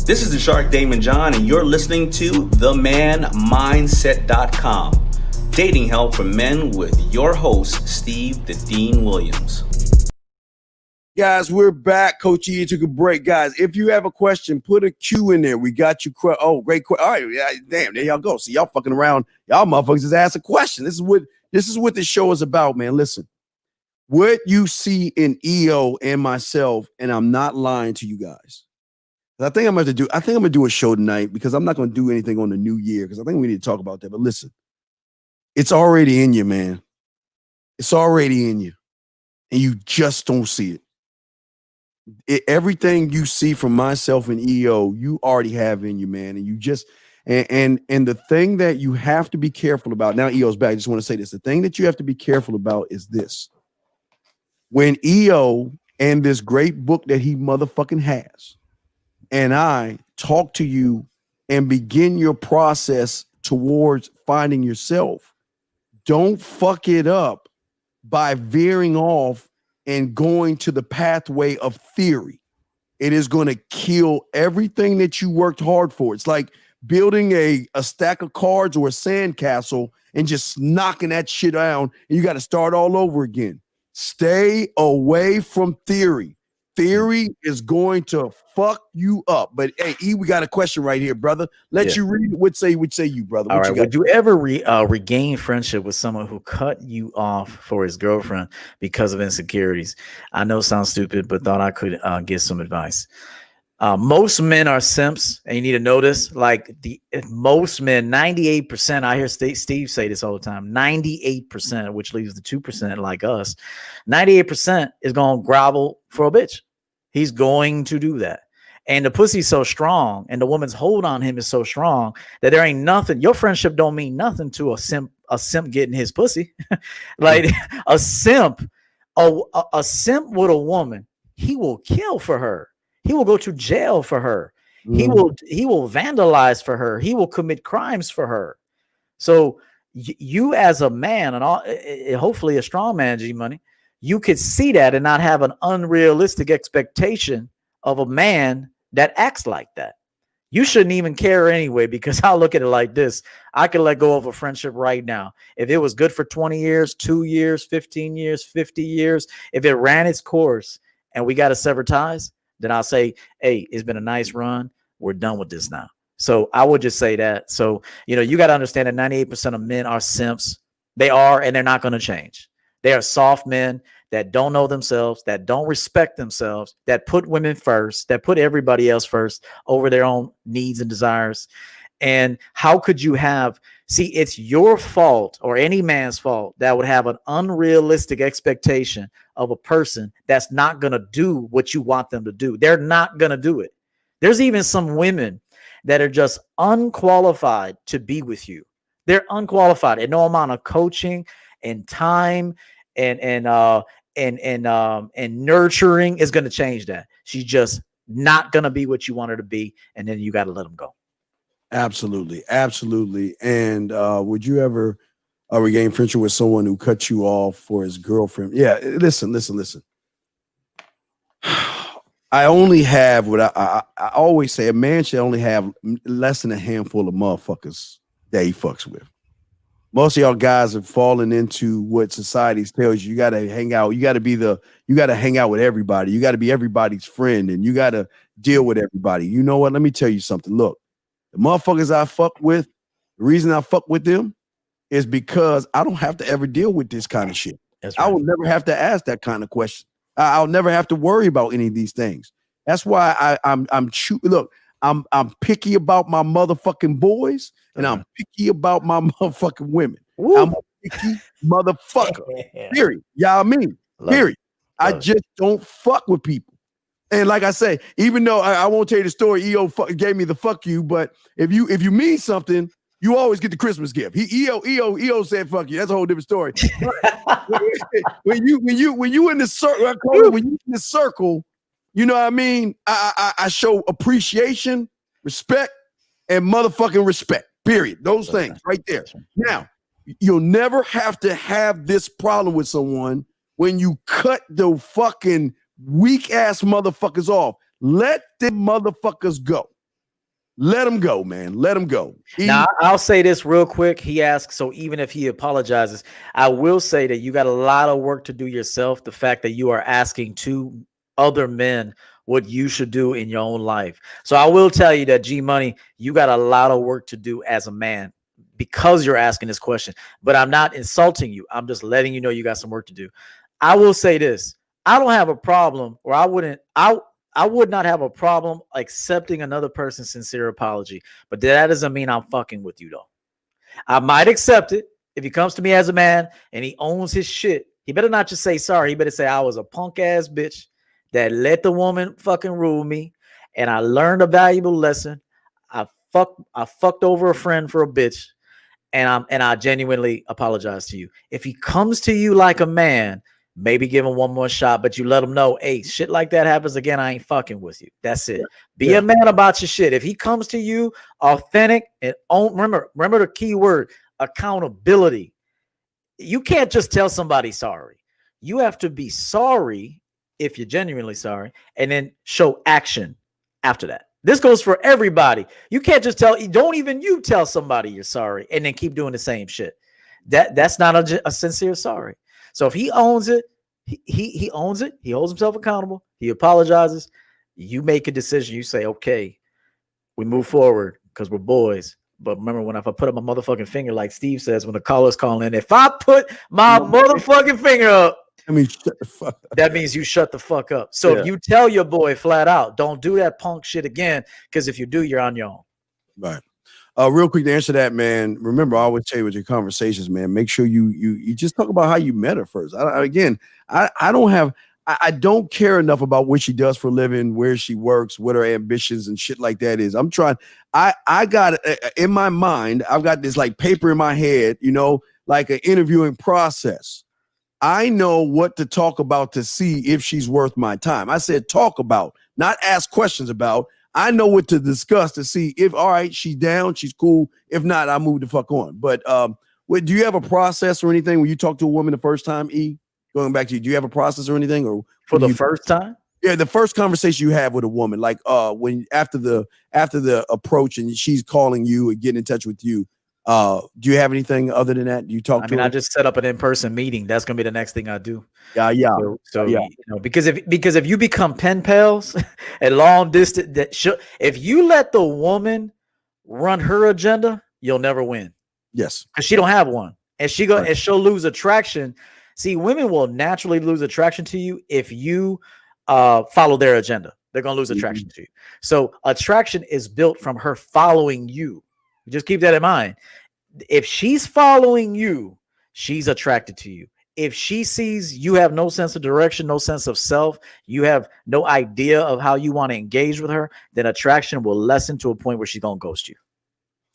This is the Shark Damon John, and you're listening to the manmindset.com, dating help for men, with your host Steve the Dean Williams. Guys, we're back. Coach E took a break. Guys, if you have a question, put a Q in there. We got you. Oh, great question. All right, yeah, damn, there y'all go. See, y'all fucking around. Y'all motherfuckers just ask a question. This is what the show is about, man. Listen, what you see in EO and myself, and I'm not lying to you guys. I think I'm gonna do a show tonight because I'm not gonna do anything on the new year because I think we need to talk about that. But listen, it's already in you, man. It's already in you, and you just don't see it. Everything you see from myself and EO, you already have in you, man. And you just and the thing that you have to be careful about now, EO's back. I just want to say this. The thing that you have to be careful about is this. When EO and this great book that he motherfucking has, and I talk to you and begin your process towards finding yourself, don't fuck it up by veering off and going to the pathway of theory. It is going to kill everything that you worked hard for. It's like building a stack of cards or a sandcastle and just knocking that shit down, and you got to start all over again. Stay away from theory. theory is going to fuck you up. But hey, E, we got a question right here, brother. Let you read. What say you, brother? All what right. You would you ever regain friendship with someone who cut you off for his girlfriend because of insecurities? I know it sounds stupid, but thought I could give some advice. Most men are simps, and you need to know this. Like most men, 98%. I hear Steve say this all the time. 98%, which leaves the 2% like us. 98% is gonna grovel for a bitch. He's going to do that. And the pussy's so strong, and the woman's hold on him is so strong that there ain't nothing. Your friendship don't mean nothing to a simp getting his pussy. Like a simp with a woman, he will kill for her. He will go to jail for her. He will vandalize for her. He will commit crimes for her. So you as a man, and hopefully a strong man, G Money, you could see that and not have an unrealistic expectation of a man that acts like that. You shouldn't even care anyway, because I'll look at it like this. I could let go of a friendship right now. If it was good for 20 years, 2 years, 15 years, 50 years, if it ran its course and we got to sever ties, then I'll say, hey, it's been a nice run. We're done with this now. So I would just say that. So, you got to understand that 98% of men are simps. They are, and they're not going to change. They are soft men that don't know themselves, that don't respect themselves, that put women first, that put everybody else first over their own needs and desires. And how could you it's your fault, or any man's fault, that would have an unrealistic expectation of a person that's not going to do what you want them to do. They're not going to do it. There's even some women that are just unqualified to be with you. They're unqualified, and no amount of coaching and time and nurturing is going to change that. She's just not going to be what you want her to be, and then you got to let them go. Absolutely. And would you ever regain friendship with someone who cut you off for his girlfriend? Yeah, listen. I only have what I always say. A man should only have less than a handful of motherfuckers that he fucks with. Most of y'all guys have fallen into what society tells you. You got to hang out. You got to hang out with everybody. You got to be everybody's friend, and you got to deal with everybody. You know what? Let me tell you something. Look, the motherfuckers I fuck with, the reason I fuck with them is because I don't have to ever deal with this kind of shit. Right. I will never have to ask that kind of question. I'll never have to worry about any of these things. That's why I'm picky about my motherfucking boys, and I'm picky about my motherfucking women. Woo. I'm a picky motherfucker. Period. Y'all mean? Period. I just don't fuck with people. And like I say, even though I won't tell you the story, EO gave me the fuck you, but if you mean something, you always get the Christmas gift. EO said fuck you. That's a whole different story. when you in the circle, you know what I mean? I show appreciation, respect, and motherfucking respect. Period. Those things right there. Now, you'll never have to have this problem with someone when you cut the fucking weak ass motherfuckers off. Let them motherfuckers go. Let them go, man. Let them go. Now, I'll say this real quick. He asked, so even if he apologizes, I will say that you got a lot of work to do yourself. The fact that you are asking two other men what you should do in your own life. So I will tell you that, G Money, you got a lot of work to do as a man because you're asking this question. But I'm not insulting you. I'm just letting you know you got some work to do. I will say this. I don't have a problem, or I would not have a problem accepting another person's sincere apology, but that doesn't mean I'm fucking with you, though. I might accept it if he comes to me as a man and he owns his shit. He better not just say sorry. He better say, I was a punk ass bitch that let the woman fucking rule me, and I learned a valuable lesson. I fucked over a friend for a bitch, and I genuinely apologize to you. If he comes to you like a man, maybe give him one more shot, but you let him know, hey, shit like that happens again, I ain't fucking with you. That's it. Be a man about your shit. If he comes to you authentic and remember the key word, accountability. You can't just tell somebody sorry. You have to be sorry if you're genuinely sorry, and then show action after that. This goes for everybody. You can't just don't even you tell somebody you're sorry and then keep doing the same shit. That's not a sincere sorry. So if he owns it, He owns it. He holds himself accountable. He apologizes. You make a decision. You say, okay, we move forward because we're boys. But remember, if I put up my motherfucking finger, like Steve says, when the caller's calling in, if I put my motherfucking finger up, I mean, shut the fuck up. That means you shut the fuck up. So if you tell your boy flat out, don't do that punk shit again, because if you do, you're on your own. Right. Real quick to answer that, man. Remember, I always say with your conversations, man, make sure you just talk about how you met her first. I don't care enough about what she does for a living, where she works, what her ambitions and shit like that is. I'm trying. I got in my mind, I've got this like paper in my head, like an interviewing process. I know what to talk about to see if she's worth my time. I said talk about, not ask questions about. I know what to discuss to see if, all right, she's down, she's cool. If not, I move the fuck on. But do you have a process or anything when you talk to a woman the first time, E? Going back to you, do you have a process or anything? Or for the first time? Yeah, the first conversation you have with a woman, like when after the approach and she's calling you and getting in touch with you. Do you have anything other than that? Do you talk to her? I just set up an in-person meeting. That's gonna be the next thing I do. Yeah. Because if you become pen pals at long distance, if you let the woman run her agenda, you'll never win. Yes, because she don't have one, and she'll lose attraction. See, women will naturally lose attraction to you if you follow their agenda. They're gonna lose attraction to you. So attraction is built from her following you. Just keep that in mind. If she's following you, she's attracted to you. If she sees you have no sense of direction, no sense of self, you have no idea of how you want to engage with her, then attraction will lessen to a point where she's gonna ghost you.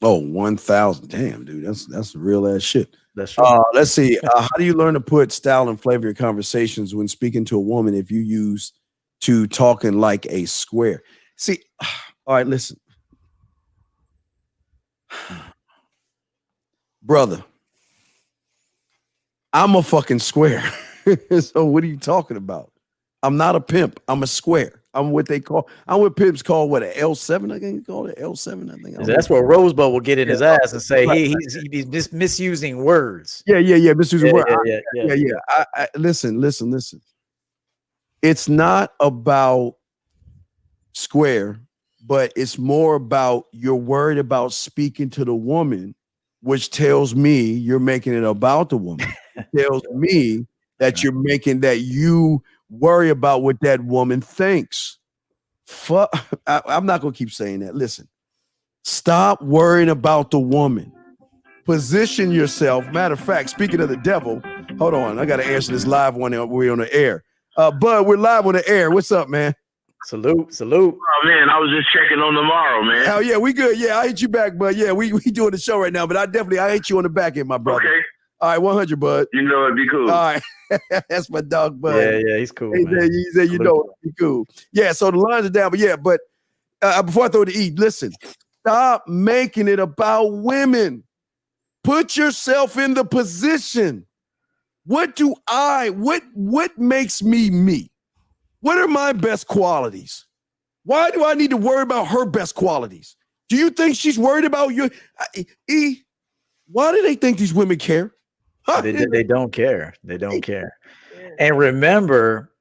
Oh, 1,000. Damn, dude. That's real ass shit. That's true. Let's see. How do you learn to put style and flavor in conversations when speaking to a woman if you use to talking like a square? See, all right, listen. Brother, I'm a fucking square. So what are you talking about? I'm not a pimp. I'm a square. I'm what pimps call what, an L7? I think call it L7. I think that's where Rosebud will get in his ass and say he's just misusing words. Yeah. Misusing words. Yeah. Listen. It's not about square, but it's more about you're worried about speaking to the woman, which tells me you're making it about the woman. It tells me that you're making that you worry about what that woman thinks. I'm not going to keep saying that. Listen, stop worrying about the woman. Position yourself. Matter of fact, speaking of the devil, hold on. I got to answer this live one. We're on the air. Bud, we're live on the air. What's up, man? Salute. Oh man, I was just checking on tomorrow, man. Hell yeah, we good. Yeah, I hit you back, bud. Yeah, we doing the show right now, but I hit you on the back end, my brother. Okay. All right, 100, bud. You know it'd be cool. All right. That's my dog, bud. Yeah, he's cool. He said, you know it'd be cool. Yeah, so the lines are down, but before I throw it to E, listen, stop making it about women. Put yourself in the position. What makes me me? What are my best qualities? Why do I need to worry about her best qualities? Do you think she's worried about you? E, why do they think these women care? Huh? They don't care. They don't care. And remember,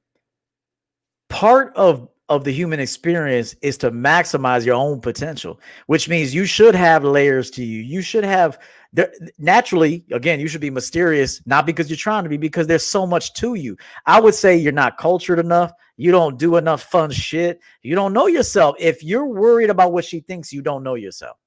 part of the human experience is to maximize your own potential, which means you should have layers to you. You should have naturally, again, you should be mysterious, not because you're trying to be, because there's so much to you. I would say you're not cultured enough. You don't do enough fun shit. You don't know yourself. If you're worried about what she thinks, you don't know yourself.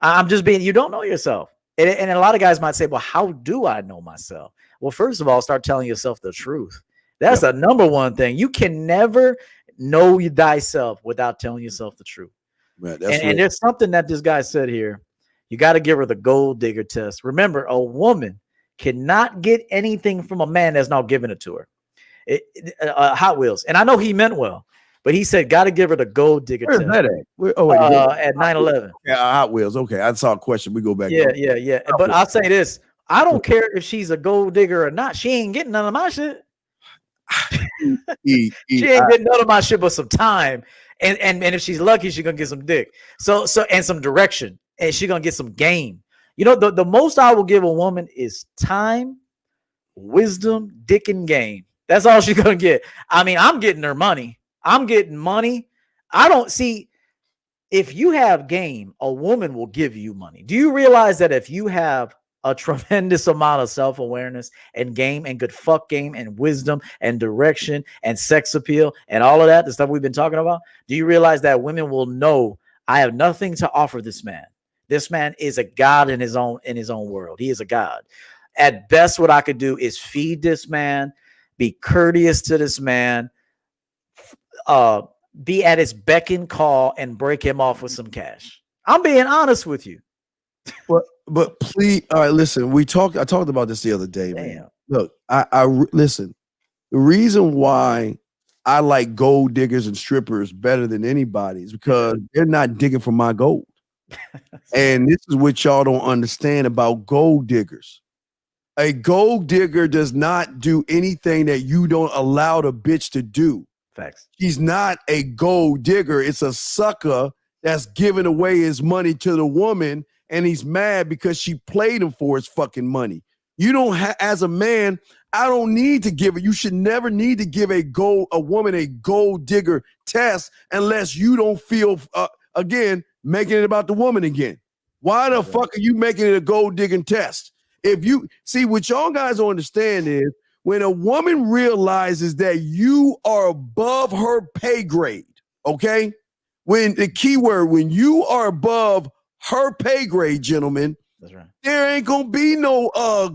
You don't know yourself. And a lot of guys might say, well, how do I know myself? Well, first of all, start telling yourself the truth. That's the number one thing. You can never know thyself without telling yourself the truth. Right, and there's something that this guy said here. You got to give her the gold digger test. Remember, a woman cannot get anything from a man that's not giving it to her. Hot Wheels. And I know he meant well, but he said, got to give her the gold digger test. Where's that at? At 9/11. Yeah, Hot Wheels. Okay, I saw a question. We go back. Yeah. But I'll say this. I don't care if she's a gold digger or not. She ain't getting none of my shit. She ain't getting none of my shit but some time. And if she's lucky, she's going to get some dick. So and some direction. And she's going to get some game. You know, the most I will give a woman is time, wisdom, dick, and game. That's all she's gonna get. I mean, I'm getting her money. I'm getting money. I don't see. If you have game, a woman will give you money. Do you realize that if you have a tremendous amount of self-awareness and game and good fuck game and wisdom and direction and sex appeal and all of that, the stuff we've been talking about, do you realize that women will know I have nothing to offer this man? This man is a god in his own world. He is a god. At best, what I could do is feed this man, be courteous to this man, be at his beck and call, and break him off with some cash. I'm being honest with you. But please, all right, listen. I talked about this the other day, man. Look, I listen. The reason why I like gold diggers and strippers better than anybody is because they're not digging for my gold. And this is what y'all don't understand about gold diggers. A gold digger does not do anything that you don't allow the bitch to do. Facts. He's not a gold digger. It's a sucker that's giving away his money to the woman, and he's mad because she played him for his fucking money. You don't as a man, I don't need to give it. You should never need to give a woman a gold digger test unless you don't feel, again, making it about the woman again. Why the fuck are you making it a gold digging test? If you see, what y'all guys don't understand is when a woman realizes that you are above her pay grade, okay? When the key word, when you are above her pay grade, gentlemen, that's right. There ain't gonna be no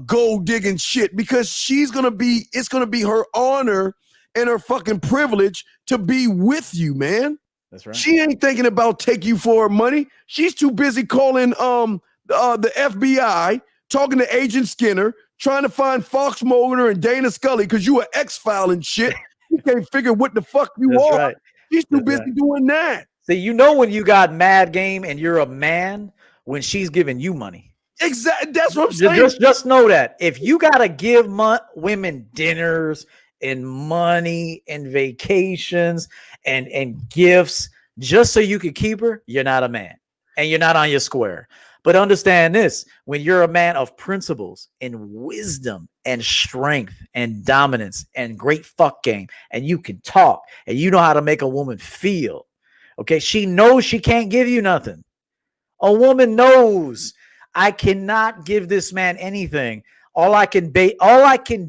gold digging shit because it's gonna be her honor and her fucking privilege to be with you, man. That's right. She ain't thinking about taking you for her money. She's too busy calling the FBI, talking to Agent Skinner, trying to find Fox Mulder and Dana Scully because you are X-File and shit. You can't figure what the fuck you That's are. right. She's too busy doing that. See, you know when you got mad game and you're a man when she's giving you money. Exactly. That's what I'm saying. Just know that if you gotta give women dinners and money and vacations and gifts just so you can keep her, you're not a man and you're not on your square. But understand this: when you're a man of principles and wisdom and strength and dominance and great fuck game, and you can talk and you know how to make a woman feel, okay? She knows she can't give you nothing. A woman knows I cannot give this man anything. All I can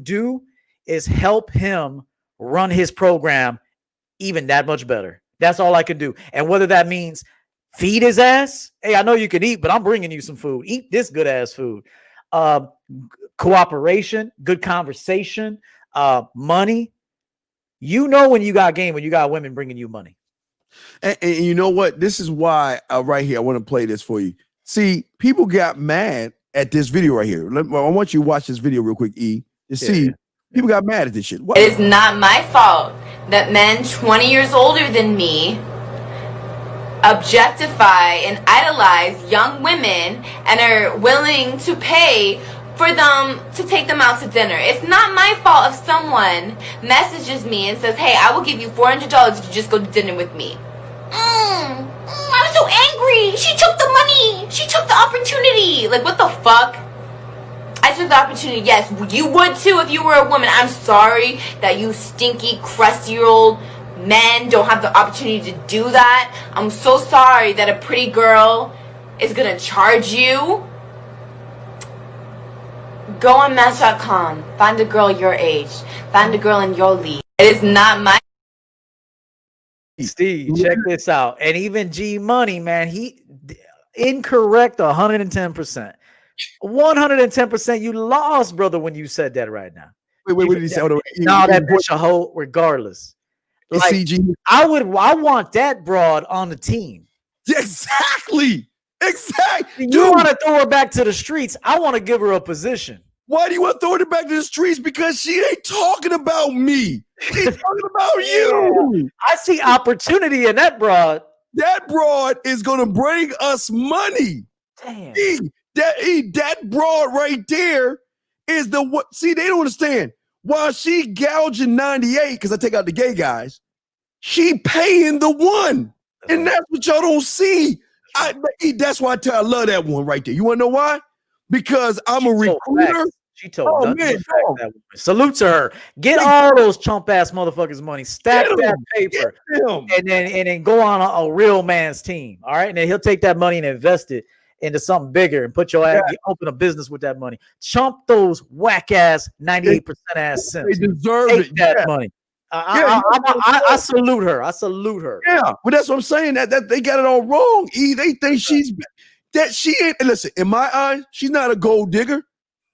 do is help him run his program even that much better. That's all I can do. And whether that means feed his ass, hey, I know you can eat, but I'm bringing you some food. Eat this good ass food. Cooperation, good conversation, money. You know when you got game, when you got women bringing you money. And you know what? This is why right here, I want to play this for you. See, people got mad at this video right here. I want you to watch this video real quick, E, to see. People got mad at this shit. What? It is not my fault that men 20 years older than me objectify and idolize young women and are willing to pay for them to take them out to dinner. It's not my fault if someone messages me and says, hey, I will give you $400 if you just go to dinner with me. I'm so angry. She took the money. She took the opportunity. Like, what the fuck? I took the opportunity. Yes, you would too if you were a woman. I'm sorry that you stinky, crusty-old men don't have the opportunity to do that. I'm so sorry that a pretty girl is going to charge you. Go on Match.com. Find a girl your age. Find a girl in your league. It is not my... Steve, check this out. And even G Money, man, he incorrect 110%. 110%. You lost, brother, when you said that right now. Wait, what did he say? No, that bitch a hoe regardless. Like, CG. I want that broad on the team. Exactly. You want to throw her back to the streets. I want to give her a position. Why do you want to throw her back to the streets? Because she ain't talking about me. She's talking about you. I see opportunity in that broad. That broad is going to bring us money. Damn. That broad right there is the what? See, they don't understand. While she gouging 98, because I take out the gay guys, she paying the one. And that's what y'all don't see. That's why I love that one right there. You want to know why? Because I'm a recruiter. She told Oh, nothing man, but facts, that woman. Salute to her. Get all those chump ass motherfuckers money. Stack that paper, and then go on a real man's team. All right, and then he'll take that money and invest it into something bigger and put your ass, open a business with that money. Chump those whack ass 98% ass simps. They deserve take it. that money. I salute her. I salute her. Yeah, but that's what I'm saying. That they got it all wrong. They think she ain't. Listen, in my eyes, she's not a gold digger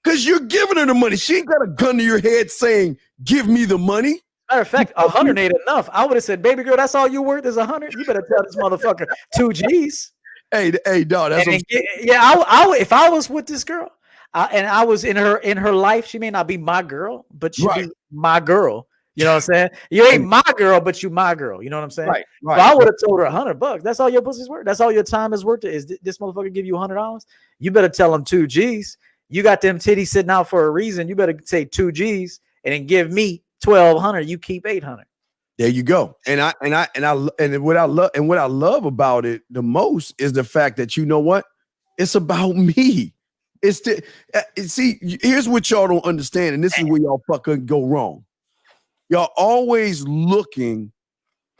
because you're giving her the money. She ain't got a gun to your head saying, "Give me the money." Matter of fact, 100 ain't enough. I would have said, "Baby girl, that's all you worth is 100. You better tell this motherfucker 2 G's." Hey, dog. That's what I would if I was with this girl, and I was in her life. She may not be my girl, but she be my girl. You know what I'm saying? You ain't my girl, but you my girl. You know what I'm saying? Right. So I would have told her $100. That's all your pussy's worth. That's all your time is worth. Is this motherfucker give you $100? You better tell him 2 G's. You got them titties sitting out for a reason. You better say 2 G's and then give me 1,200. You keep 800. There you go. And what I love about it the most is the fact that, you know what? It's about me. See, here's what y'all don't understand, and this is where y'all fucking go wrong. Y'all always looking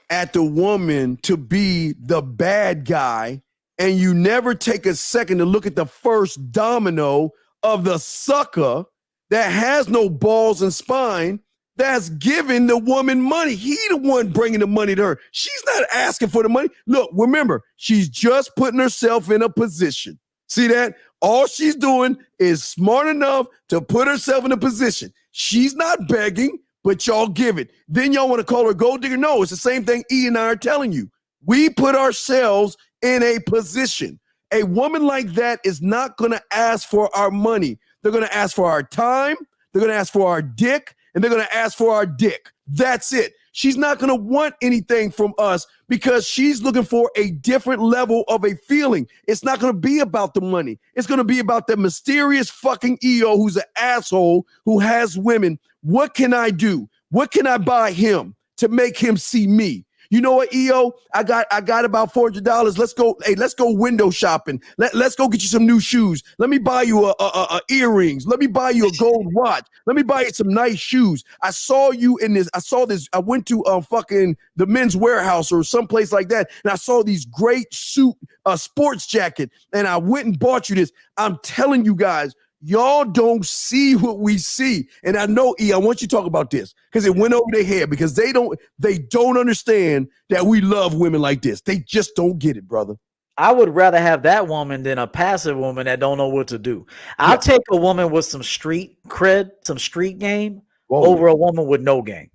at the woman to be the bad guy, and you never take a second to look at the first domino of the sucker that has no balls and spine, that's giving the woman money. He the one bringing the money to her. She's not asking for the money. Look, remember, she's just putting herself in a position. See that? All she's doing is smart enough to put herself in a position. She's not begging, but y'all give it. Then y'all want to call her gold digger? No, it's the same thing E and I are telling you. We put ourselves in a position. A woman like that is not going to ask for our money. They're going to ask for our time. They're going to ask for our dick. And they're going to ask for our dick. That's it. She's not going to want anything from us because she's looking for a different level of a feeling. It's not going to be about the money. It's going to be about the mysterious fucking EO who's an asshole who has women. What can I do? What can I buy him to make him see me? You know what, EO? I got about $400. Let's go. Hey, let's go window shopping. Let's go get you some new shoes. Let me buy you a earrings. Let me buy you a gold watch. Let me buy you some nice shoes. I saw you in this. I saw this. I went to fucking the Men's Warehouse or someplace like that, and I saw these great sports jacket, and I went and bought you this. I'm telling you guys, y'all don't see what we see. And I know, I want you to talk about this because it went over their head because they don't understand that we love women like this. They just don't get it, brother. I would rather have that woman than a passive woman that don't know what to do. I'll take a woman with some street cred, some street game over a woman with no game.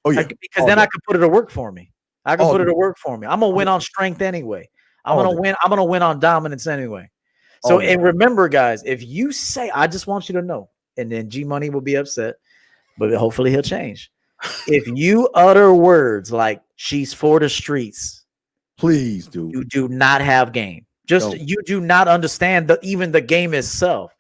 Oh, yeah. Because then I could put her to work for me. I'm going to win on strength anyway. I'm going to win on dominance anyway. So, and remember, guys, if you say, I just want you to know, and then G Money will be upset, but hopefully he'll change. If you utter words like she's for the streets, please do. You do not have game. You do not understand even the game itself.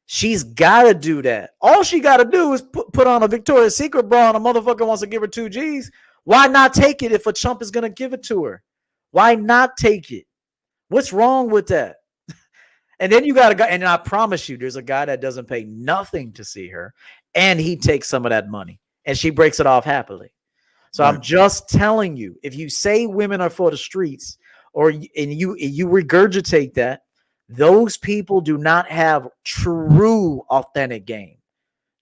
She's got to do that. All she got to do is put on a Victoria's Secret bra and a motherfucker wants to give her 2 G's. Why not take it if a chump is going to give it to her? Why not take it? What's wrong with that? And then you got a guy, and I promise you, there's a guy that doesn't pay nothing to see her, and he takes some of that money, and she breaks it off happily. So I'm just telling you, if you say women are for the streets, and you regurgitate that, those people do not have true, authentic game.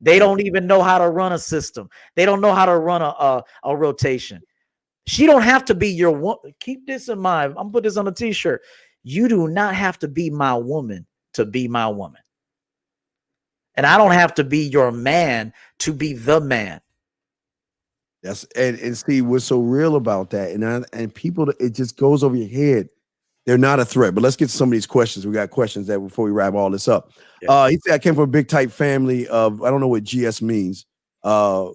They don't even know how to run a system. They don't know how to run a rotation. She don't have to be your woman. Keep this in mind. I'm put this on a t-shirt. You do not have to be my woman to be my woman. And I don't have to be your man to be the man. That's and see what's so real about that. And people, it just goes over your head. They're not a threat. But let's get to some of these questions. We got questions that before we wrap all this up. Yeah. He said I came from a big type family of, I don't know what GS means. But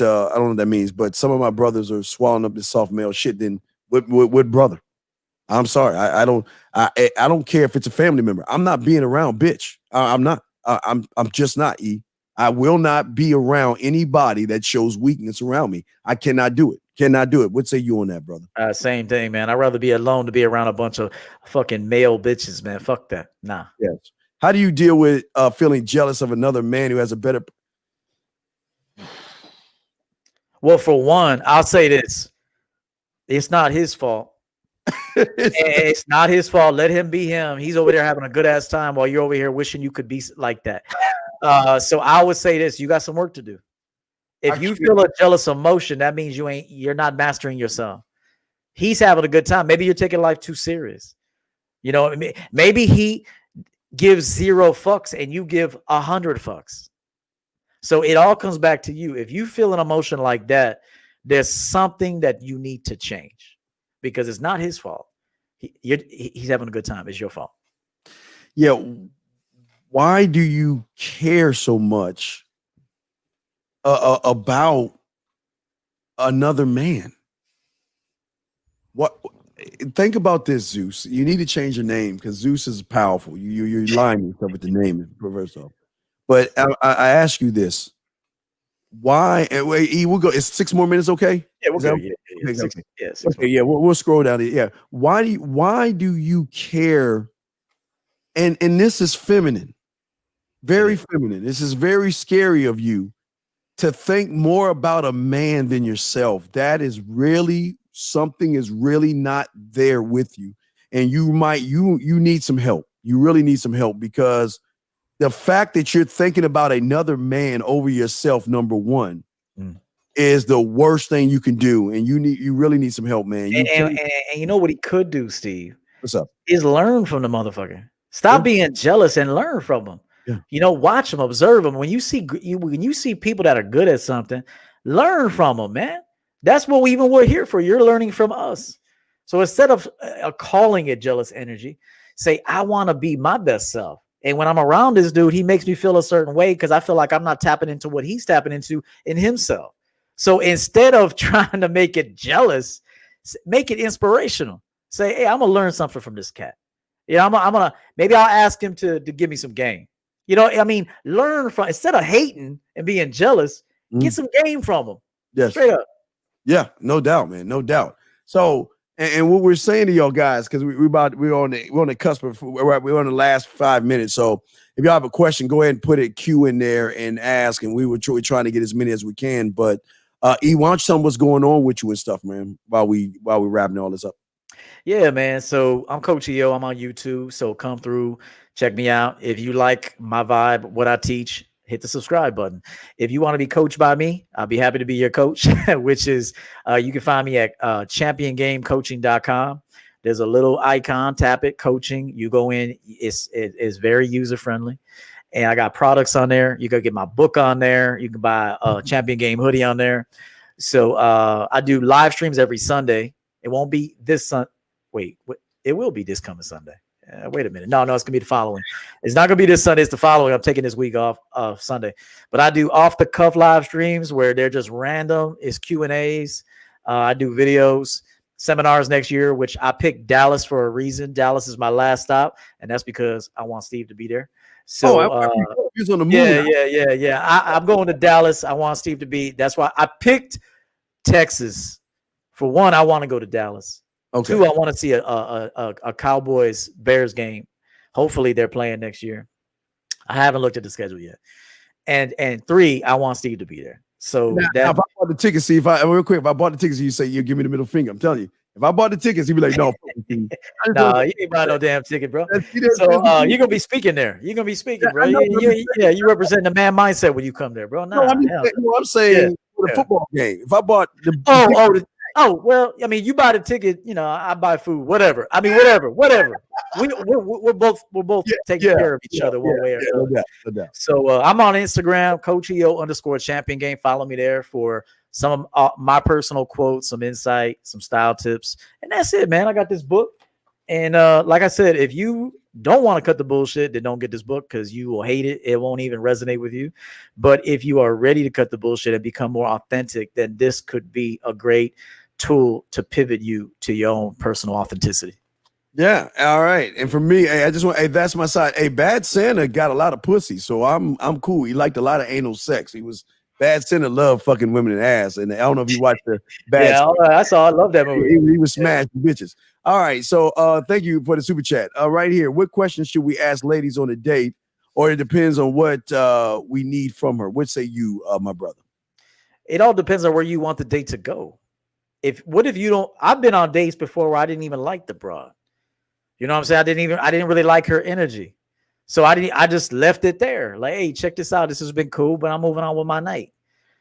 I don't know what that means. But some of my brothers are swallowing up this soft male shit. Then what brother? I'm sorry. I don't care if it's a family member. I'm not being around, bitch. I'm not. I'm just not. I will not be around anybody that shows weakness around me. I cannot do it. Cannot do it. What say you on that, brother? Same thing, man. I'd rather be alone to be around a bunch of fucking male bitches, man. Fuck that. Nah. Yes. How do you deal with feeling jealous of another man who has a better? Well, for one, I'll say this: it's not his fault. It's not his fault. Let him be him. He's over there having a good ass time while you're over here wishing you could be like that. So I would say this: you got some work to do. If you feel a jealous emotion, that means you're not mastering yourself. He's having a good time. Maybe you're taking life too serious. You know, maybe he gives 0 fucks and you give 100 fucks. So it all comes back to you. If you feel an emotion like that, there's something that you need to change because it's not his fault. He's having a good time. It's your fault. Yeah. Why do you care so much about another man? What? Think about this, Zeus. You need to change your name because Zeus is powerful. You're lying yourself with the name, first off. But I ask you this: why? We'll go. Is 6 more minutes okay? Yeah, we'll go. Yeah, we'll scroll down. Yeah. Why do you care? And this is feminine, very feminine. This is very scary of you to think more about a man than yourself. That is really something is really not there with you. And you need some help. You really need some help because the fact that you're thinking about another man over yourself, number one, is the worst thing you can do. And you really need some help, man. And you know what he could do, Steve? What's up? Is learn from the motherfucker. Stop being jealous and learn from him. Yeah. You know, watch them, observe them. When you see people that are good at something, learn from them, man. That's what we're here for. You're learning from us. So instead of calling it jealous energy, say, I want to be my best self. And when I'm around this dude, he makes me feel a certain way because I feel like I'm not tapping into what he's tapping into in himself. So instead of trying to make it jealous, make it inspirational. Say, hey, I'm going to learn something from this cat. Yeah, I'm gonna maybe I'll ask him to give me some game. You know, I mean, learn from instead of hating and being jealous, get some game from him. Yes. Straight up. Yeah, no doubt, man, no doubt. So, and what we're saying to y'all guys, because we're on the cusp of we're on the last 5 minutes. So, if y'all have a question, go ahead and put a Q in there and ask. And we're trying to get as many as we can. But E, why don't you tell them what's going on with you and stuff, man, while we're wrapping all this up. Yeah, man. So I'm Coach 𝐒𝐿. I'm on YouTube. So come through, check me out. If you like my vibe, what I teach, hit the subscribe button. If you want to be coached by me, I'll be happy to be your coach, which is you can find me at championgamecoaching.com. There's a little icon, tap it, coaching. You go in, it's very user friendly. And I got products on there. You can get my book on there. You can buy a Champion Game hoodie on there. So I do live streams every Sunday. It won't be this Sunday. Wait, it will be this coming Sunday. Wait a minute. No, it's gonna be the following. It's not gonna be this Sunday. It's the following. I'm taking this week off Sunday, but I do off the cuff live streams where they're just random. It's Q&As. I do videos, seminars next year, which I picked Dallas for a reason. Dallas is my last stop, and that's because I want Steve to be there. So he's on the moon. Yeah. I'm going to Dallas. I want Steve to be. That's why I picked Texas. For one, I want to go to Dallas. Okay. 2, I want to see a Cowboys Bears game. Hopefully they're playing next year. I haven't looked at the schedule yet. And 3, I want Steve to be there. So now, if I bought the tickets, if I bought the tickets, you say you give me the middle finger. I'm telling you, if I bought the tickets, he'd be like, no. No, you ain't buy no damn ticket, bro. So you're gonna be speaking there. You're gonna be speaking, bro. You represent the man mindset when you come there, bro. I'm saying for the football game. If I bought Oh, well, I mean, you buy the ticket, you know, I buy food, whatever. I mean, whatever. We're both taking care of each other one way or another. No doubt. So I'm on Instagram, Coach 𝐒𝐿_Champion Game. Follow me there for some of my personal quotes, some insight, some style tips. And that's it, man. I got this book. And like I said, if you don't want to cut the bullshit, then don't get this book because you will hate it. It won't even resonate with you. But if you are ready to cut the bullshit and become more authentic, then this could be a great tool to pivot you to your own personal authenticity. Yeah. All right. And for me, I just want, that's my side. Bad Santa got a lot of pussy, so I'm cool. He liked a lot of anal sex. He was Bad Sinner love fucking women in ass, and I don't know if you watched the Bad. Yeah, I saw. I love that movie. He was smashing bitches. All right, so thank you for the super chat. Right here, what questions should we ask ladies on a date, or it depends on what we need from her? What say you, my brother? It all depends on where you want the date to go. What if you don't? I've been on dates before where I didn't even like the broad. You know what I'm saying? I didn't really like her energy. So I just left it there. Like, hey, check this out. This has been cool, but I'm moving on with my night.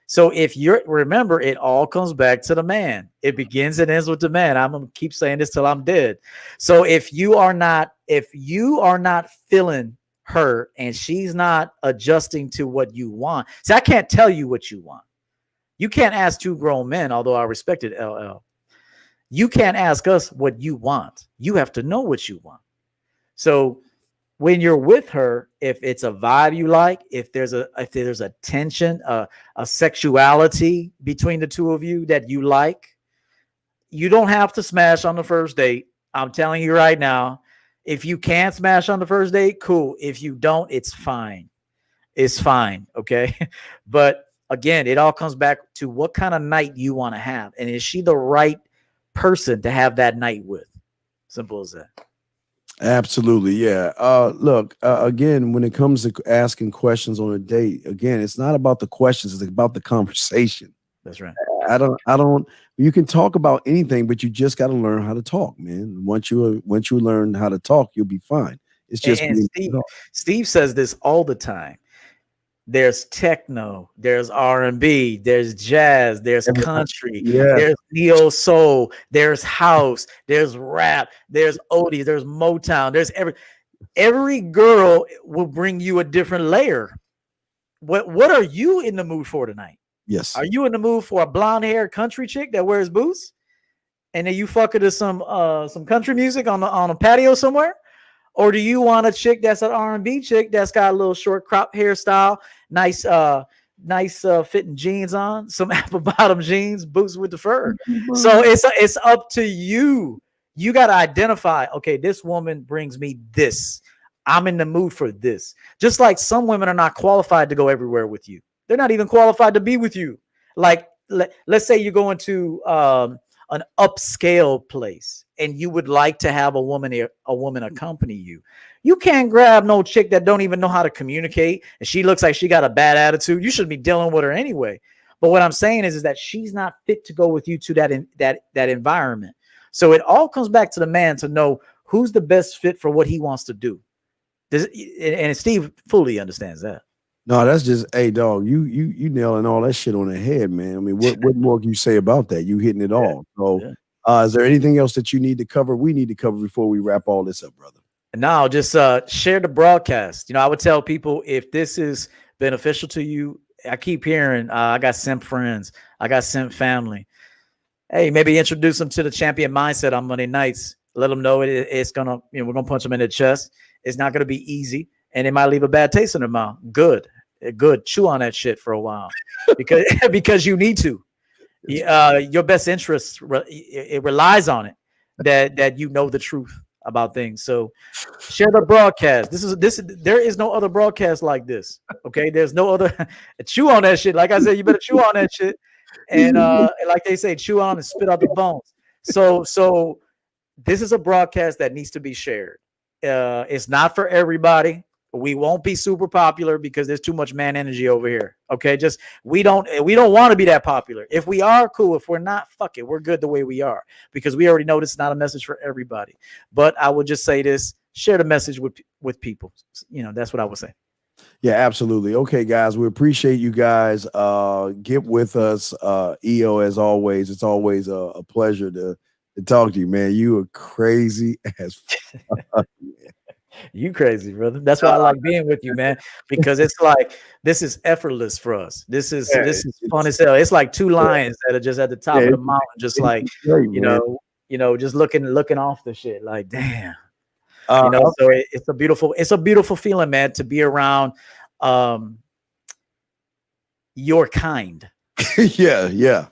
So remember, it all comes back to the man. It begins and ends with the man. I'm gonna keep saying this till I'm dead. So if you are not feeling her and she's not adjusting to what you want. See, I can't tell you what you want. You can't ask two grown men, although I respected LL. You can't ask us what you want. You have to know what you want. So when you're with her, if it's a vibe you like, if there's a tension, a sexuality between the two of you that you like, you don't have to smash on the first date. I'm telling you right now, if you can't smash on the first date, cool. If you don't, it's fine. It's fine. Okay. But again, it all comes back to what kind of night you want to have. And is she the right person to have that night with? Simple as that. Absolutely, yeah. Look, again, when it comes to asking questions on a date, again, it's not about the questions; it's about the conversation. That's right. I don't. You can talk about anything, but you just got to learn how to talk, man. Once you learn how to talk, you'll be fine. It's just and Steve says this all the time. There's techno, there's R&B, there's jazz, there's country, there's neo soul, there's house, there's rap, there's oldies, there's Motown, there's every girl will bring you a different layer. What are you in the mood for tonight? Yes. Are you in the mood for a blonde haired country chick that wears boots? And then you fuck her to some country music on a patio somewhere? Or do you want a chick that's an R&B chick that's got a little short crop hairstyle, nice fitting jeans on, some apple bottom jeans, boots with the fur? So it's up to you. You got to identify, okay, this woman brings me this. I'm in the mood for this. Just like some women are not qualified to go everywhere with you. They're not even qualified to be with you. Like, let's say you're going to an upscale place and you would like to have a woman accompany you. You can't grab no chick that don't even know how to communicate and she looks like she got a bad attitude. You shouldn't be dealing with her anyway. But what I'm saying is that she's not fit to go with you to that environment. So it all comes back to the man to know who's the best fit for what he wants to do. And Steve fully understands that. No, that's just, hey, dog, you nailing all that shit on the head, man. I mean, what more can you say about that? You hitting it all. So is there anything else that you need to cover? We need to cover before we wrap all this up, brother. No, just share the broadcast. You know, I would tell people if this is beneficial to you, I keep hearing, I got simp friends, I got simp family. Hey, maybe introduce them to the Champion Mindset on Monday nights. Let them know it's gonna, we're gonna punch them in the chest. It's not gonna be easy, and it might leave a bad taste in their mouth. Good. Chew on that shit for a while, because you need to. Your best interest it relies on it that you know the truth about things. So share the broadcast. There is no other broadcast like this. Okay, there's no other. Chew on that shit. Like I said, you better chew on that shit. And like they say, chew on and spit out the bones. So this is a broadcast that needs to be shared. It's not for everybody. We won't be super popular because there's too much man energy over here. Okay, just we don't want to be that popular. If we are, cool. If we're not, fuck it. We're good the way we are, because we already know this is not a message for everybody. But I would just say this: share the message with people. That's what I would say. Yeah, absolutely. Okay, guys, we appreciate you guys. Get with us, EO, as always. It's always a pleasure to talk to you, man. You are crazy as fuck. You crazy, brother. That's why I like being with you, man, because it's like this is effortless for us. This is fun as hell. It's like two lions that are just at the top of the mountain, just like just looking off the shit. Like, damn. So it's a beautiful feeling, man, to be around your kind. Yeah.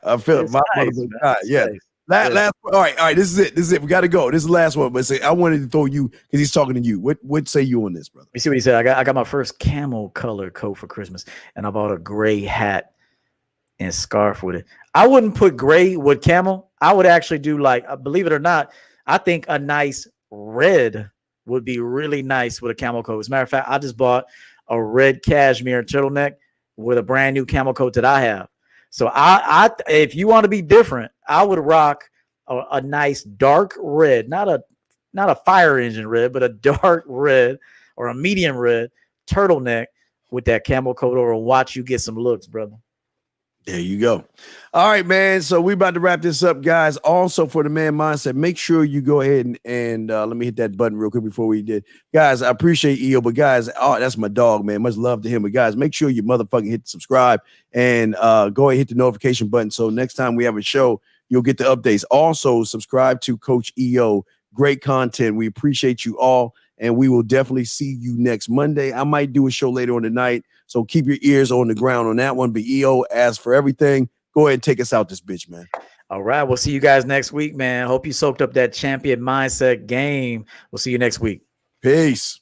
I feel my nice. Yeah. Last. All right. This is it. We got to go. This is the last one. But I wanted to throw you because he's talking to you. What say you on this, brother? You see what he said? I got my first camel color coat for Christmas, and I bought a gray hat and scarf with it. I wouldn't put gray with camel. I would actually do like, believe it or not, I think a nice red would be really nice with a camel coat. As a matter of fact, I just bought a red cashmere turtleneck with a brand new camel coat that I have. So I if you want to be different, I would rock a nice dark red, not a fire engine red, but a dark red or a medium red turtleneck with that camel coat over and watch you get some looks, brother. There you go. All right, man. So we about to wrap this up, guys. Also for the man mindset, make sure you go ahead and let me hit that button real quick before we did. Guys, I appreciate EO, but guys, that's my dog, man. Much love to him. But guys, make sure you motherfucking hit subscribe and go ahead and hit the notification button. So next time we have a show, you'll get the updates. Also, subscribe to Coach EO. Great content. We appreciate you all. And we will definitely see you next Monday. I might do a show later on tonight. So keep your ears on the ground on that one. But EO, as for everything, go ahead and take us out this bitch, man. All right. We'll see you guys next week, man. Hope you soaked up that champion mindset game. We'll see you next week. Peace.